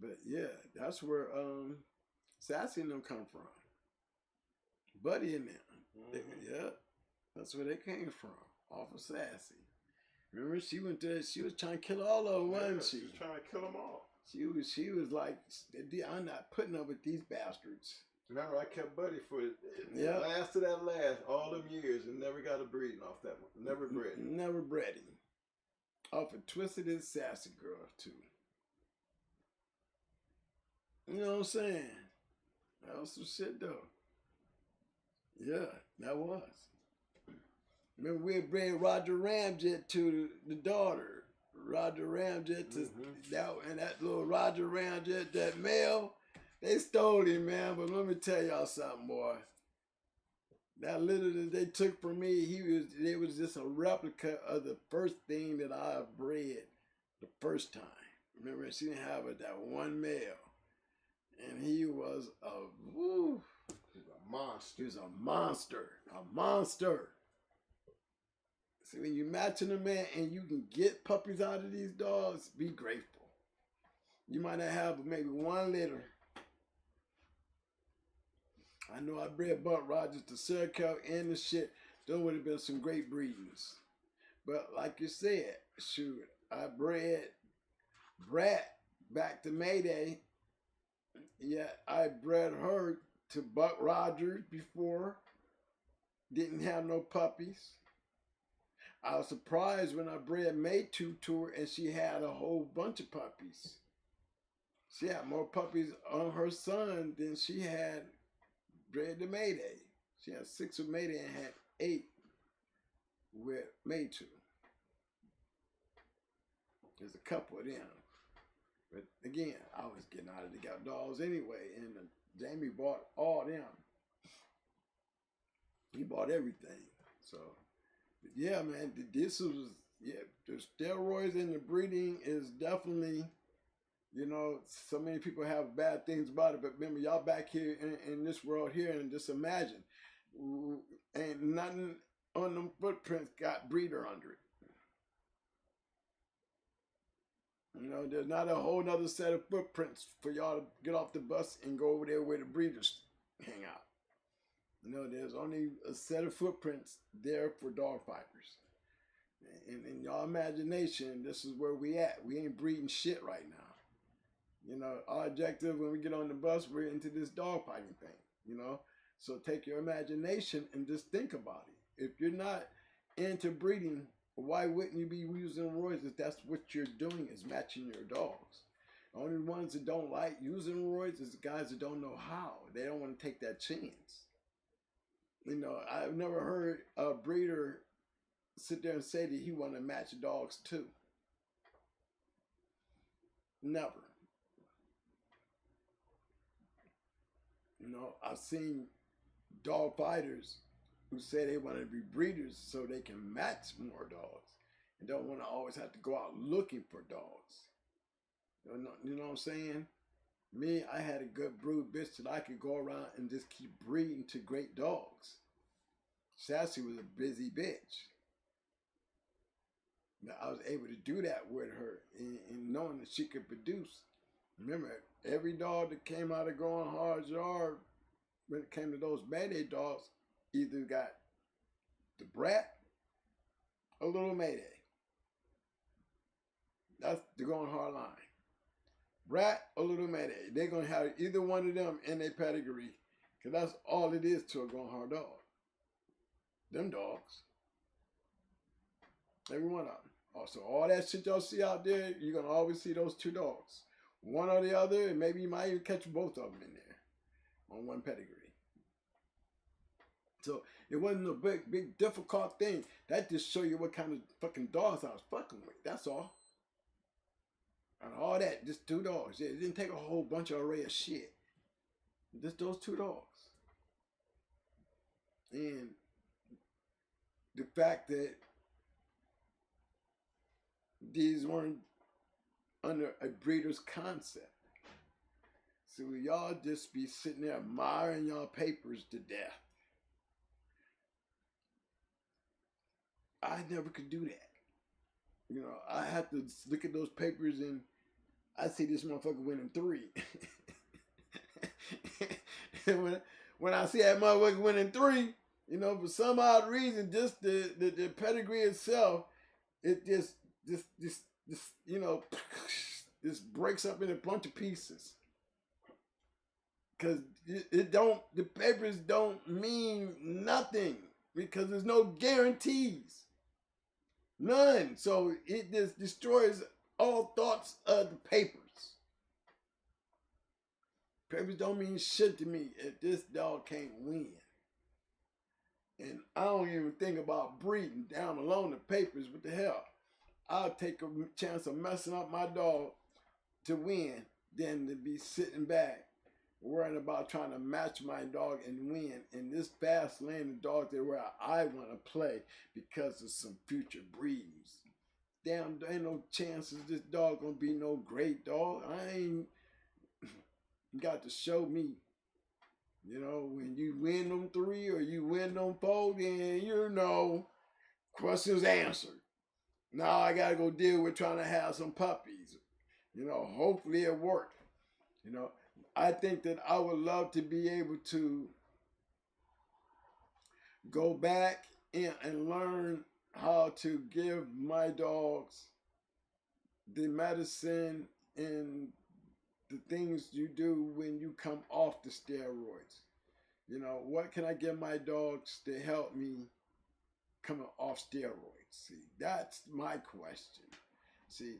But yeah, that's where Sassy and them come from. Buddy and them. Mm-hmm. Yeah, that's where they came from. Off of Sassy. Remember, she was trying to kill all of them, wasn't she? She was trying to kill them all. She was like, I'm not putting up with these bastards. Remember, I kept Buddy for last of that last, all them years, and never got a breeding off that one. Never bred him. Never bred him. Off of Twisted and Sassy Girl, too. You know what I'm saying? That was some shit, though. Yeah, that was. Remember, we had bred Roger Ramjet to the daughter. Roger Ramjet to that little Roger Ramjet, that male. They stole him, man, but let me tell y'all something, boy. That litter that they took from me, it was just a replica of the first thing that I bred the first time. Remember, she didn't have that one male. And he was a woo. He's a monster. He was a monster. A monster. See, when you're matching a man and you can get puppies out of these dogs, be grateful. You might not have maybe one litter. I know I bred Buck Rogers, the Syracuse, and the shit. There would have been some great breedings. But like you said, shoot, I bred Brat back to Mayday. Yeah, I bred her to Buck Rogers before. Didn't have no puppies. I was surprised when I bred Maytu to her and she had a whole bunch of puppies. She had more puppies on her son than she had bred to Mayday. She had 6 with Mayday and had 8 with Maytu. There's a couple of them. But again, I was getting out of the dogs anyway, and Jamie bought all them. He bought everything. So, but yeah, man, this was, yeah, the steroids and the breeding is definitely, you know, so many people have bad things about it, but remember, y'all back here in this world here, and just imagine, ain't nothing on them footprints got breeder under it. You know, there's not a whole nother set of footprints for y'all to get off the bus and go over there where the breeders hang out. You know, there's only a set of footprints there for dog fighters. And in y'all imagination, this is where we at. We ain't breeding shit right now. You know, our objective when we get on the bus, we're into this dog fighting thing, you know. So take your imagination and just think about it. If you're not into breeding, why wouldn't you be using roids if that's what you're doing is matching your dogs? The only ones that don't like using roids is the guys that don't know how. They don't want to take that chance. You know, I've never heard a breeder sit there and say that he wanted to match dogs too. Never. You know, I've seen dog fighters who say they want to be breeders so they can match more dogs and don't want to always have to go out looking for dogs. You know what I'm saying? Me, I had a good brood bitch that I could go around and just keep breeding to great dogs. Sassy was a busy bitch. Now, I was able to do that with her and knowing that she could produce. Remember, every dog that came out of Going Hard's yard, when it came to those Mayday dogs, either got the Brat or Little Mayday. That's the Going Hard line. Brat or Little Mayday. They're going to have either one of them in their pedigree, because that's all it is to a Going Hard dog. Them dogs. Every one of them. Also, all that shit y'all see out there, you're going to always see those 2 dogs. One or the other, and maybe you might even catch both of them in there on one pedigree. So it wasn't a big difficult thing. That just show you what kind of fucking dogs I was fucking with. That's all. And all that, just 2 dogs. Yeah, it didn't take a whole bunch of array of shit. Just those 2 dogs. And the fact that these weren't under a breeder's concept. So y'all just be sitting there admiring y'all papers to death. I never could do that. You know, I have to look at those papers and I see this motherfucker winning 3. And when I see that motherfucker winning 3, you know, for some odd reason, just the pedigree itself, it just you know, just breaks up in a bunch of pieces. Because the papers don't mean nothing because there's no guarantees. None. So it just destroys all thoughts of the papers. Papers don't mean shit to me if this dog can't win. And I don't even think about breeding, down alone the papers. What the hell? I'll take a chance of messing up my dog to win than to be sitting back worrying about trying to match my dog and win in this fast lane of dogs that where I want to play because of some future breeds. Damn, there ain't no chances this dog gonna be no great dog. You got to show me. You know, when you win them 3 or you win them 4, then you know, questions answered. Now I gotta go deal with trying to have some puppies. You know, hopefully it worked. You know, I think that I would love to be able to go back and learn how to give my dogs the medicine and the things you do when you come off the steroids. You know, what can I give my dogs to help me coming off steroids? See, that's my question. See,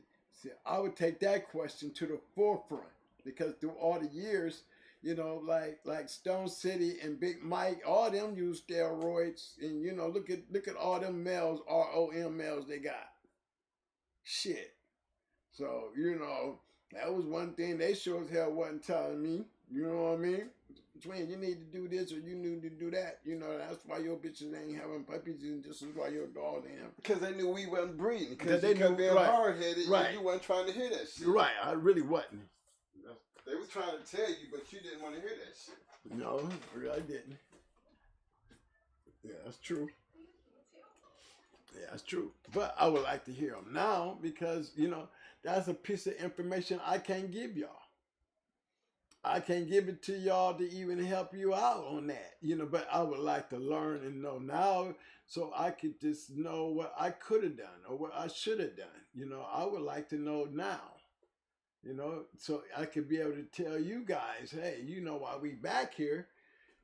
I would take that question to the forefront because through all the years, you know, like Stone City and Big Mike, all them use steroids, and you know, look at all them males, ROM males they got. Shit. So you know, that was one thing they sure as hell wasn't telling me. You know what I mean? Twin, you need to do this or you need to do that. You know, that's why your bitches ain't having puppies, and this is why your dogs ain't having. Because they knew we wasn't breeding. Because they knew being right, hard-headed, right. And you wasn't trying to hear that shit. Right, I really wasn't. They were trying to tell you, but you didn't want to hear that shit. No, I didn't. Yeah, that's true. Yeah, that's true. But I would like to hear them now because, you know, that's a piece of information I can't give y'all. I can't give it to y'all to even help you out on that, you know, but I would like to learn and know now so I could just know what I could have done or what I should have done. You know, I would like to know now, you know, so I could be able to tell you guys, hey, you know, while we back here,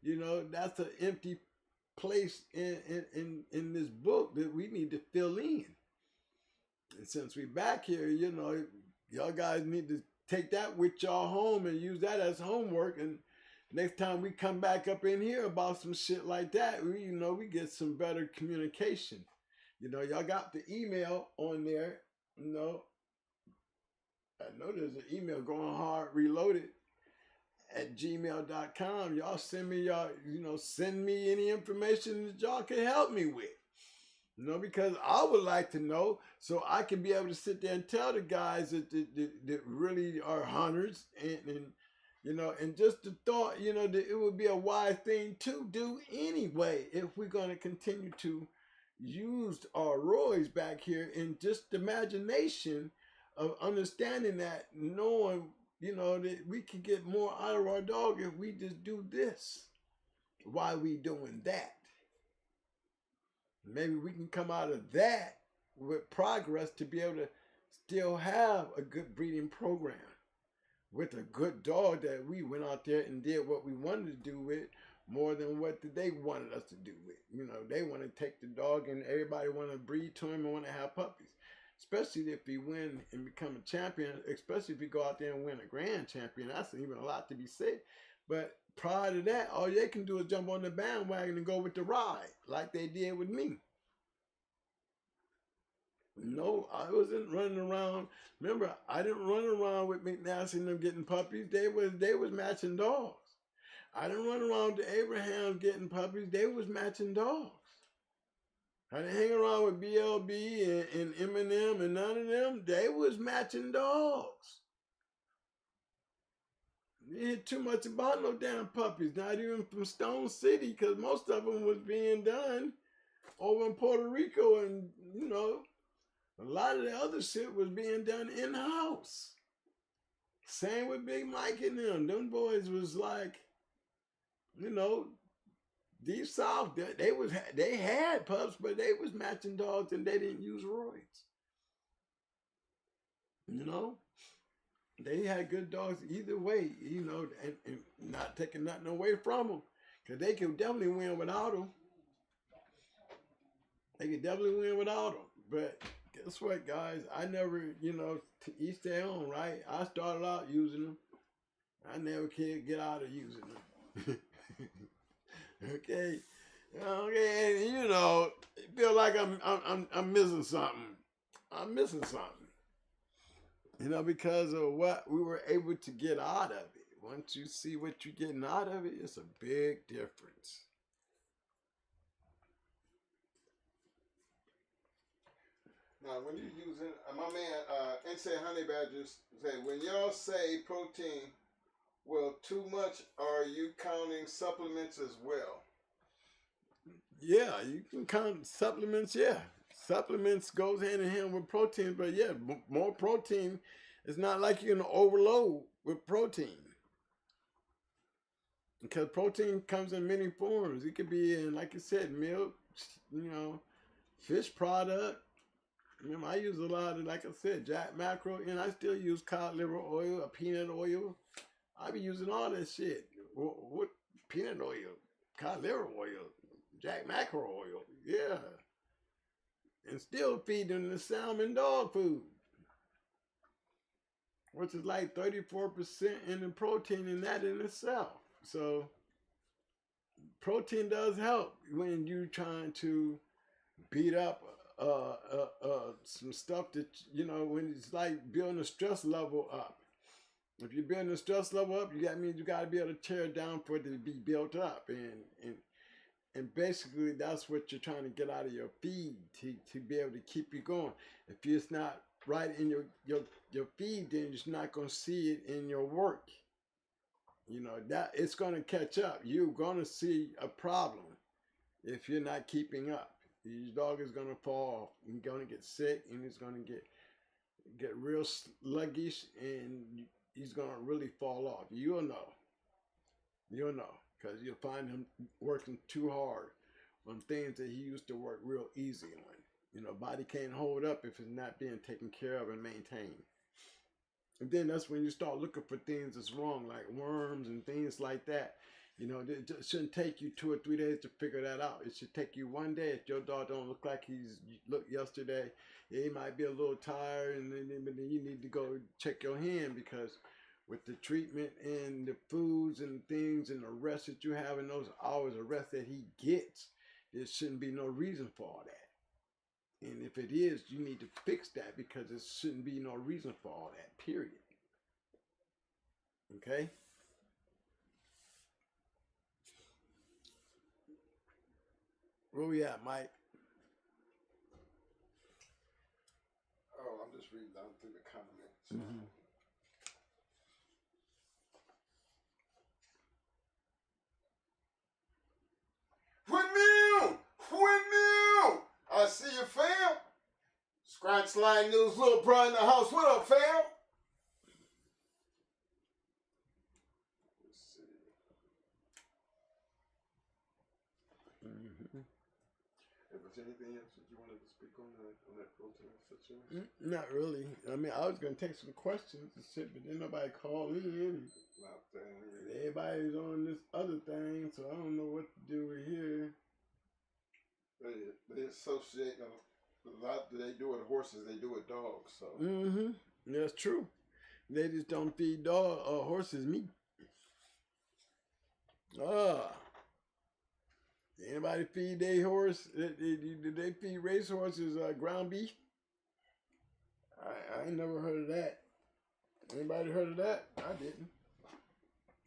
you know, that's an empty place in this book that we need to fill in. And since we back here, you know, y'all guys need to take that with y'all home and use that as homework. And next time we come back up in here about some shit like that, we, you know, we get some better communication. You know, y'all got the email on there. You know, I know there's an email going hard reloaded at gmail.com. Y'all send me send me any information that y'all can help me with. You know, because I would like to know so I can be able to sit there and tell the guys that really are hunters and you know, and just the thought, you know, that it would be a wise thing to do anyway if we're going to continue to use our roys back here in just the imagination of understanding that, knowing, you know, that we can get more out of our dog if we just do this. Why we doing that? Maybe we can come out of that with progress to be able to still have a good breeding program with a good dog that we went out there and did what we wanted to do with more than what they wanted us to do with. You know, they want to take the dog and everybody want to breed to him and want to have puppies. Especially if he win and become a champion, especially if he go out there and win a grand champion. That's even a lot to be said. But prior to that, all they can do is jump on the bandwagon and go with the ride, like they did with me. No, I wasn't running around. Remember, I didn't run around with McNasty and them getting puppies. They was matching dogs. I didn't run around with the Abrahams getting puppies. They was matching dogs. I didn't hang around with BLB and Eminem and none of them. They was matching dogs. You didn't hear too much about no damn puppies, not even from Stone City, because most of them was being done over in Puerto Rico, and, you know, a lot of the other shit was being done in-house. Same with Big Mike and them. Them boys was like, you know, deep south, they had pups, but they was matching dogs and they didn't use roids. You know? They had good dogs either way, you know, and not taking nothing away from them. Because they could definitely win without them. They could definitely win without them. But guess what, guys? I never, you know, to each their own, right? I started out using them. I never could get out of using them. Okay. Okay, and you know, I feel like I'm missing something. I'm missing something. You know, because of what we were able to get out of it. Once you see what you're getting out of it, it's a big difference. Now, when you're using, my man, NC Honey Badgers say, when y'all say protein, Well, too much, are you counting supplements as well? Yeah, you can count supplements. Yeah, supplements goes hand in hand with protein, but yeah, more protein. It's not like you're gonna overload with protein because protein comes in many forms. It could be in, like I said, milk, fish product. I use a lot of, like I said, jack mackerel, and I still use cod liver oil, peanut oil. I be using all that shit. What peanut oil, cod liver oil, jack mackerel oil, yeah, and still feeding the salmon dog food, which is like 34% in the protein in that in itself. So protein does help when you're trying to beat up some stuff that when it's like building a stress level up. If you're building a stress level up, you got to be able to tear it down for it to be built up, and basically that's what you're trying to get out of your feed to be able to keep you going. If it's not right in your feed, then you're not going to see it in your work. That it's going to catch up. You're going to see a problem if you're not keeping up. Your dog is going to fall off. He's going to get sick, and he's going to get real sluggish, and he's going to really fall off. You'll know, because you'll find him working too hard on things that he used to work real easy on. Body can't hold up if it's not being taken care of and maintained. And then that's when you start looking for things that's wrong, like worms and things like that. It shouldn't take you 2 or 3 days to figure that out. It should take you 1 day. If your dog don't look like he's looked yesterday, he might be a little tired, and then you need to go check your hand, because with the treatment and the foods and things and the rest that you have in those hours of rest that he gets, there shouldn't be no reason for all that. And if it is, you need to fix that, because there shouldn't be no reason for all that, period. Okay? Where we at, Mike? Oh, I'm just reading down through the comments. Mm-hmm. Windmill! I see you, fam. Scratch Line News, little bro in the house. What up, fam? Let's see. Mm-hmm. If there's anything else that you wanted to speak on that protein situation? Not really. I was going to take some questions and shit, but then nobody called in. Everybody's on this other thing, so I don't know what to do with here. They associate a lot that they do with horses, they do with dogs. So. Mm-hmm. That's true. They just don't feed horses meat. Anybody feed their horse? Did they feed race horses ground beef? I ain't never heard of that. Anybody heard of that? I didn't.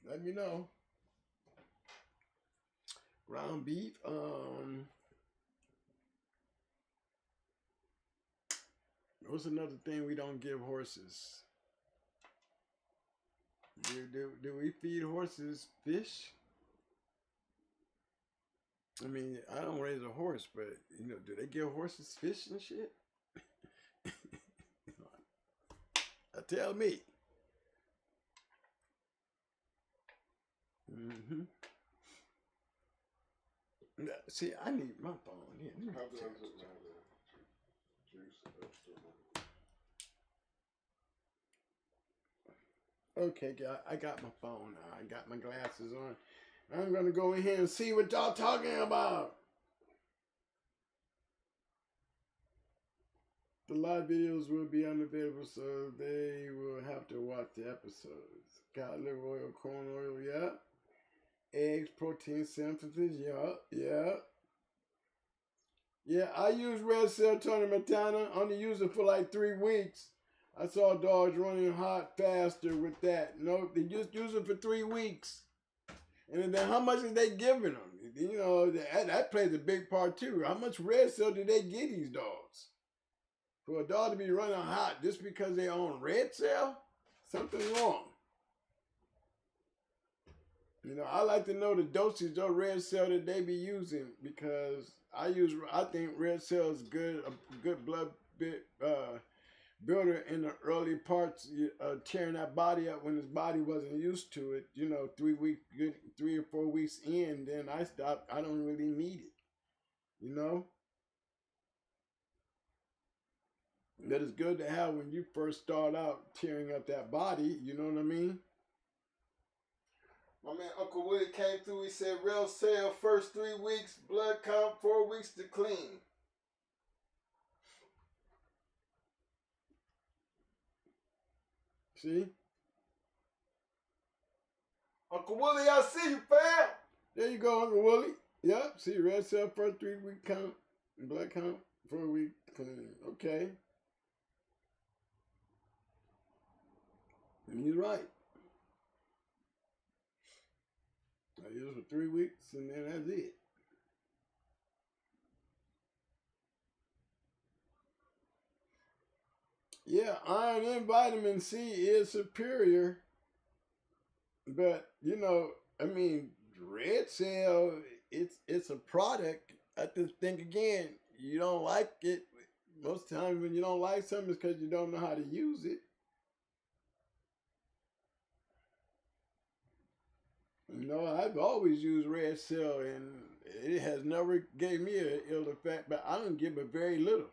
Let me know. Ground beef. What's another thing we don't give horses? Do we feed horses fish? I don't raise a horse, but do they give horses fish and shit? Tell me. Mm-hmm. See, I need my phone here. How does it matter? Juice extra. Okay, I got my phone now. I got my glasses on. I'm going to go in here and see what y'all talking about. The live videos will be unavailable, so they will have to watch the episodes. Cod liver oil, corn oil, yeah. Eggs, protein synthesis, yeah. Yeah, I use red cell tournimentana. Only use it for like 3 weeks. I saw dogs running hot faster with that. No, they just use it for 3 weeks. And then how much is they giving them? That plays a big part too. How much red cell do they give these dogs? For a dog to be running hot just because they own red cell? Something wrong. You know, I like to know the dosage of red cell that they be using, because I think red cell is good, a good blood builder in the early parts, tearing that body up when his body wasn't used to it. You know, 3 or 4 weeks in, then I stopped. I don't really need it. You know, but it's good to have when you first start out tearing up that body. You know what I mean? My man Uncle Willie came through. He said, real cell, first 3 weeks, blood count, 4 weeks to clean. See? Uncle Willie, I see you, fam. There you go, Uncle Willie. Yep. See, red cell, first 3 week count, blood count, 4 week clean. Okay. And he's right. I use it for 3 weeks, and then that's it. Yeah, iron and vitamin C is superior, but you know, I mean, red cell, it's a product. I just think again, you don't like it. Most times when you don't like something, it's because you don't know how to use it. You know, I've always used red cell, and it has never gave me an ill effect, but I don't give it very little.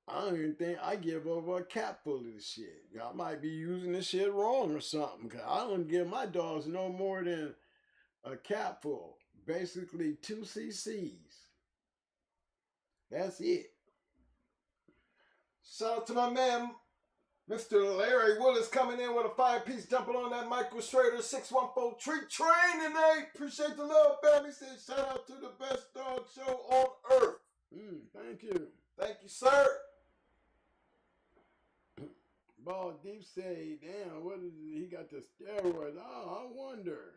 I don't even think I give over a capful of this shit. I might be using this shit wrong or something, because I don't give my dogs no more than a capful. Basically 2 cc's. That's it. Shout out to my man, Mr. Larry Willis, coming in with a 5-piece, jumping on that Michael Schrader 614 treat train tonight. Appreciate the love, family. Said shout out to the best dog show on earth. Thank you. Thank you, sir. Ball Deep say, damn, what is it? He got the steroids. Oh, I wonder.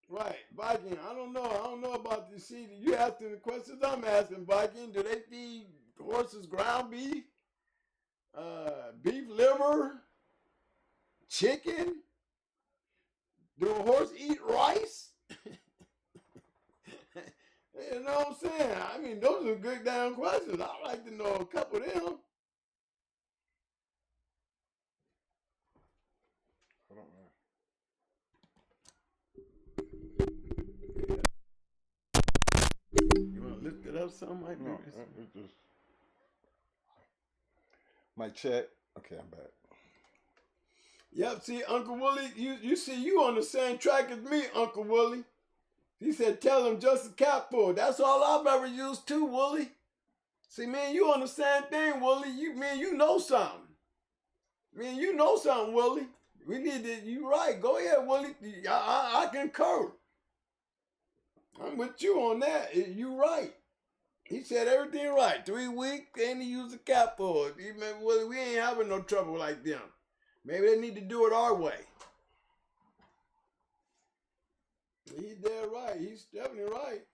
Right, Viking, I don't know. I don't know about this. See, you asking the questions I'm asking, Viking. Do they feed horses ground beef? Beef liver? Chicken? Do a horse eat rice? You know what I'm saying? I mean, those are good damn questions. I'd like to know a couple of them. You want to lift it up some? Might No, it just mic check. Okay, I'm back. Yep, see, Uncle Willie, you see, you on the same track as me, Uncle Willie. He said, tell him just a capful. That's all I've ever used too, Willie. See, man, you on the same thing, Willie. You know something. Man, you know something, Willie. We need to, you right. Go ahead, Willie. I concur. I'm with you on that. You right. He said everything right. 3 weeks, and he used a capful. Willie, we ain't having no trouble like them. Maybe they need to do it our way. He's dead right. He's definitely right.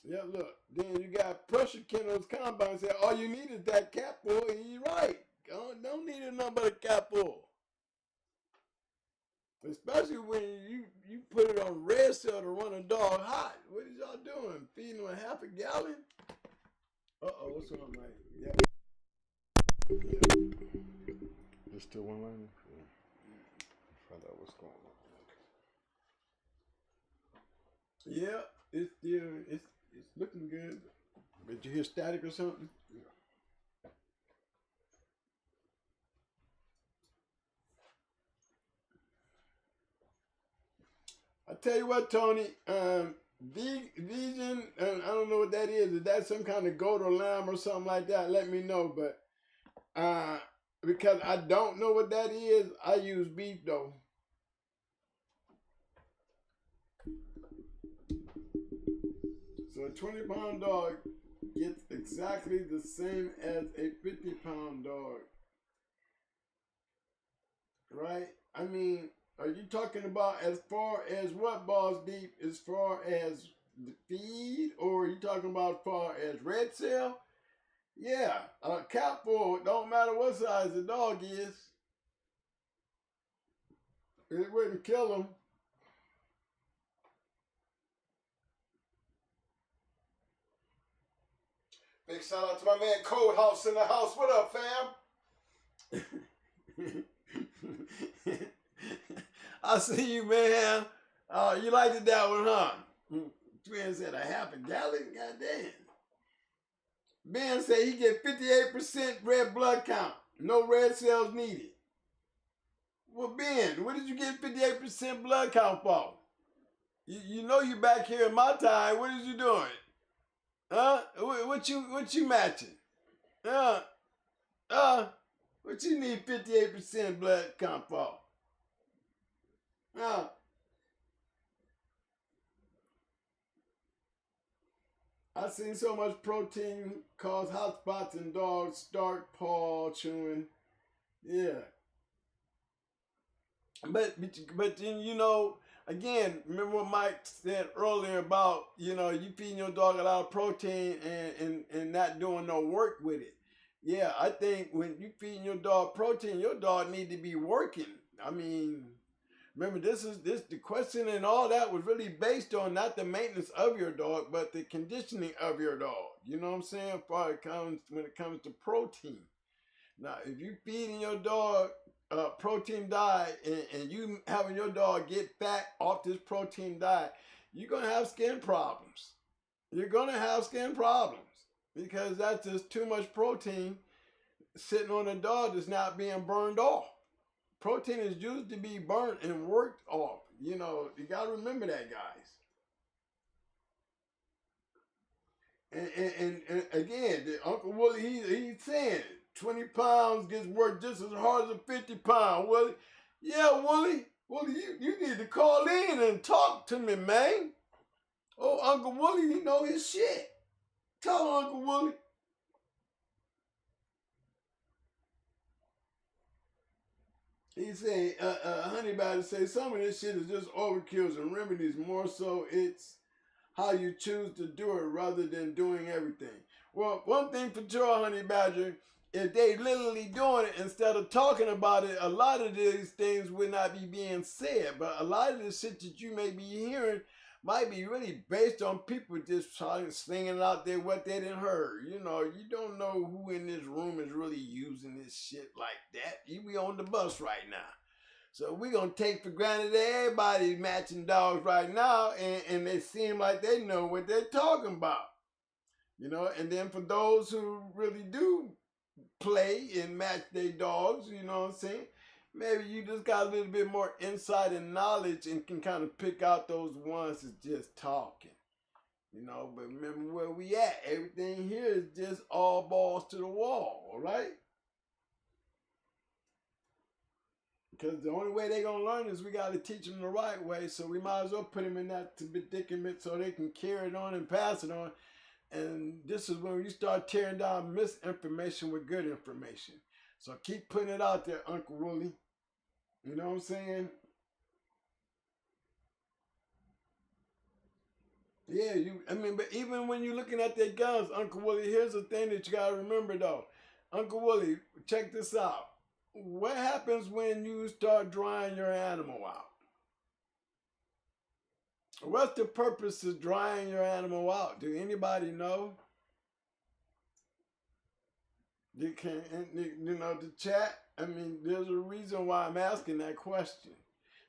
Yeah, look. Then you got pressure Kennels combine say all you need is that capful, and he's right. Don't need nothing but a capful. Especially when you put it on red cell to run a dog hot. What is y'all doing? Feeding him a half a gallon? Uh-oh, what's wrong, Mike? Yeah. There's still one line? Yeah. Find out what's going on. Yeah, it's still, it's looking good. Did you hear static or something? Yeah. I tell you what, Tony, vegan, and I don't know what that is. Is that some kind of goat or lamb or something like that? Let me know. But because I don't know what that is, I use beef though. So a 20-pound dog gets exactly the same as a 50-pound dog, right? I mean, are you talking about as far as what, Balls Deep? As far as the feed, or you talking about as far as red cell? Yeah, a cat food, don't matter what size the dog is. It wouldn't kill them. Big shout out to my man Cold House in the house. What up, fam? I see you, man. You liked it that one, huh? Twin said a half a gallon? Goddamn. Ben said he get 58% red blood count. No red cells needed. Well, Ben, what did you get 58% blood count for? You know you back here in my time. What is you doing? Huh? What you matching? What you need 58% blood count for? I seen so much protein cause hot spots in dogs, start paw chewing. Yeah. But then, you know, again, remember what Mike said earlier about, you know, you feeding your dog a lot of protein and not doing no work with it. Yeah, I think when you feeding your dog protein, your dog need to be working. I mean, remember the question and all that was really based on not the maintenance of your dog, but the conditioning of your dog. You know what I'm saying? When it comes to protein. Now, if you feeding your dog protein diet and you having your dog get fat off this protein diet, you're gonna have skin problems. You're gonna have skin problems because that's just too much protein sitting on a dog that's not being burned off. Protein is used to be burnt and worked off. You know, you gotta remember that, guys. And again, the Uncle Willie, he's saying it. 20 pounds gets worked just as hard as a 50 pound. Willie, yeah, Willie, you need to call in and talk to me, man. Oh, Uncle Willie, he know his shit. Tell Uncle Willie. He say, Honey Badger say some of this shit is just overkills and remedies. More so, it's how you choose to do it rather than doing everything. Well, one thing for sure, Honey Badger, if they literally doing it instead of talking about it, a lot of these things would not be being said. But a lot of the shit that you may be hearing might be really based on people just slinging out there what they didn't heard. You know, you don't know who in this room is really using this shit like that. You be on the bus right now. So we're going to take for granted that everybody's matching dogs right now, and they seem like they know what they're talking about. You know, and then for those who really do play and match their dogs, you know what I'm saying? Maybe you just got a little bit more insight and knowledge and can kind of pick out those ones that's just talking. You know, but remember where we at. Everything here is just all balls to the wall, all right? Because the only way they're going to learn is we got to teach them the right way. So we might as well put them in that predicament so they can carry it on and pass it on. And this is when you start tearing down misinformation with good information. So keep putting it out there, Uncle Willie. You know what I'm saying? Yeah, but even when you're looking at their gums, Uncle Willie, here's the thing that you got to remember though. Uncle Willie, check this out. What happens when you start drying your animal out? What's the purpose of drying your animal out? Do anybody know? You know, the chat, I mean, there's a reason why I'm asking that question.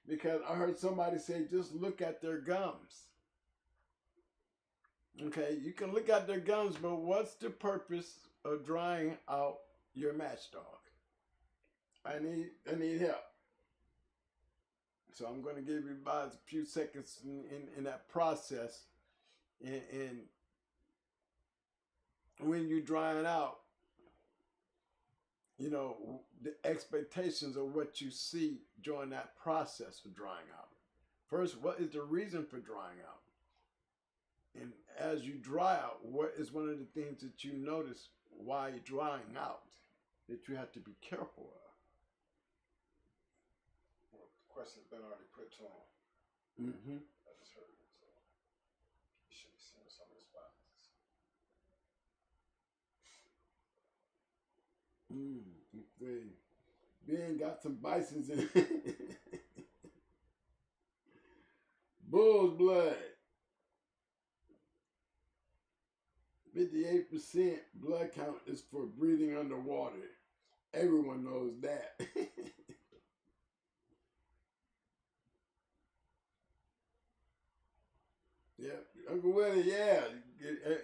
Because I heard somebody say, just look at their gums. Okay, you can look at their gums, but what's the purpose of drying out your match dog? I need help. So I'm going to give you about a few seconds in that process. And when you're drying out, you know, the expectations of what you see during that process of drying out. First, what is the reason for drying out? And as you dry out, what is one of the things that you notice while you're drying out that you have to be careful of? Well, the question's been already put to him. Mm-hmm. I just heard it. So. See, Ben got some bisons in it. Bull's blood. 58% blood count is for breathing underwater. Everyone knows that. Yeah, Uncle Willie, yeah.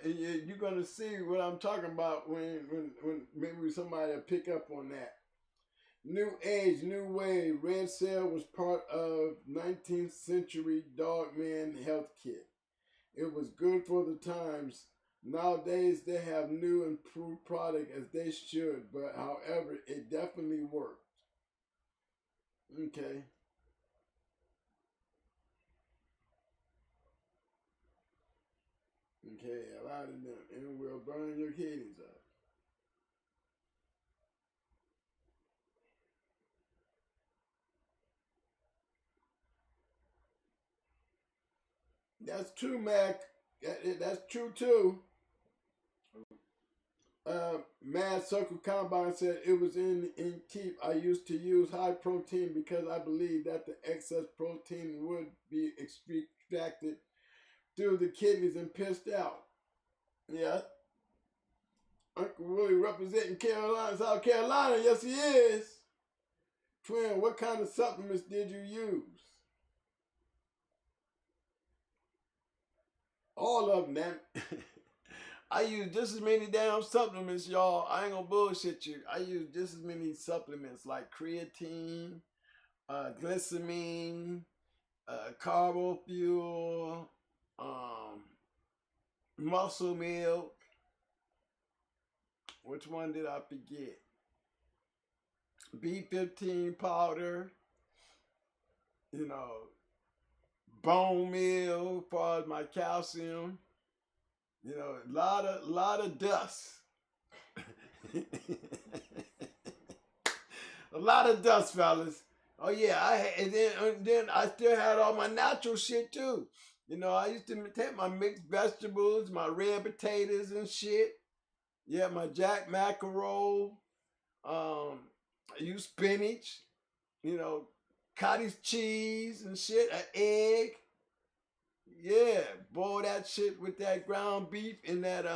You're going to see what I'm talking about when maybe somebody will pick up on that. New age, new way. Red cell was part of 19th century dogman health kit. It was good for the times. Nowadays, they have new improved product as they should, but however, it definitely worked. Okay. Okay, a lot of them. And it will burn your kidneys up. That's true, Mac. That's true, too. Mad Circle Combine said it was in keep. I used to use high protein because I believe that the excess protein would be extracted through the kidneys and pissed out. Yeah. Uncle Willie representing Carolina, South Carolina. Yes, he is. Twin, what kind of supplements did you use? All of them, man. I use just as many damn supplements, y'all. I ain't gonna bullshit you. I use just as many supplements like creatine, glycemine, carbo fuel, muscle milk. Which one did I forget? B15 powder, you know, bone meal as far as my calcium, you know, a lot of dust. A lot of dust, fellas. Oh yeah, and then I still had all my natural shit too. You know, I used to take my mixed vegetables, my red potatoes and shit. Yeah, my jack mackerel. I use spinach. You know, cottage cheese and shit, an egg. Yeah, boil that shit with that ground beef and that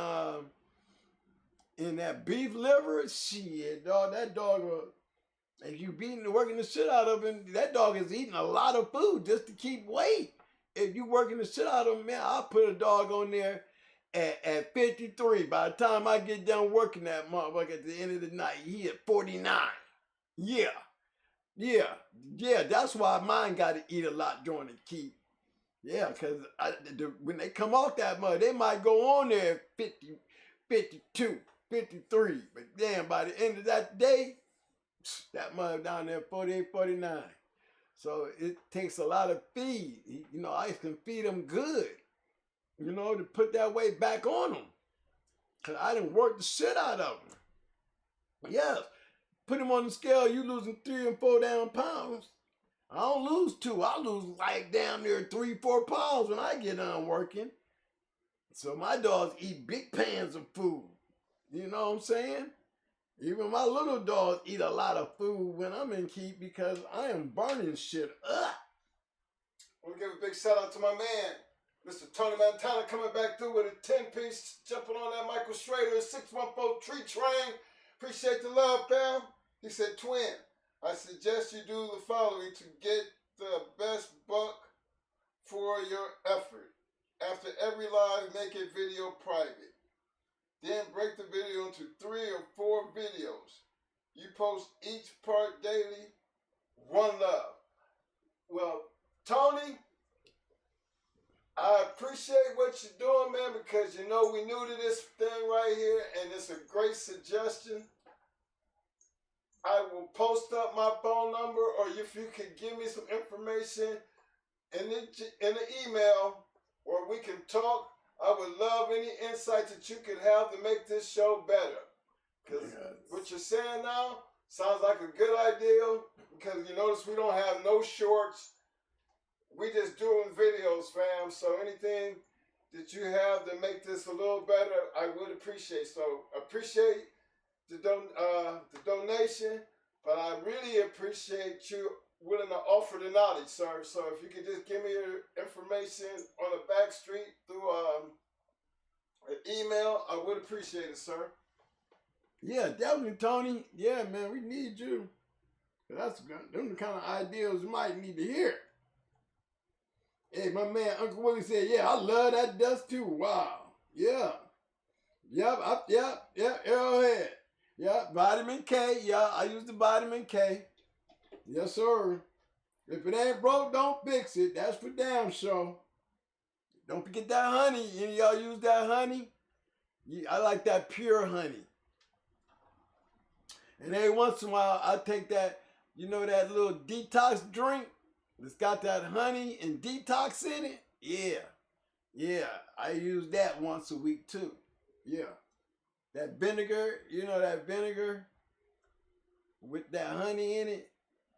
beef liver. Shit, dog. That dog. If you working the shit out of him, that dog is eating a lot of food just to keep weight. If you working the shit out of him, man, I'll put a dog on there at 53. By the time I get done working that motherfucker at the end of the night, he at 49. Yeah. That's why mine got to eat a lot during the keep. Yeah, because when they come off that mud, they might go on there at 50, 52, 53. But damn, by the end of that day, that mud down there 48, 49. So it takes a lot of feed. You know, I can feed them good, you know, to put that weight back on them. Because I done worked the shit out of them. Yes. Put him on the scale, you losing 3 and 4 down pounds. I don't lose 2. I lose like damn near 3, 4 pounds when I get done working. So my dogs eat big pans of food. You know what I'm saying? Even my little dogs eat a lot of food when I'm in keep because I am burning shit up. I want to give a big shout out to my man, Mr. Tony Montana, coming back through with a 10-piece, jumping on that Michael Schrader 614 tree train. Appreciate the love, fam. He said, twin, I suggest you do the following to get the best buck for your effort. After every live, make a video private. Then break the video into 3 or 4 videos. You post each part daily. One love. Well, Tony, I appreciate what you're doing, man, because you know we new to this thing right here, and it's a great suggestion. I will post up my phone number, or if you could give me some information in the email where we can talk. I would love any insight that you could have to make this show better. Because what you're saying now sounds like a good idea, because you notice we don't have no shorts. We just doing videos, fam. So anything that you have to make this a little better, I would appreciate. So appreciate the donation, but I really appreciate you willing to offer the knowledge, sir. So if you could just give me your information on the back street through an email, I would appreciate it, sir. Yeah, definitely, Tony. Yeah, man, we need you. That's them the kind of ideas you might need to hear. Hey, my man, Uncle Willie said, yeah, I love that dust too. Wow. Yeah. Yep, Arrowhead. Yep, vitamin K. Yeah, I use the vitamin K. Yes, sir. If it ain't broke, don't fix it. That's for damn sure. Don't forget that honey. Any of y'all use that honey? I like that pure honey. And every once in a while, I take that, you know, that little detox drink that's got that honey and detox in it. Yeah, I use that once a week too. Yeah, that vinegar, you know, that vinegar with that honey in it.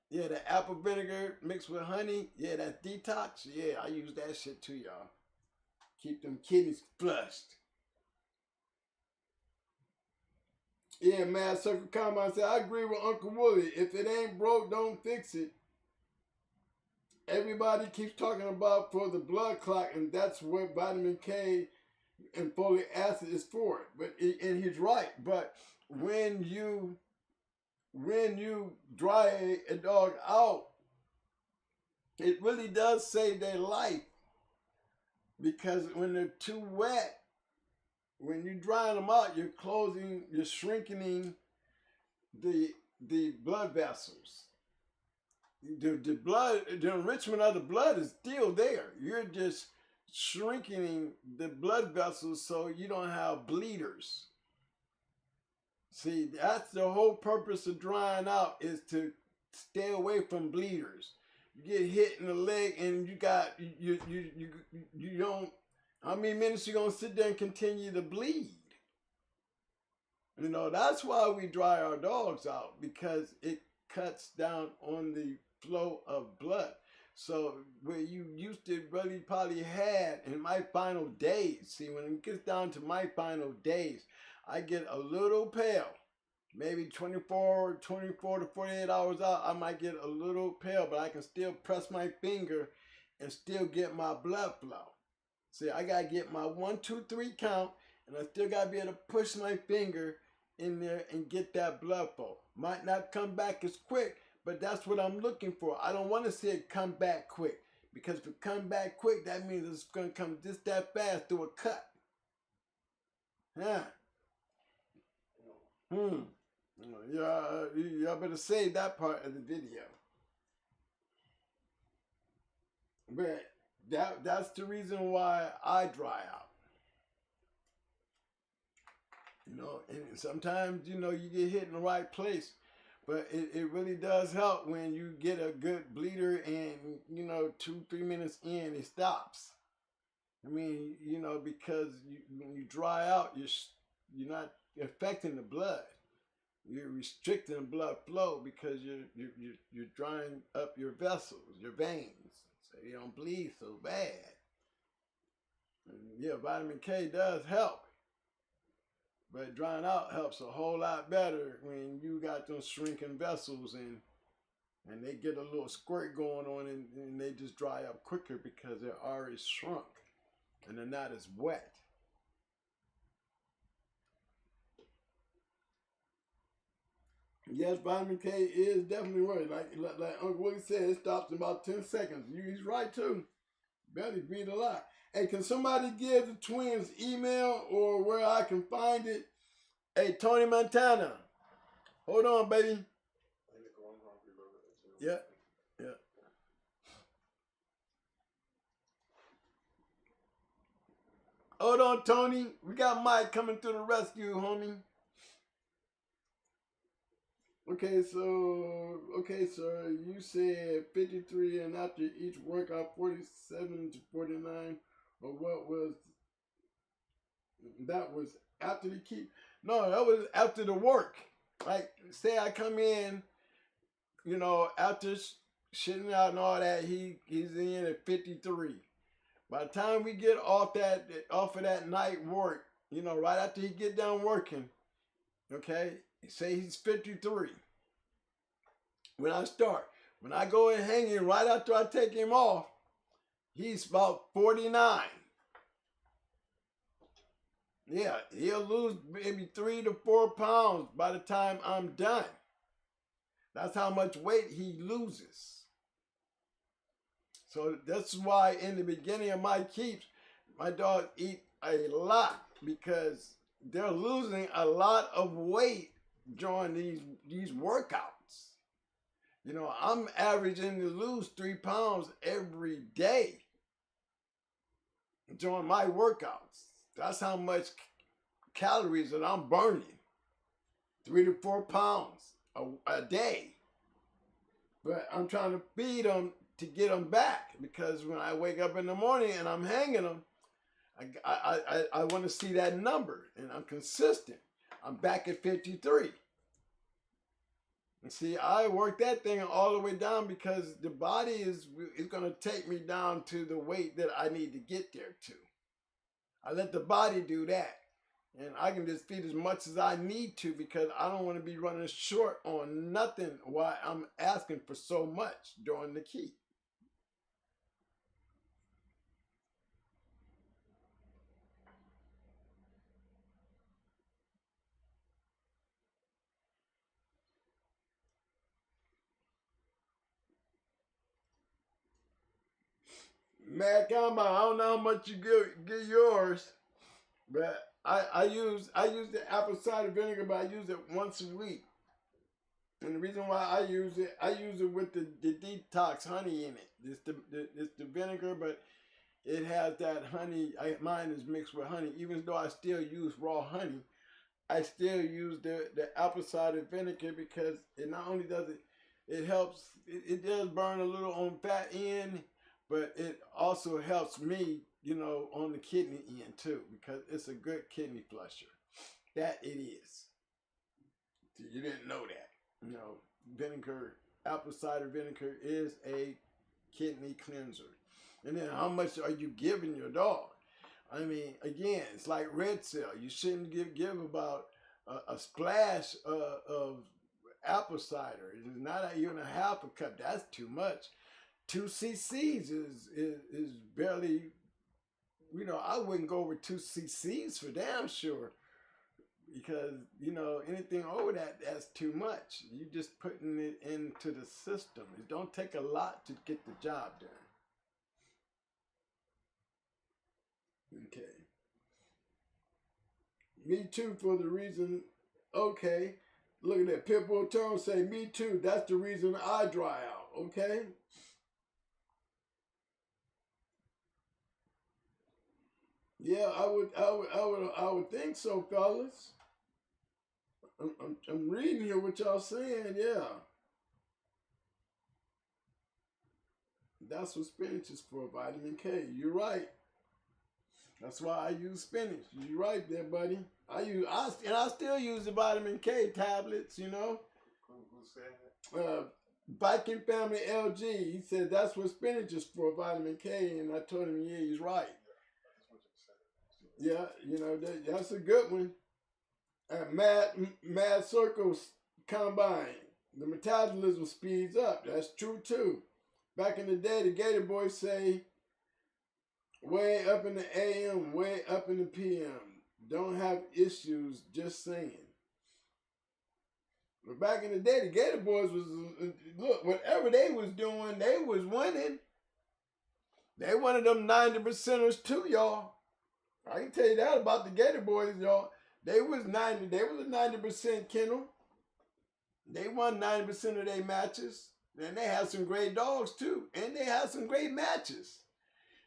Yeah, the apple vinegar mixed with honey. Yeah, that detox. Yeah, I use that shit too, y'all. Keep them kidneys flushed. Yeah, Mad Circle Comment said, I agree with Uncle Wooly. If it ain't broke, don't fix it. Everybody keeps talking about for the blood clot, and that's what vitamin K and folic acid is for. And he's right. But when you dry a dog out, it really does save their life. Because when they're too wet, when you're drying them out, you're shrinking the blood vessels. The enrichment of the blood is still there. You're just shrinking the blood vessels so you don't have bleeders. See, that's the whole purpose of drying out, is to stay away from bleeders. You get hit in the leg and you don't, how many minutes you gonna sit there and continue to bleed? You know, that's why we dry our dogs out, because it cuts down on the flow of blood. So where you used to really probably had in my final days, see, when it gets down to my final days, I get a little pale. Maybe 24 to 48 hours out, I might get a little pale, but I can still press my finger and still get my blood flow. See, I gotta get my 1, 2, 3 count, and I still gotta be able to push my finger in there and get that blood flow. Might not come back as quick, but that's what I'm looking for. I don't want to see it come back quick, because if it come back quick, that means it's gonna come just that fast through a cut. Yeah. Yeah, y'all better save that part of the video. But that's the reason why I dry out. You know, and sometimes, you know, you get hit in the right place. But it really does help when you get a good bleeder and, you know, 2-3 minutes in, it stops. I mean, you know, because when you dry out, you're not affecting the blood. You're restricting the blood flow because you're drying up your vessels, your veins, so you don't bleed so bad. And yeah, vitamin K does help, but drying out helps a whole lot better when you got those shrinking vessels and they get a little squirt going on and they just dry up quicker because they're already shrunk and they're not as wet. Yes, vitamin K is definitely worth it. Like Uncle Willie said, it stops in about 10 seconds. He's right too. Better breathe a lot. Hey, can somebody give the twins email or where I can find it? Hey, Tony Montana. Hold on, baby. Yeah. Hold on, Tony. We got Mike coming to the rescue, homie. Okay, sir, you said 53 and after each workout 47 to 49, or what was that? Was after the keep? No, that was after the work. Like, say I come in, you know, after shitting out and all that, he's in at 53. By the time we get off of that night work, you know, right after he get done working, okay, say he's 53. When I go and hang him right after I take him off, he's about 49. Yeah, he'll lose maybe 3 to 4 pounds by the time I'm done. That's how much weight he loses. So that's why in the beginning of my keeps, my dogs eat a lot because they're losing a lot of weight during these workouts. You know, I'm averaging to lose 3 pounds every day during my workouts. That's how much calories that I'm burning. 3 to 4 pounds a day. But I'm trying to feed them to get them back, because when I wake up in the morning and I'm hanging them, I want to see that number, and I'm consistent. I'm back at 53. And see, I work that thing all the way down because the body is going to take me down to the weight that I need to get there to. I let the body do that. And I can just feed as much as I need to because I don't want to be running short on nothing while I'm asking for so much during the keep. Mac, I don't know how much you give yours, but I use the apple cider vinegar, but I use it once a week. And the reason why I use it with the detox honey in it. It's the vinegar, but it has that honey. Mine is mixed with honey. Even though I still use raw honey, I still use the apple cider vinegar because it not only does it helps, it does burn a little on fat end, but it also helps me, you know, on the kidney end too, because it's a good kidney flusher. That it is. You didn't know that. You know, vinegar, apple cider vinegar is a kidney cleanser. And then how much are you giving your dog? I mean, again, it's like red cell. You shouldn't give about a splash of apple cider. It's not even a half a cup. That's too much. 2 cc's is barely, you know, I wouldn't go over 2 cc's for damn sure. Because, you know, anything over that's too much. You're just putting it into the system. It don't take a lot to get the job done. Okay. Me too for the reason, okay. Look at that. Pitbull Tone say, me too. That's the reason I dry out, okay? Yeah, I would think so, fellas. I'm reading here what y'all saying, yeah. That's what spinach is for, vitamin K. You're right. That's why I use spinach. You're right there, buddy. I still use the vitamin K tablets, you know. Who said that? Viking Family LG. He said that's what spinach is for, vitamin K, and I told him, yeah, he's right. Yeah, you know, that's a good one. Mad Circles Combine. The metabolism speeds up. That's true too. Back in the day, the Gator Boys say, way up in the AM, way up in the PM. Don't have issues, just saying. But back in the day, the Gator Boys was, look, whatever they was doing, they was winning. They one of them 90%ers too, y'all. I can tell you that about the Gator Boys, y'all. They was a 90% kennel. They won 90% of their matches. And they had some great dogs too. And they had some great matches.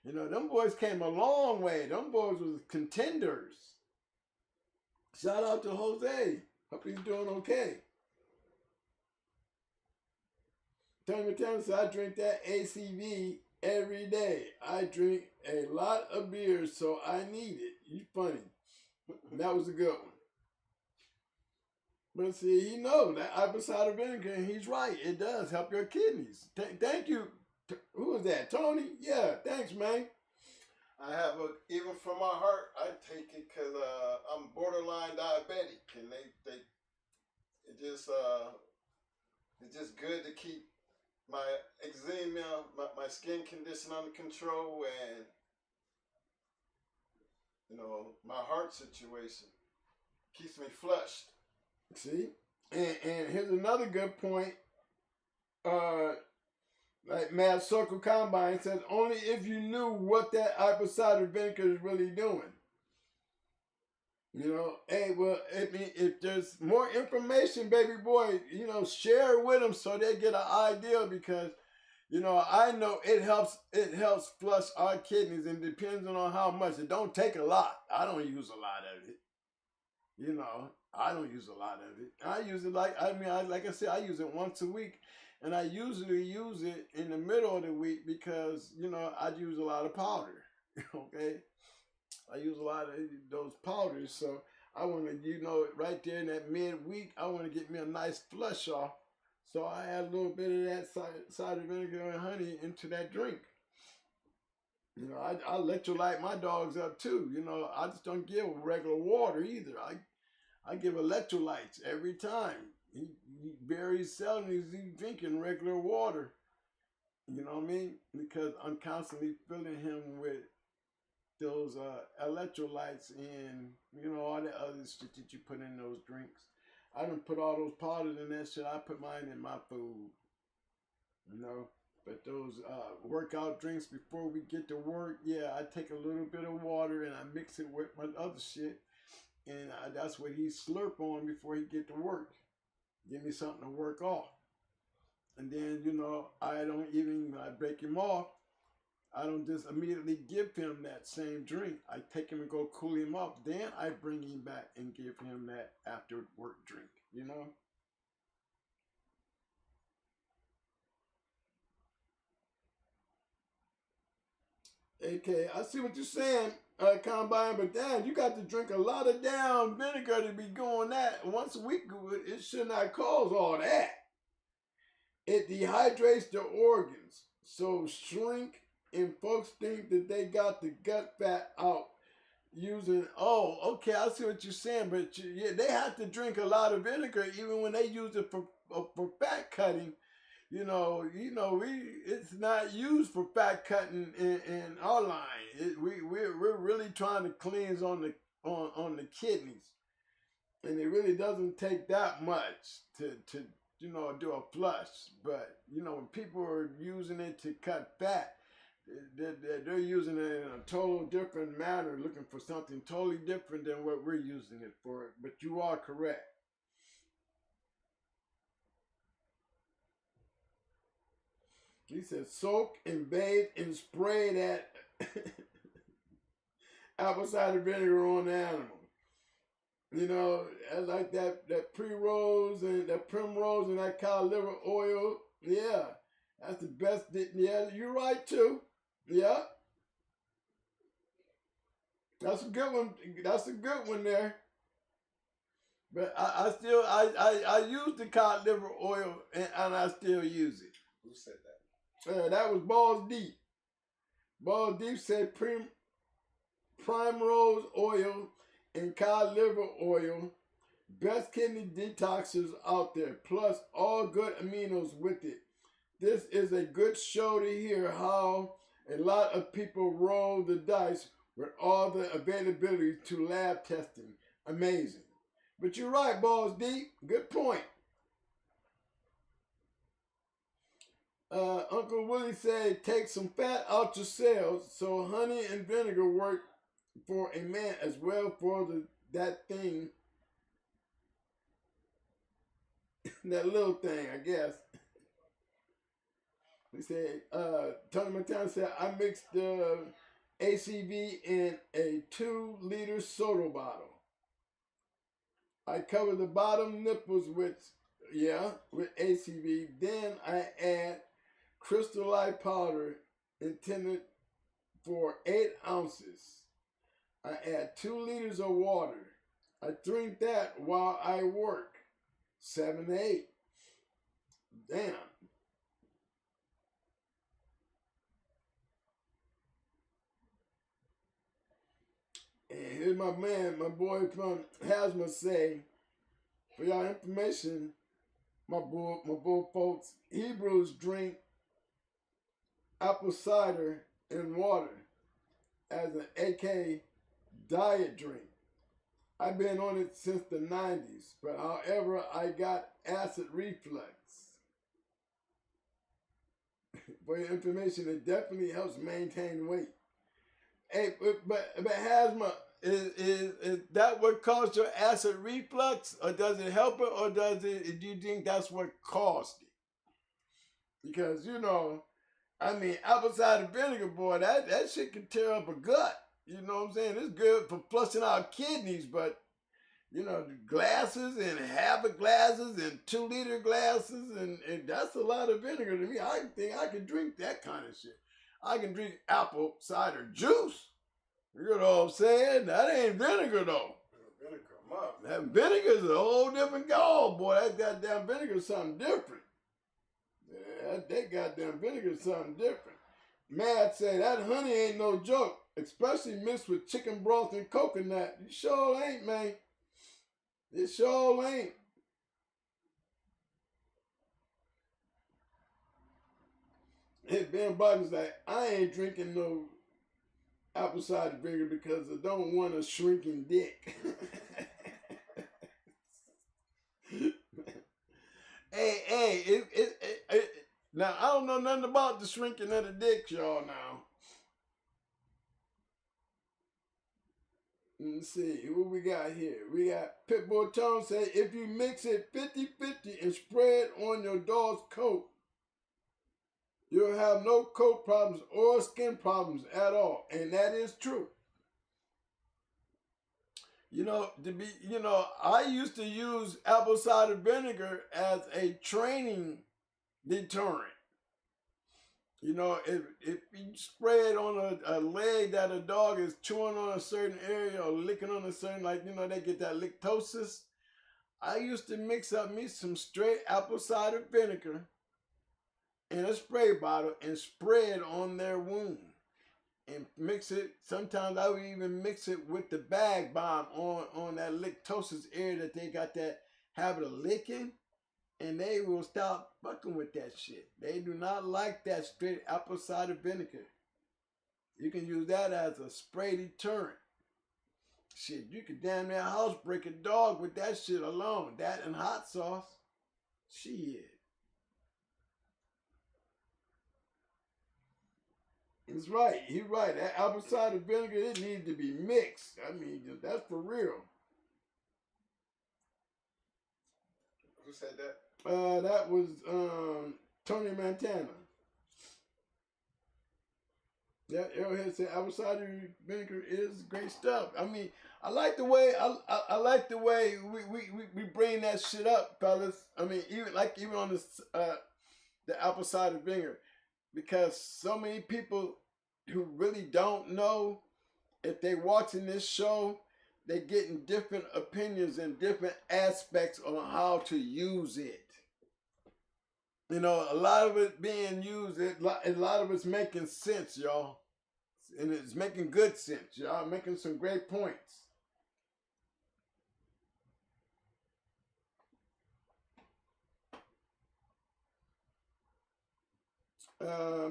You know, them boys came a long way. Them boys was contenders. Shout out to Jose. Hope he's doing okay. Tony Matano said, I drink that ACV every day. I drink a lot of beer, so I need it. You funny. That was a good one. But see, he knows that apple cider vinegar, and he's right. It does help your kidneys. Thank you. Who was that? Tony? Yeah, thanks, man. I have even from my heart, I take it because I'm borderline diabetic, and they it just it's just good to keep my eczema, my skin condition under control, and you know, my heart situation keeps me flushed. See, and here's another good point. Like Mad Circle Combine says, only if you knew what that apple cider vinegar is really doing. You know, hey, well, I mean, if there's more information, baby boy, you know, share it with them so they get an idea, because, you know, I know it helps flush our kidneys, and depends on how much. It don't take a lot. I don't use a lot of it. You know, I don't use a lot of it. I use it like I said, I use it once a week, and I usually use it in the middle of the week because, you know, I use a lot of powder. Okay, I use a lot of those powders, so I want to, you know, right there in that midweek, I want to get me a nice flush off. So I add a little bit of that cider vinegar and honey into that drink. You know, I electrolyte my dogs up too. You know, I just don't give regular water either. I give electrolytes every time. He very seldom is he drinking regular water. You know what I mean? Because I'm constantly filling him with those electrolytes and, you know, all the other shit that you put in those drinks. I don't put all those powders in that shit. I put mine in my food. You know? But those workout drinks before we get to work, yeah, I take a little bit of water and I mix it with my other shit. And that's what he slurp on before he get to work. Give me something to work off. And then, you know, I don't even, when I break him off, I don't just immediately give him that same drink. I take him and go cool him off. Then I bring him back and give him that after work drink, you know? Okay, I see what you're saying, Combine, but damn, you got to drink a lot of damn vinegar to be going that once a week. It should not cause all that. It dehydrates the organs, so shrink, and folks think that they got the gut fat out using. Oh, okay, I see what you're saying, but yeah, they have to drink a lot of vinegar even when they use it for fat cutting. It's not used for fat cutting in our line. We're really trying to cleanse on the kidneys, and it really doesn't take that much to do a flush. But you know, when people are using it to cut fat, they're using it in a total different manner, looking for something totally different than what we're using it for. But you are correct. He said, soak and bathe and spray that apple cider vinegar on the animal. You know, like that pre-rose and that primrose and that cow liver oil. Yeah, that's the best. Yeah, you're right too. Yeah, that's a good one. That's a good one there. But I use the cod liver oil, and I still use it. Who said that? That was Balls Deep. Balls Deep said primrose oil and cod liver oil, best kidney detoxers out there, plus all good aminos with it. This is a good show to hear how a lot of people roll the dice with all the availability to lab testing. Amazing. But you're right, Balls Deep. Good point. Uncle Willie said, take some fat out your cells, so honey and vinegar work for a man as well for that thing, that little thing, I guess. He said, Tony Montana said, I mixed the ACV in a 2-liter soda bottle. I cover the bottom nipples with ACV. Then I add crystallite powder intended for 8 ounces. I add 2 liters of water. I drink that while I work. 7 to 8. Damn. And here's my boy from Hasma say, For y'all information, my bull folks, Hebrews drink apple cider and water as an AK diet drink. I've been on it since the 90s, but however, I got acid reflux. For your information, it definitely helps maintain weight. Hey, but Hasma, is that what caused your acid reflux, or does it help it, or do you think that's what caused it? Because, you know, I mean, apple cider vinegar, boy, that shit can tear up a gut. You know what I'm saying? It's good for flushing out kidneys, but, you know, the glasses and half a glasses and 2-liter glasses, and that's a lot of vinegar to me. I think I can drink that kind of shit. I can drink apple cider juice. You know what I'm saying? That ain't vinegar, though. That vinegar is a whole different gall, boy. That goddamn vinegar is something different. Yeah, that goddamn vinegar is something different. Mad say that honey ain't no joke, especially mixed with chicken broth and coconut. You sure ain't, man. It sure ain't. Hey, Ben Biden's like, I ain't drinking no apple cider vinegar because I don't want a shrinking dick. Hey, now I don't know nothing about the shrinking of the dick, y'all. Now, let's see what we got here. We got Pitbull Tone say, if you mix it 50-50 and spread on your dog's coat, you'll have no coat problems or skin problems at all, and that is true. You know, I used to use apple cider vinegar as a training deterrent. You know, if you spray it on a leg that a dog is chewing on a certain area or licking on a certain, like, you know, they get that lictosis. I used to mix up me some straight apple cider vinegar in a spray bottle and spray it on their wound. And mix it, sometimes I would even mix it with the bag balm on that lictosis area that they got that habit of licking, and they will stop fucking with that shit. They do not like that straight apple cider vinegar. You can use that as a spray deterrent. Shit, you could damn near housebreak a dog with that shit alone. That and hot sauce. Shit. He's right. He's right. That apple cider vinegar, it needs to be mixed. I mean, that's for real. Who said that? That was Tony Montana. Yeah, Arrowhead said apple cider vinegar is great stuff. I mean, I like the way I like the way we bring that shit up, fellas. I mean, even on the apple cider vinegar, because so many people who really don't know, if they watching this show, they getting different opinions and different aspects on how to use it. You know, a lot of it being used, a lot of it's making sense, y'all. And it's making good sense, y'all. Making some great points.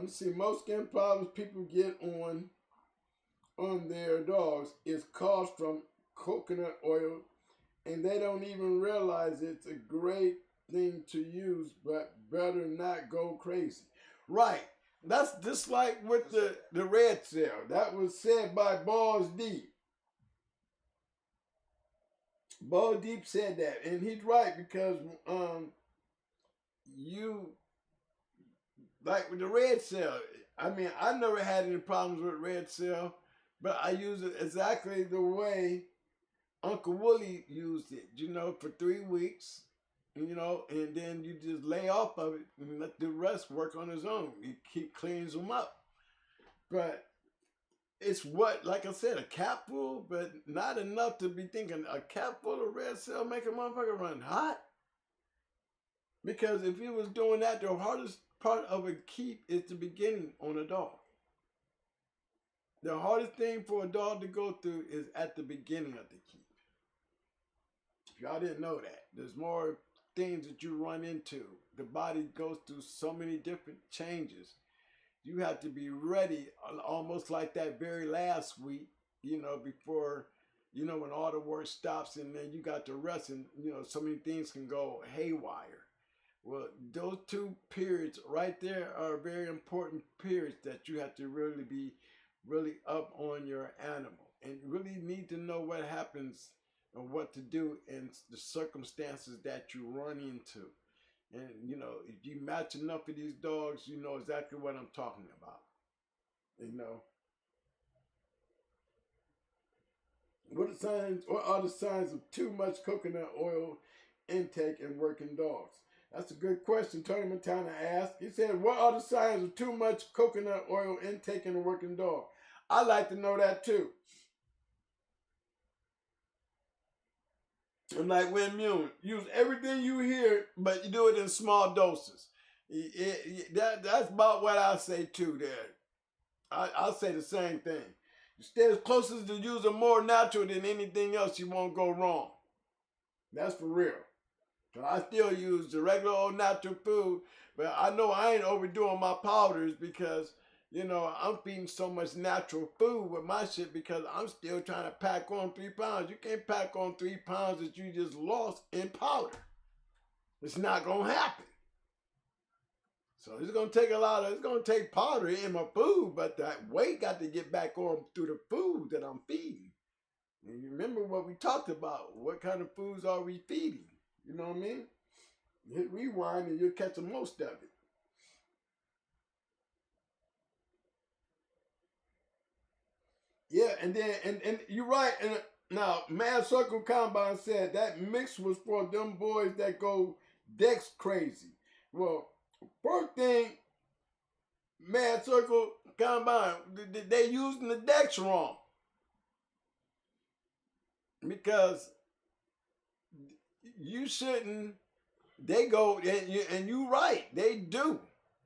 Let's see, most skin problems people get on their dogs is caused from coconut oil, and they don't even realize it's a great thing to use, but better not go crazy. Right. That's just like with the red cell. That was said by Balls Deep. Balls Deep said that, and he's right, because you, like with the red cell, I mean, I never had any problems with red cell, but I use it exactly the way Uncle Willie used it, you know, for 3 weeks, you know, and then you just lay off of it and let the rest work on his own. He cleans them up. But it's what, like I said, a capful, but not enough to be thinking a capful of red cell make a motherfucker run hot. Because if he was doing that, the hardest part of a keep is the beginning on a dog. The hardest thing for a dog to go through is at the beginning of the keep. If y'all didn't know that, there's more things that you run into. The body goes through so many different changes. You have to be ready, almost like that very last week, before, when all the work stops and then you got to rest, and, so many things can go haywire. Well, those two periods right there are very important periods that you have to really be really up on your animal and really need to know what happens and what to do in the circumstances that you run into. And, if you match enough of these dogs, you know exactly what I'm talking about. What are the signs of too much coconut oil intake in working dogs? That's a good question Tony Montana asked. He said, what are the signs of too much coconut oil intake in a working dog? I like to know that too. And like when immune, use everything you hear, but you do it in small doses. That's about what I say too there. I'll say the same thing. You stay as close as to using more natural than anything else, you won't go wrong. That's for real. So I still use the regular old natural food, but I know I ain't overdoing my powders because, I'm feeding so much natural food with my shit because I'm still trying to pack on 3 pounds. You can't pack on 3 pounds that you just lost in powder. It's not going to happen. So it's going to take powder in my food, but that weight got to get back on through the food that I'm feeding. And you remember what we talked about. What kind of foods are we feeding? You know what I mean? Hit rewind and you'll catch the most of it. Yeah, and then and you're right. And now Mad Circle Combine said that mix was for them boys that go Dex crazy. Well, first thing, Mad Circle Combine, they using the Dex wrong. Because you shouldn't, they go, and you right, they do.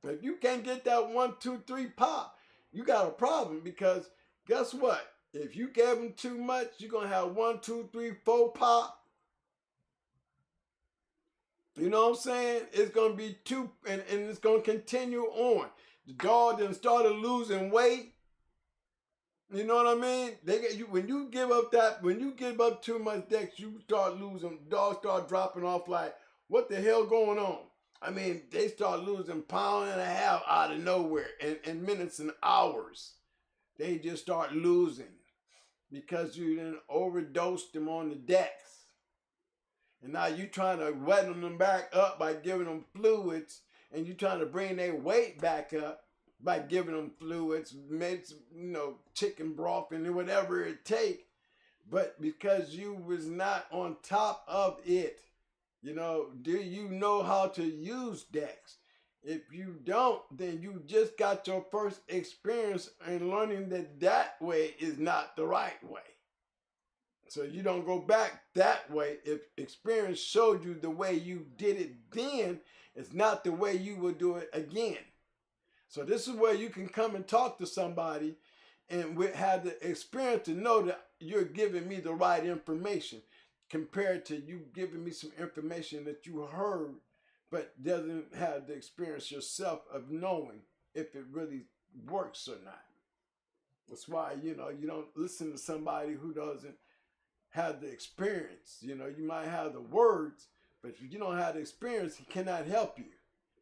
If you can't get that 1, 2, 3 pop, you got a problem because guess what? If you gave them too much, you're going to have 1, 2, 3, 4 pop. You know what I'm saying? It's going to be two, and it's going to continue on. The dog then started losing weight. You know what I mean? They get you when you give up too much Dex, you start losing. Dogs start dropping off like, what the hell going on? I mean, they start losing 1.5 pounds out of nowhere in minutes and hours. They just start losing because you didn't overdose them on the Dex. And now you trying to wetting them back up by giving them fluids, and you trying to bring their weight back up by giving them fluids, chicken broth and whatever it take. But because you was not on top of it, do you know how to use Dex? If you don't, then you just got your first experience in learning that way is not the right way. So you don't go back that way. If experience showed you the way you did it then, it's not the way you will do it again. So this is where you can come and talk to somebody and have the experience to know that you're giving me the right information compared to you giving me some information that you heard but doesn't have the experience yourself of knowing if it really works or not. That's why, you don't listen to somebody who doesn't have the experience. You might have the words, but if you don't have the experience, he cannot help you.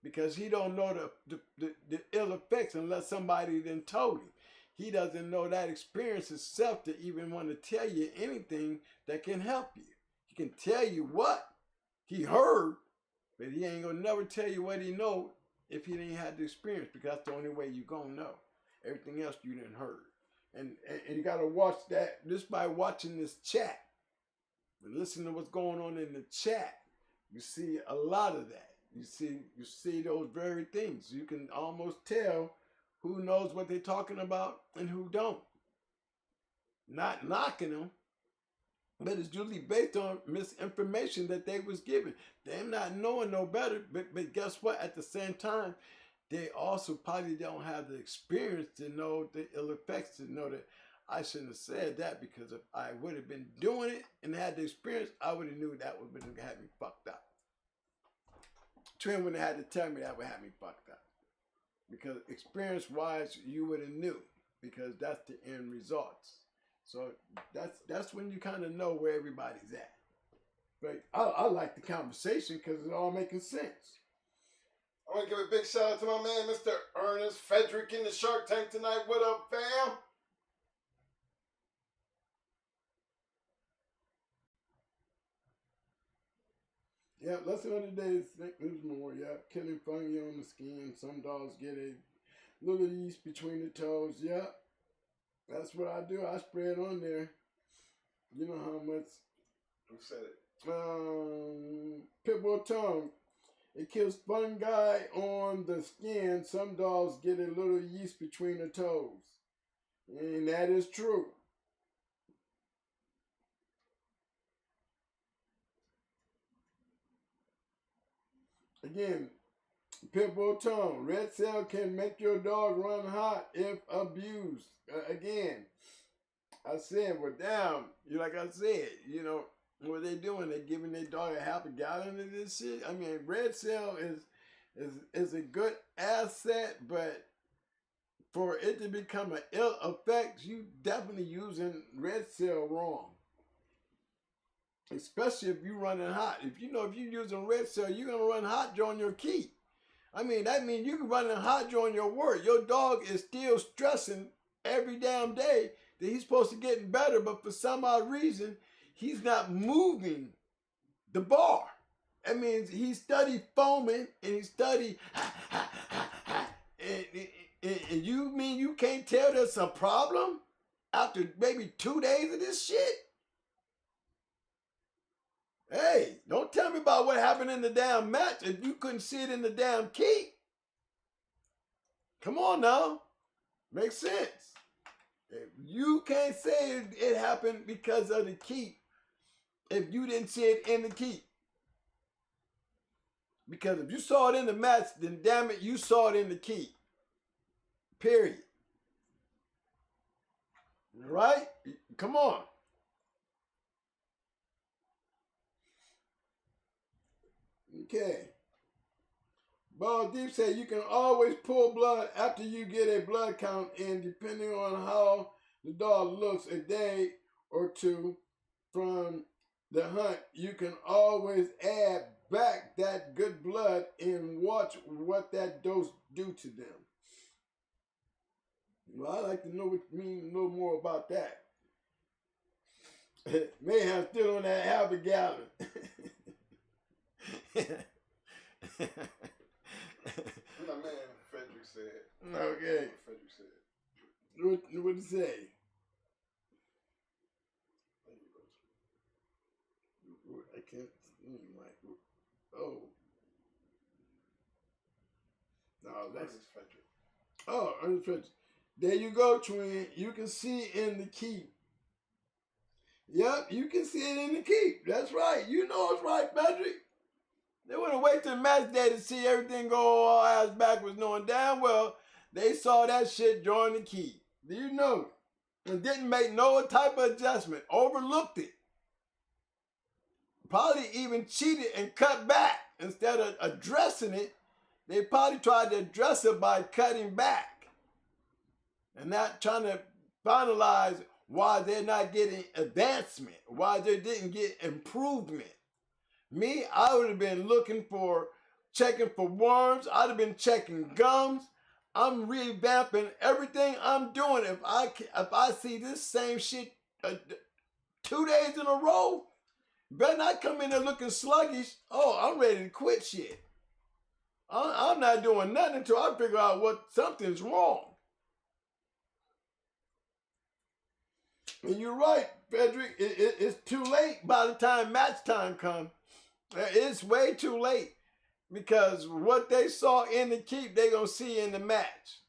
Because he don't know the ill effects unless somebody then told him. He doesn't know that experience itself to even want to tell you anything that can help you. He can tell you what he heard, but he ain't gonna never tell you what he know if he didn't have the experience, because that's the only way you gonna know. Everything else you didn't heard. And you gotta watch that just by watching this chat. But listen to what's going on in the chat. You see a lot of that. You see those very things. You can almost tell who knows what they're talking about and who don't. Not knocking them, but it's usually based on misinformation that they was given. They're not knowing no better, but guess what? At the same time, they also probably don't have the experience to know the ill effects, to know that I shouldn't have said that, because if I would have been doing it and had the experience, I would have knew that would have had me fucked up. Twin wouldn't have had to tell me that would have me fucked up. Because experience-wise, you would have knew, because that's the end results. So that's when you kind of know where everybody's at. But I like the conversation because it's all making sense. I want to give a big shout out to my man, Mr. Ernest Frederick in the Shark Tank tonight. What up, fam? Yeah, lesson of the day is there's more. Yeah, killing fungi on the skin. Some dogs get a little yeast between the toes. Yeah, that's what I do. I spray it on there. You know how much. Who said it? Pit bull tongue. It kills fungi on the skin. Some dogs get a little yeast between the toes. And that is true. Again, pit bull tongue. Red cell can make your dog run hot if abused. Again, I said we're down. Like I said, you know, what they doing? They giving their dog a half a gallon of this shit. I mean, red cell is a good asset, but for it to become an ill effect, you definitely using red cell wrong. Especially if you're running hot. If you're using red cell, you're gonna run hot during your key. I mean, that means you can run hot during your work. Your dog is still stressing every damn day that he's supposed to get better, but for some odd reason, he's not moving the bar. That means he studied foaming and he studied and you mean you can't tell there's a problem after maybe 2 days of this shit? Hey, don't tell me about what happened in the damn match if you couldn't see it in the damn key. Come on now. Makes sense. If you can't say it happened because of the key, if you didn't see it in the key. Because if you saw it in the match, then damn it, you saw it in the key. Period. Right? Come on. Okay. Ball Deep said you can always pull blood after you get a blood count in, depending on how the dog looks a day or two from the hunt. You can always add back that good blood and watch what that dose do to them. Well, I'd like to know what you mean, a little more about that. Mayhem still on that half a gallon. My man Frederick said. Okay. Frederick said. What did he say? I can't. Oh. No, that's Frederick. Oh, Ernest Frederick. There you go, twin. You can see in the key. Yep, you can see it in the key. That's right. You know it's right, Frederick. They wouldn't wait till match day to see everything go all ass backwards, knowing damn well they saw that shit during the key. Do you know? And didn't make no type of adjustment. Overlooked it. Probably even cheated and cut back. Instead of addressing it, they probably tried to address it by cutting back. And not trying to finalize why they're not getting advancement. Why they didn't get improvement. Me, I would have been checking for worms. I'd have been checking gums. I'm revamping everything I'm doing. If I see this same shit 2 days in a row, better not come in there looking sluggish. Oh, I'm ready to quit shit. I'm not doing nothing until I figure out something's wrong. And you're right, Frederick. It's too late by the time match time comes. It's way too late because what they saw in the keep, they're going to see in the match.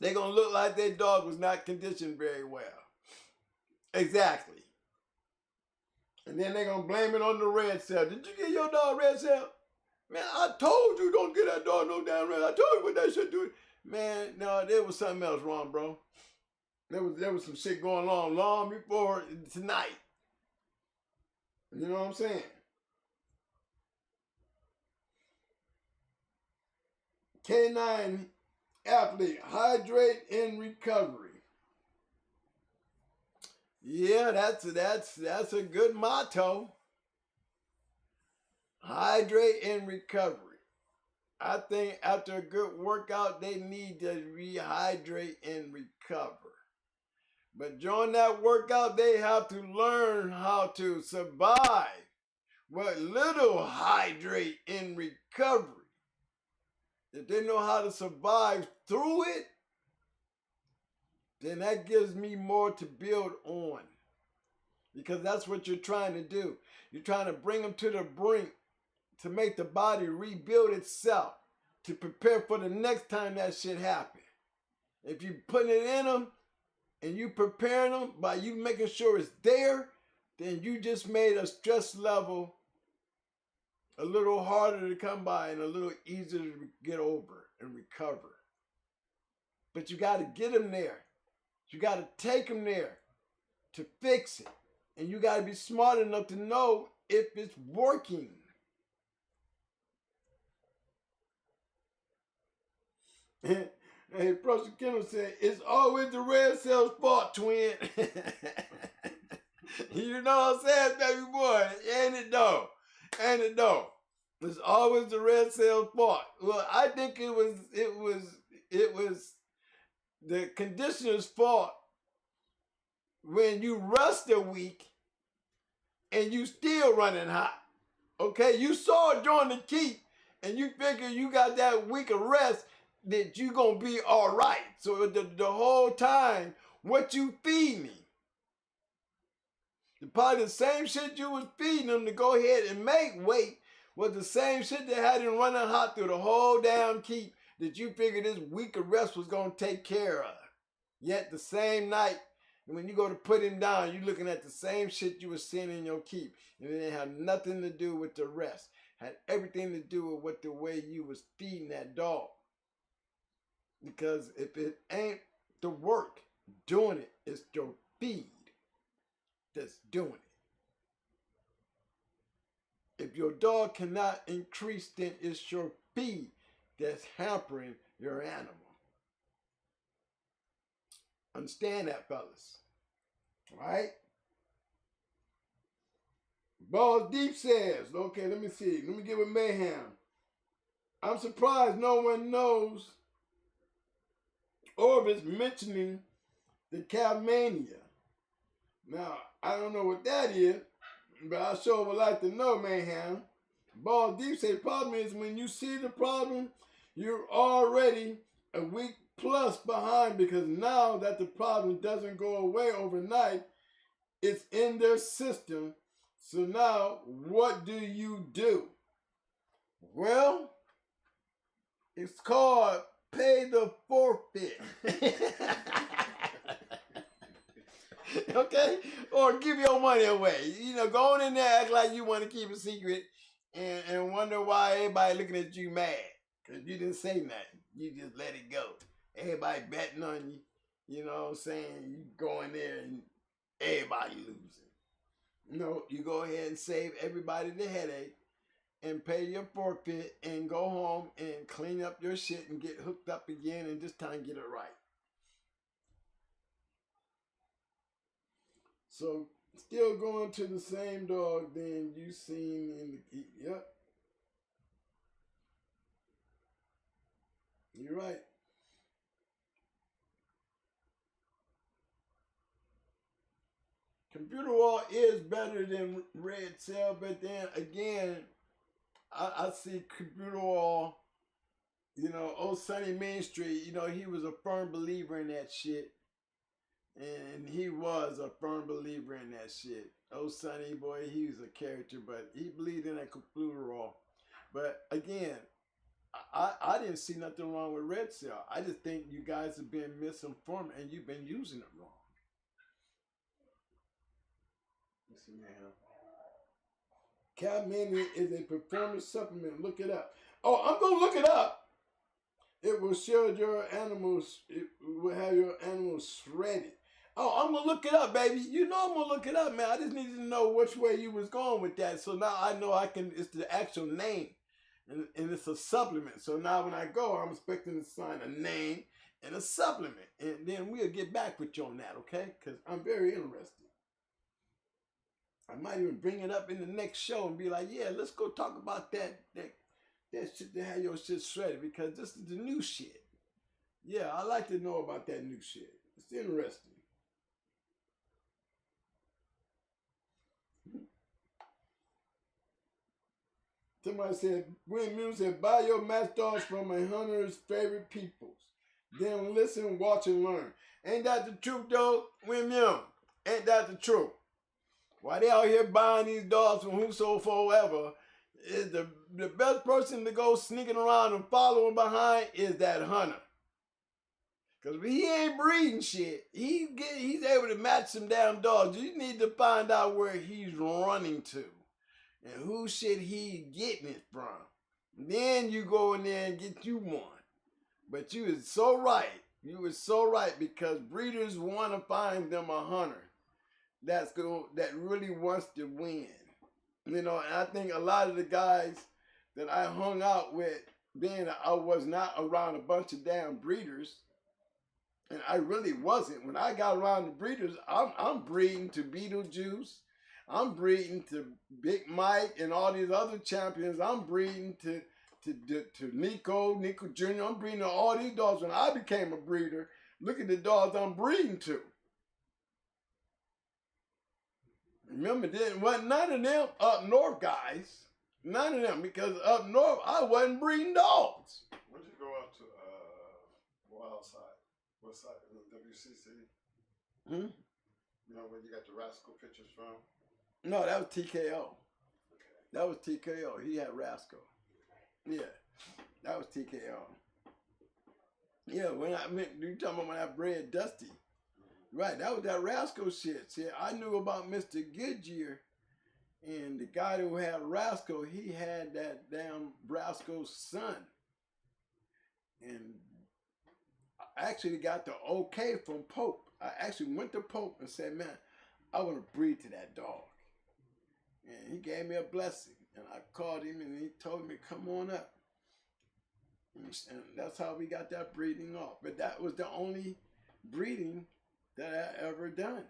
They're going to look like their dog was not conditioned very well. Exactly. And then they're going to blame it on the red cell. Did you get your dog red cell? Man, I told you don't get that dog no damn red. I told you what they should do. Man, no, there was something else wrong, bro. There was some shit going on long before tonight. You know what I'm saying? K9 athlete, hydrate in recovery. Yeah, that's a good motto. Hydrate in recovery. I think after a good workout, they need to rehydrate and recover. But during that workout, they have to learn how to survive what little hydrate in recovery. If they know how to survive through it, then that gives me more to build on. Because that's what you're trying to do. You're trying to bring them to the brink to make the body rebuild itself, to prepare for the next time that shit happens. If you putting it in them and you preparing them by you making sure it's there, then you just made a stress level a little harder to come by and a little easier to get over and recover. But you got to get them there. You got to take them there to fix it. And you got to be smart enough to know if it's working. Hey, Professor Kennels said, it's always the red cell's fault, twin. You know what I'm saying, baby boy? Ain't it though? Ain't it though? It's always the red cell's fault. Well, I think it was the conditioner's fault when you rest a week and you still running hot. Okay, you saw it during the keep and you figure you got that week of rest that you gonna be all right. So the whole time, what you feed me, probably the same shit you was feeding them to go ahead and make weight was the same shit that had him running hot through the whole damn keep that you figured this week of rest was gonna take care of. Yet the same night, when you go to put him down, you looking at the same shit you was seeing in your keep. And it didn't have nothing to do with the rest. Had everything to do with what the way you was feeding that dog. Because if it ain't the work doing it, it's your feed that's doing it. If your dog cannot increase, then it's your feed that's hampering your animal. Understand that, fellas. Right? Balls Deep says, okay, let me see. Let me get with Mayhem. I'm surprised no one knows Orbis mentioning the Calmania. Now, I don't know what that is, but I sure would like to know, Mayhem. Balls Deep says, problem is when you see the problem, you're already a week plus behind, because now that the problem doesn't go away overnight, it's in their system. So now, what do you do? Well, it's called pay the forfeit. Okay? Or give your money away. You know, go on in there, act like you want to keep a secret and wonder why everybody looking at you mad. Because you didn't say nothing. You just let it go. Everybody betting on you. You know what I'm saying? You go in there and everybody losing. No, you go ahead and save everybody the headache and pay your forfeit and go home and clean up your shit and get hooked up again and this time get it right. So, still going to the same dog then you seen in the... Yep. You're right. Computer wall is better than red cell, but then again, I see computer wall, you know, old Sonny Main Street, you know, he was a firm believer in that shit. And he was a firm believer in that shit. Old Sonny boy, he was a character, but he believed in that computer wall. But again, I didn't see nothing wrong with red cell. I just think you guys have been misinformed and you've been using it wrong. Calmania is a performance supplement. Look it up. Oh, I'm gonna look it up. It will show your animals. It will have your animals shredded. Oh, I'm gonna look it up, baby. You know I'm gonna look it up, man. I just needed to know which way you was going with that. So now I know I can, it's the actual name. And it's a supplement. So now when I go, I'm expecting to sign a name and a supplement. And then we'll get back with you on that, okay? Because I'm very interested. I might even bring it up in the next show and be like, yeah, let's go talk about that shit to have your shit shredded, because this is the new shit. Yeah, I like to know about that new shit. It's interesting. Somebody said, William Mills said, buy your match dogs from a hunter's favorite peoples. Then listen, watch, and learn. Ain't that the truth, though, William? Ain't that the truth? Why they out here buying these dogs from whosoever is the best person to go sneaking around and following behind is that hunter. Because he ain't breeding shit. He's able to match some damn dogs. You need to find out where he's running to and who shit he getting it from. Then you go in there and get you one. But you is so right. You was so right, because breeders want to find them a hunter that really wants to win. You know, and I think a lot of the guys that I hung out with, being that I was not around a bunch of damn breeders, and I really wasn't. When I got around the breeders, I'm breeding to Beetlejuice. I'm breeding to Big Mike and all these other champions. I'm breeding to Nico Jr. I'm breeding to all these dogs. When I became a breeder, look at the dogs I'm breeding to. Remember, there wasn't none of them up north guys. None of them, because up north, I wasn't breeding dogs. When did you go out to Wild Side? What side? WCC? Hmm? You know where you got the Rascal pictures from? No, that was TKO. Okay. That was TKO. He had Rascal. Yeah, that was TKO. Yeah, when you talking about when I bred Dusty. Right, that was that Rascal shit. See, I knew about Mr. Goodyear, and the guy who had Rascal, he had that damn Rascal's son. And I actually got the okay from Pope. I actually went to Pope and said, man, I want to breed to that dog. And he gave me a blessing. And I called him and he told me, come on up. And that's how we got that breeding off. But that was the only breeding that I ever done.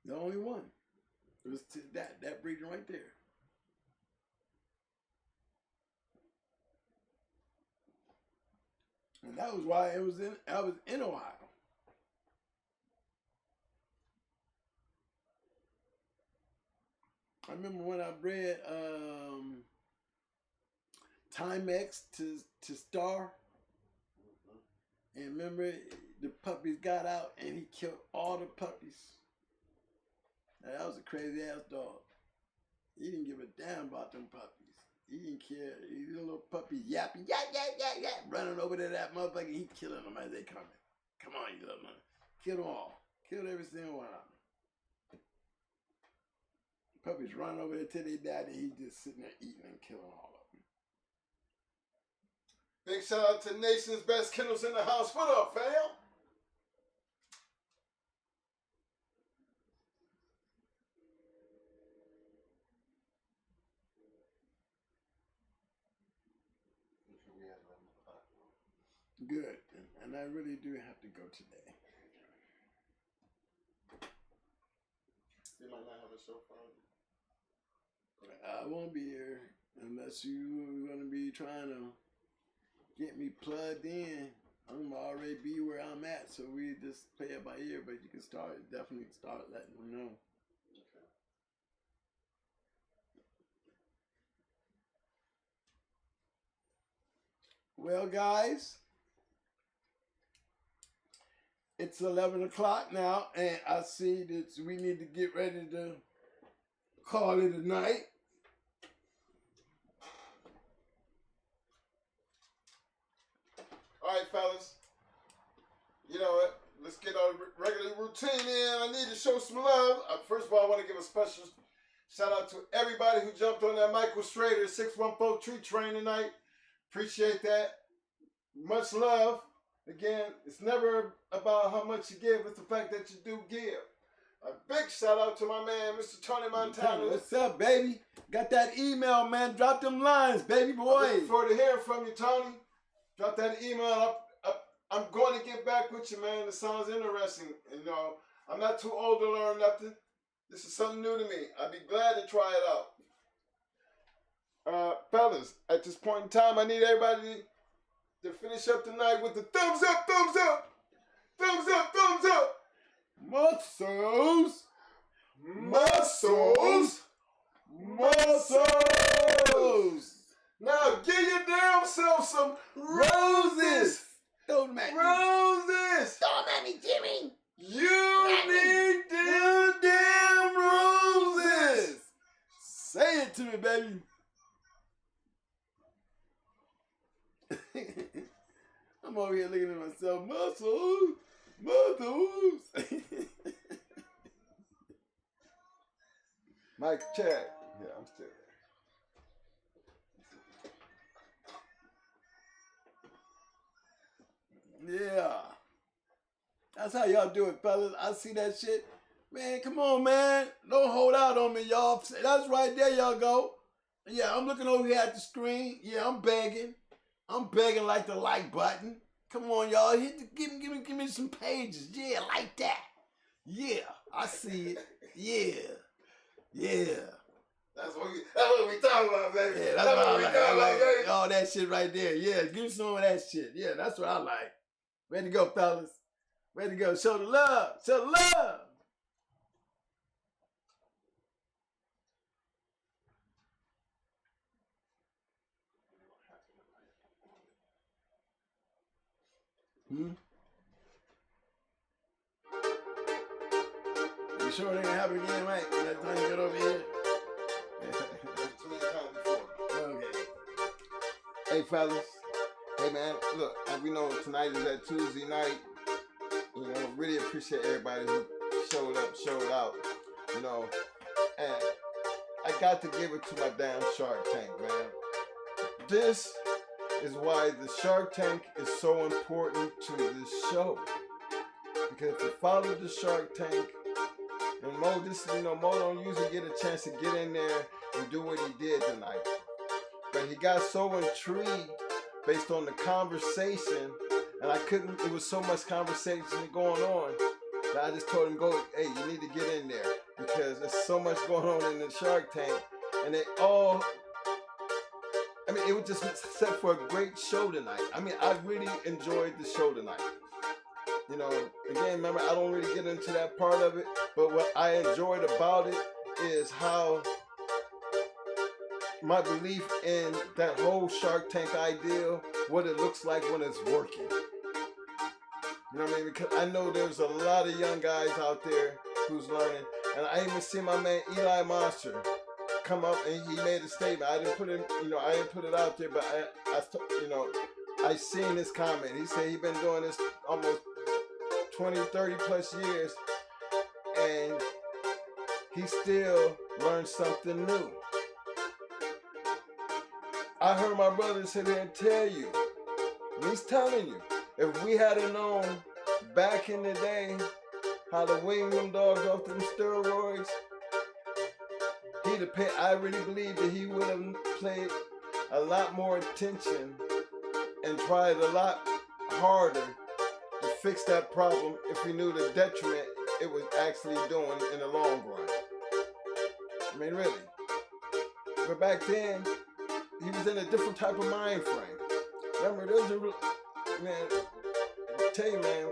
The only one. It was that breeding right there. And that was why I was in Ohio. I remember when I bred Timex to Star. And remember, the puppies got out and he killed all the puppies. Now, that was a crazy ass dog. He didn't give a damn about them puppies. He didn't care. These little puppies yapping, yap, running over to that motherfucker. He killing them as they coming. Come on, you little man. Kill them all. Killed every single one of them. Puppies run over there till they died, and he just sitting there eating and killing all of them. Big shout out to Nation's Best Kennels in the house. What up, fam? Good, and I really do have to go today. You might not have a show for him. I won't be here unless you're going to be trying to get me plugged in. I'm already be where I'm at, so we just play it by ear, but you can definitely start letting them know. Okay. Well, guys, it's 11 o'clock now, and I see that we need to get ready to call it a night. All right, fellas. You know what? Let's get our regular routine in. I need to show some love. First of all, I want to give a special shout out to everybody who jumped on that Michael Strader 614 tree train tonight. Appreciate that. Much love. Again, it's never about how much you give. It's the fact that you do give. A big shout out to my man, Mr. Tony Montana. What's up, baby? Got that email, man. Drop them lines, baby boy. I look forward to hearing from you, Tony. Drop that email. I'm going to get back with you, man. It sounds interesting. You know, I'm not too old to learn nothing. This is something new to me. I'd be glad to try it out. Fellas, at this point in time, I need everybody to finish up tonight with the thumbs up, thumbs up, thumbs up, thumbs up. Muscles, Muscles, muscles. Now give your damn self some roses. Don't make Roses. Don't let me, Jimmy. You need them damn roses. Say it to me, baby. I'm over here looking at myself. Muscles, muscles. Mike, check. Yeah, I'm still there. Yeah. That's how y'all do it, fellas. I see that shit. Man, come on, man. Don't hold out on me, y'all. That's right there, y'all go. Yeah, I'm looking over here at the screen. Yeah, I'm begging. I'm begging like the like button. Come on, y'all. Give me some pages. Yeah, like that. Yeah, I see it. Yeah. That's what we talking about, baby. Yeah, that's what I like. I like all that shit right there. Yeah, give me some of that shit. Yeah, that's what I like. Ready to go, fellas. Ready to go. Show the love. Show the love. You sure it ain't happen again, Mike? That time you get over here? Okay. Hey, fellas. Hey, man. Look, and we know tonight is that Tuesday night. You know, really appreciate everybody who showed up, showed out. You know, and I got to give it to my damn Shark Tank, man. This is why the Shark Tank is so important to this show. Because if you follow the Shark Tank, and Mo, Mo don't usually get a chance to get in there and do what he did tonight. But he got so intrigued based on the conversation, and it was so much conversation going on, that I just told him, hey, you need to get in there, because there's so much going on in the Shark Tank, and it was just set for a great show tonight. I mean, I really enjoyed the show tonight. You know, again, remember, I don't really get into that part of it, but what I enjoyed about it is how my belief in that whole Shark Tank idea, what it looks like when it's working. You know what I mean? Because I know there's a lot of young guys out there who's learning, and I even see my man Eli Monster come up and he made a statement. I didn't put it out there, but I seen his comment. He said he's been doing this almost 20, 30 plus years, and he still learns something new. I heard my brother sit there and tell you, and he's telling you, if we had known back in the day how to wing them dogs off them steroids, I really believe that he would have paid a lot more attention and tried a lot harder to fix that problem if we knew the detriment it was actually doing in the long run. I mean, really. But back then, he was in a different type of mind frame. Remember, I tell you, man,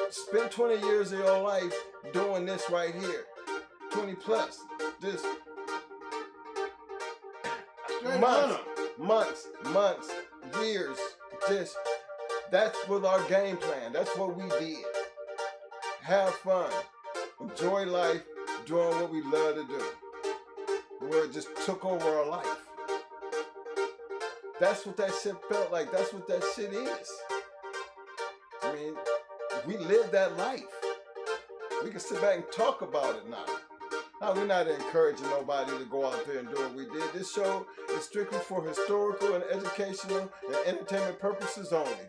spend 20 years of your life doing this right here. 20 plus. Just months, years. Just, that's was our game plan. That's what we did. Have fun. Enjoy life. Doing what we love to do. Where it just took over our life. That's what that shit felt like. That's what that shit is. I mean, we lived that life. We can sit back and talk about it now. Now, we're not encouraging nobody to go out there and do what we did. This show is strictly for historical and educational and entertainment purposes only.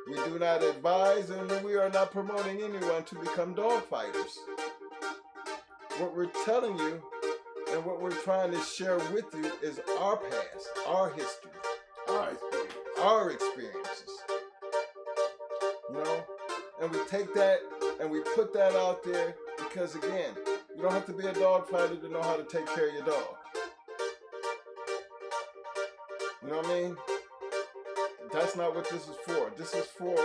We do not advise and we are not promoting anyone to become dog fighters. What we're telling you and what we're trying to share with you is our past, our history, our experiences. You know? And we take that and we put that out there because, again, you don't have to be a dog fighter to know how to take care of your dog. You know what I mean? That's not what this is for. This is for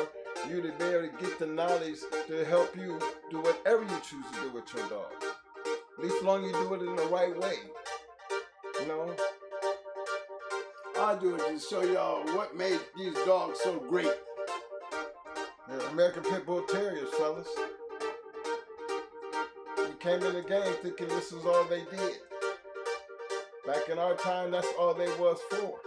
you to be able to get the knowledge to help you do whatever you choose to do with your dog. At least as long as you do it in the right way. You know? I'll do it to show y'all what made these dogs so great. They're American Pit Bull Terriers, fellas. We came in the game thinking this was all they did. Back in our time, that's all they was for.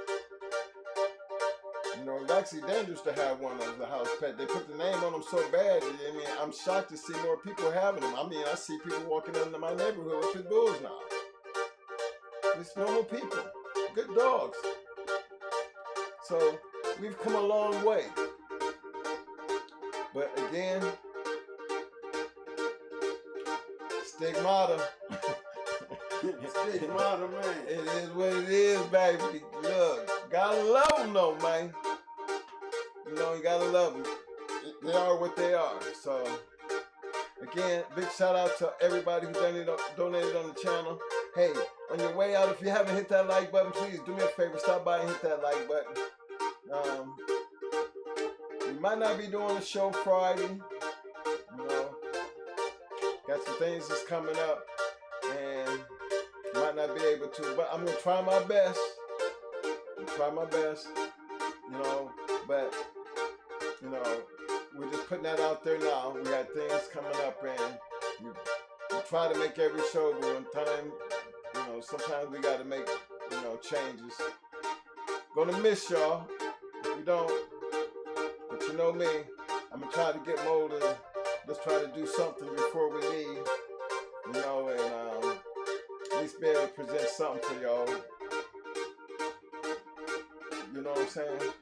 You know, it's actually dangerous to have one as a house pet. They put the name on them so bad. I mean, I'm shocked to see more people having them. I mean, I see people walking into my neighborhood with pit bulls now. It's normal people, good dogs. So we've come a long way. But again, stigmata. Stigmata, man. It is what it is, baby. Look, gotta love them though, man. You know, you gotta love them. They are what they are. So, again, big shout out to everybody who donated on the channel. Hey, on your way out, if you haven't hit that like button, please do me a favor, stop by and hit that like button. We might not be doing a show Friday. You know, got some things that's coming up, and might not be able to, but I'm gonna try my best. You know, but you know, we're just putting that out there now. We got things coming up, and we try to make every show, but one time, you know, sometimes we got to make, you know, changes. Gonna miss y'all. If you don't, but you know me, I'm gonna try to get more to, let's try to do something before we leave, you know, and at least be able to present something for y'all. You know what I'm saying?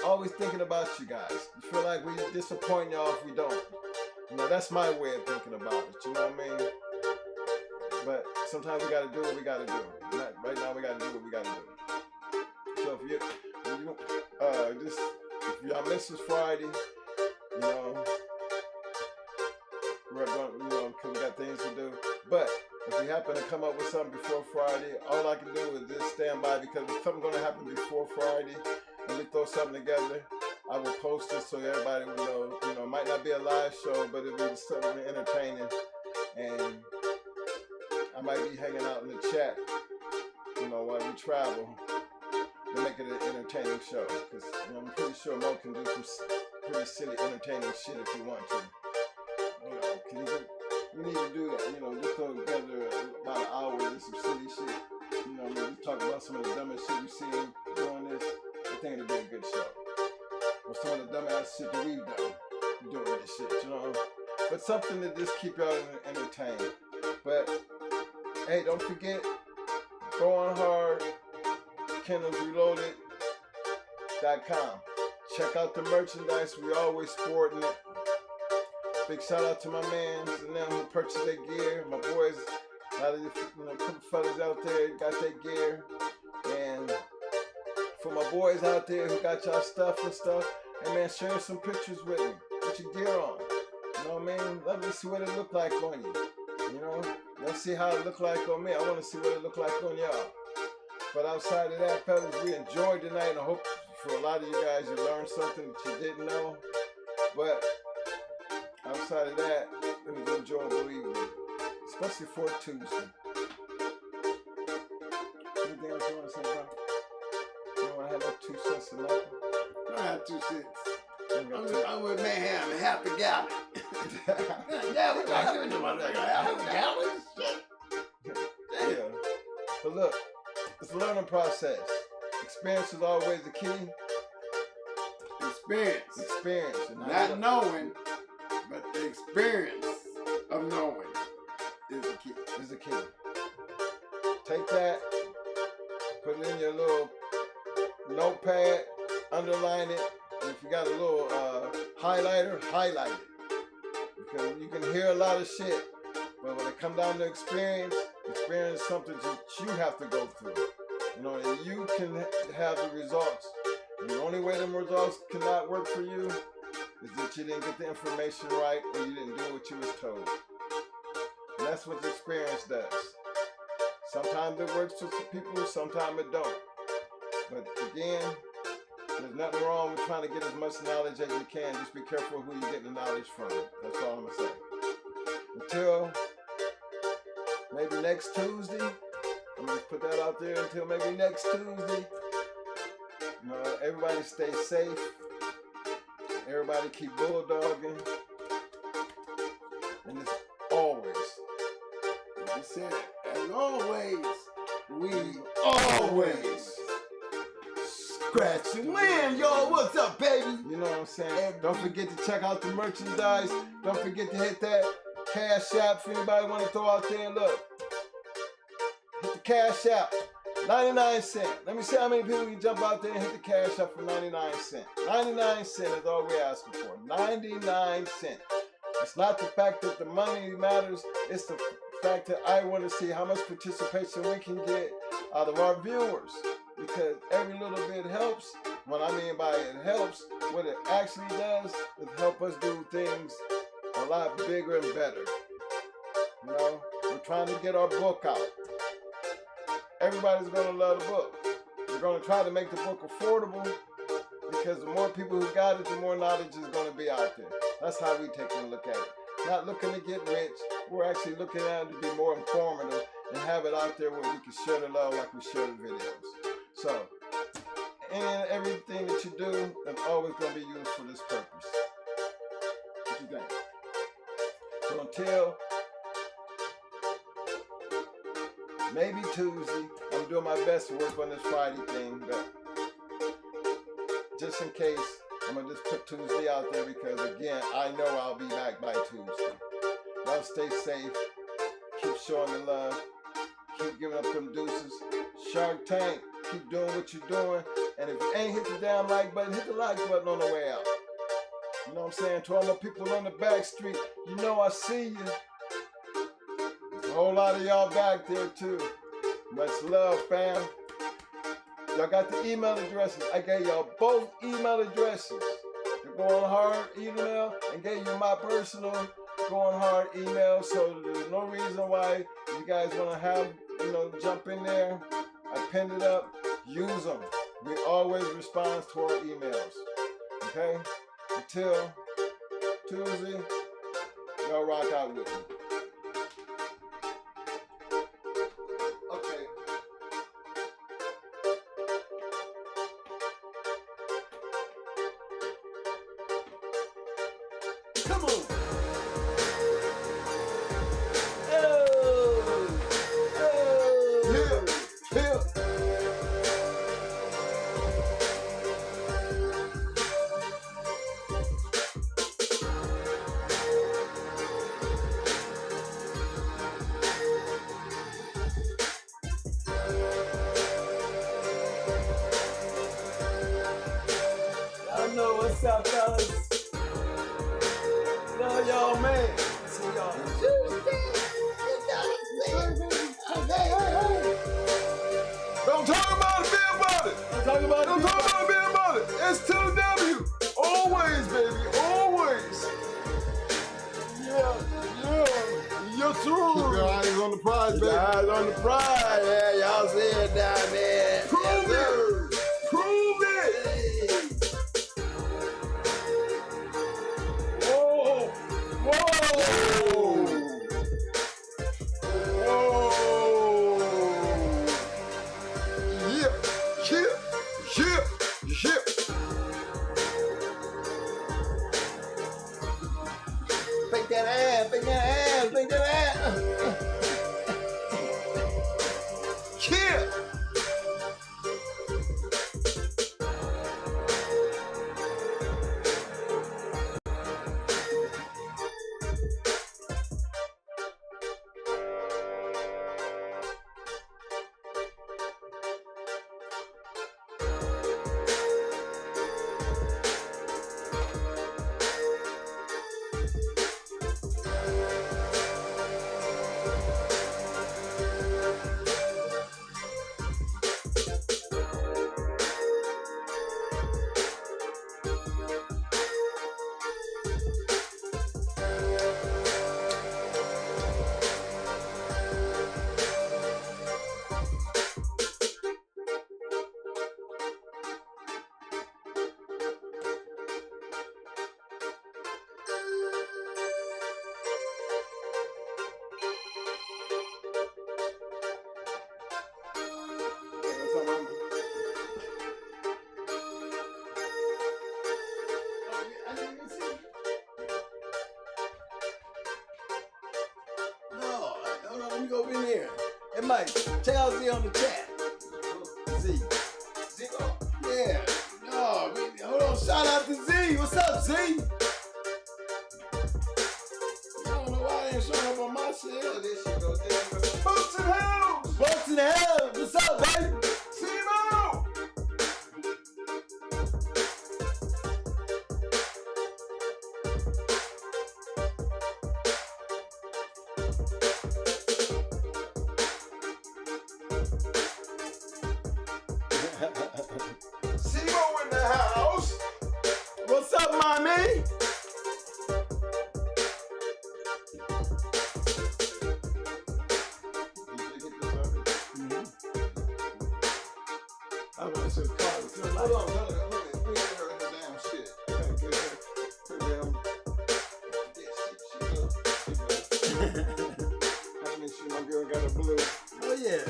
Always thinking about you guys. You feel like we disappoint y'all if we don't. You know, that's my way of thinking about it. You know what I mean? But sometimes we gotta do what we gotta do. Right now we gotta do what we gotta do. So if y'all miss this Friday, you know, we're going, you know, because we got things to do. But if we happen to come up with something before Friday, all I can do is just stand by, because if something's going to happen before Friday and we throw something together, I will post it so everybody will know. You know, it might not be a live show, but it'll be something entertaining. And I might be hanging out in the chat, you know, while we travel to make it an entertaining show. Because, you know, I'm pretty sure Mo can do some pretty silly entertaining shit if you want to. You know, we need to do that, you know, just throw together about an hour of some silly shit. You know, I mean, just talk about some of the dumbest shit we've seen doing this. I think it'll be a good show. Or some of the dumbass shit that we've done doing this shit, you know. But something to just keep y'all entertained. But hey, don't forget, go on hard, KennelsReloaded.com. Check out the merchandise. We always sporting it. Big shout out to my mans and them who purchased their gear. My boys, a lot of the, you know, couple fellas out there got their gear. And for my boys out there who got y'all stuff and stuff, hey man, share some pictures with me. Put your gear on. You know what I mean? Let me see what it look like on you. You know? Let's see how it look like on me. I want to see what it look like on y'all. But outside of that, fellas, we enjoyed tonight. And I hope for a lot of you guys you learned something that you didn't know. But outside of that, it was an enjoyable evening. Especially for Tuesday. Anything else you want to say, bro? You don't want to have no 2 cents or nothing? I don't have 2 cents. I'm with Mayhem, half a gallon. Yeah, we got giving them half a gallon. Yeah. But look, it's a learning process. Experience is always the key. Experience. Not knowing, but the experience of knowing is the key. Take that, put it in your little notepad, underline it. And if you got a little highlighter, highlight it. Because you can hear a lot of shit, but when it comes down to experience is something that you have to go through. You know, that you can have the results. And the only way them results cannot work for you is that you didn't get the information right or you didn't do what you was told. And that's what the experience does. Sometimes it works for people, sometimes it don't. But again, there's nothing wrong with trying to get as much knowledge as you can. Just be careful who you're getting the knowledge from. That's all I'm going to say. Until maybe next Tuesday. I'm going to put that out there until maybe next Tuesday. You know, everybody stay safe. Everybody keep bulldogging. And as always, He said, as always, we always scratch the win, y'all. What's up, baby? You know what I'm saying? Don't forget to check out the merchandise. Don't forget to hit that Cash App for anybody want to throw out there. Look, hit the Cash App, 99 cents. Let me see how many people can jump out there and hit the Cash App for 99 cents. 99 cents is all we're asking for. 99 cents. It's not the fact that the money matters. It's the fact that I want to see how much participation we can get out of our viewers. Because every little bit helps. What I mean by it helps, what it actually does is help us do things a lot bigger and better. You know, we're trying to get our book out. Everybody's going to love the book. We're going to try to make the book affordable because the more people who got it, the more knowledge is going to be out there. That's how we take a look at it. Not looking to get rich. We're actually looking at it to be more informative and have it out there where we can share the love like we share the videos. So, and everything that you do is always going to be used for this purpose. What you think? So until maybe Tuesday, I'm doing my best to work on this Friday thing, but just in case, I'm going to just put Tuesday out there because, again, I know I'll be back by Tuesday. Y'all stay safe. Keep showing the love. Keep giving up them deuces. Shark Tank, keep doing what you're doing. And if you ain't hit the damn like button, hit the like button on the way out. You know what I'm saying? To all my people on the back street, you know I see you. There's a whole lot of y'all back there, too. Much love, fam. Y'all got the email addresses. I gave y'all both email addresses. The Going Hard email and gave you my personal Going Hard email. So there's no reason why you guys want to have, you know, jump in there. I pinned it up. Use them. We always respond to our emails. Okay? Until Tuesday, y'all rock out with me. Come on. Oh. Oh. Yeah. Yeah. I know what's up, fellas. Love y'all, man. See y'all Tuesday. Hey. Don't talk about it, be about it. Don't talk about it, be about it. It's 2W. Always, baby. Always. Yeah. Yes, sir. Keep your eyes on the prize, baby. eyes on the prize. Yeah, y'all see it down there. Prove it. Prove it. Whoa. Yeah. Big that ass. Yeah. Let me go over in here. Hey Mike, check out Z on the chat. Z. Yeah. No, hold on. Shout out to Z. What's up, Z? I don't know why I ain't showing up on my shit. Oh, this shit goes down. Boats in hell! Boats in the hell. What's up, baby? Simo! Simo in the house. What's up, mommy? I want to call it. Hold on. We ain't heard her damn shit. Her damn. I mean, my girl got a blue. Oh, yeah.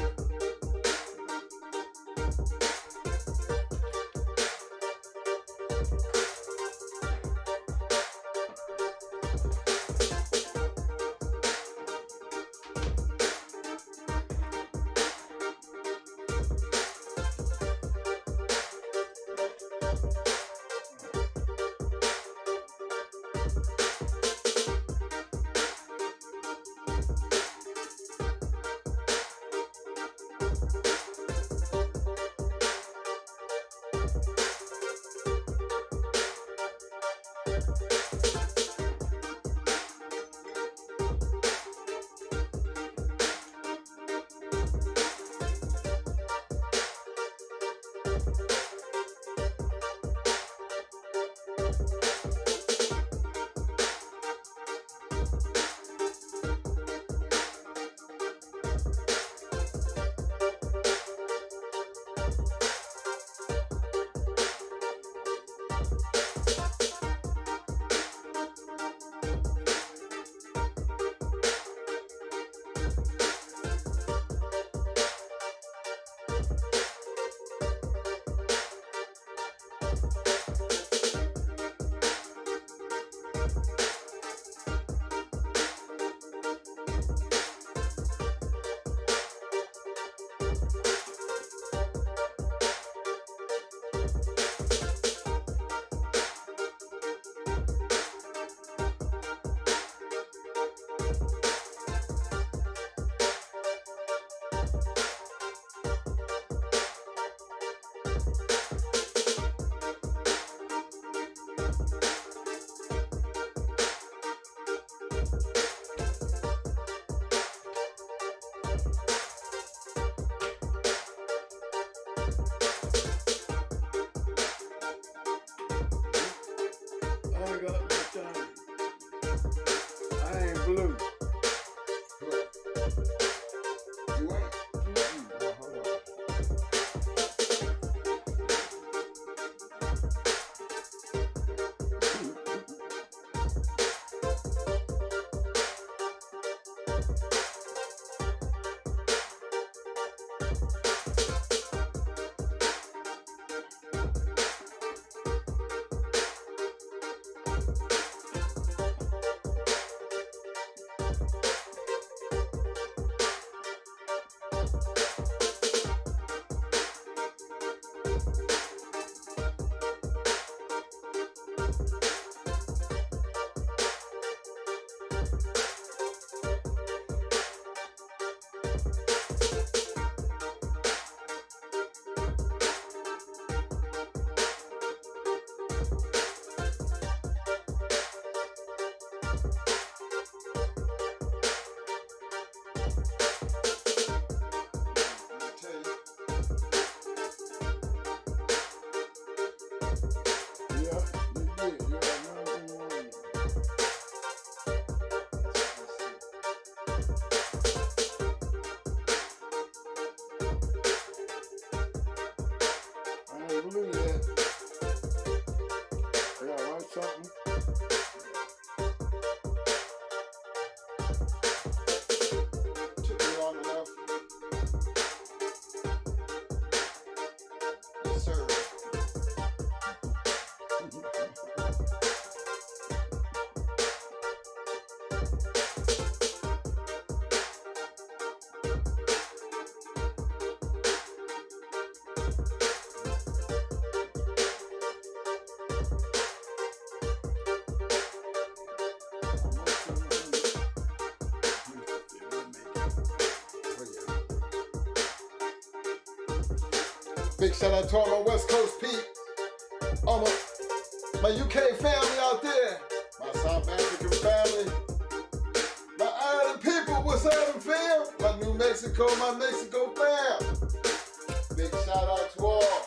Big shout out to all my West Coast peeps, all my UK family out there, my South African family, my Ireland people, what's happening, fam? My New Mexico, my Mexico fam. Big shout out to all.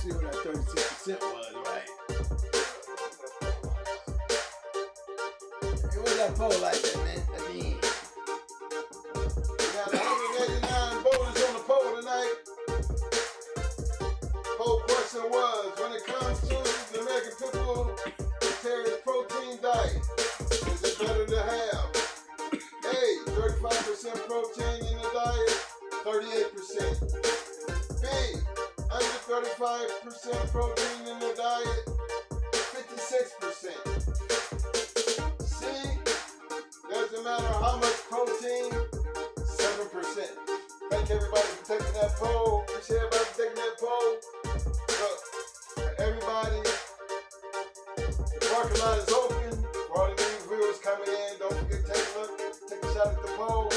See what that 36% was, right? Hey, what's that poll like that, man? At the end. We got 189 voters on the poll tonight. Poll question was, when it comes to the American people vegetarian protein diet, is it better to have A, 35% protein in the diet, 38%. B, under 35% protein in the diet, 56%. C, doesn't matter how much protein, 7%. Thank everybody for taking that poll. Appreciate everybody for taking that poll. Look, for everybody, the parking lot is open. For all the new viewers coming in, don't forget to take a shot at the poll.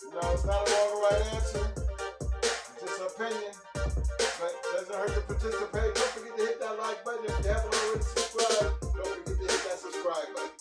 You know, it's not a wrong or right answer. It's just an opinion. But it doesn't hurt to participate. Don't forget to hit that like button. If you haven't already subscribed, don't forget to hit that subscribe button.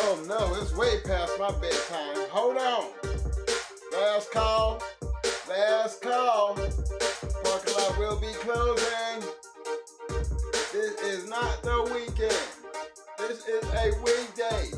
Oh no, it's way past my bedtime. Hold on. Last call. Last call. Parking lot will be closing. This is not the weekend. This is a weekday.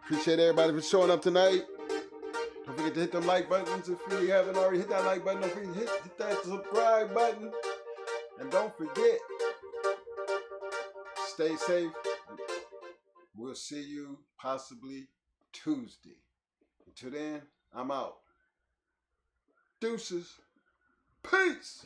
Appreciate everybody for showing up tonight. Don't forget to hit them like buttons if you haven't already hit that like button. Don't forget to hit that subscribe button. And don't forget, stay safe. We'll see you possibly Tuesday. Until then, I'm out. Deuces. Peace.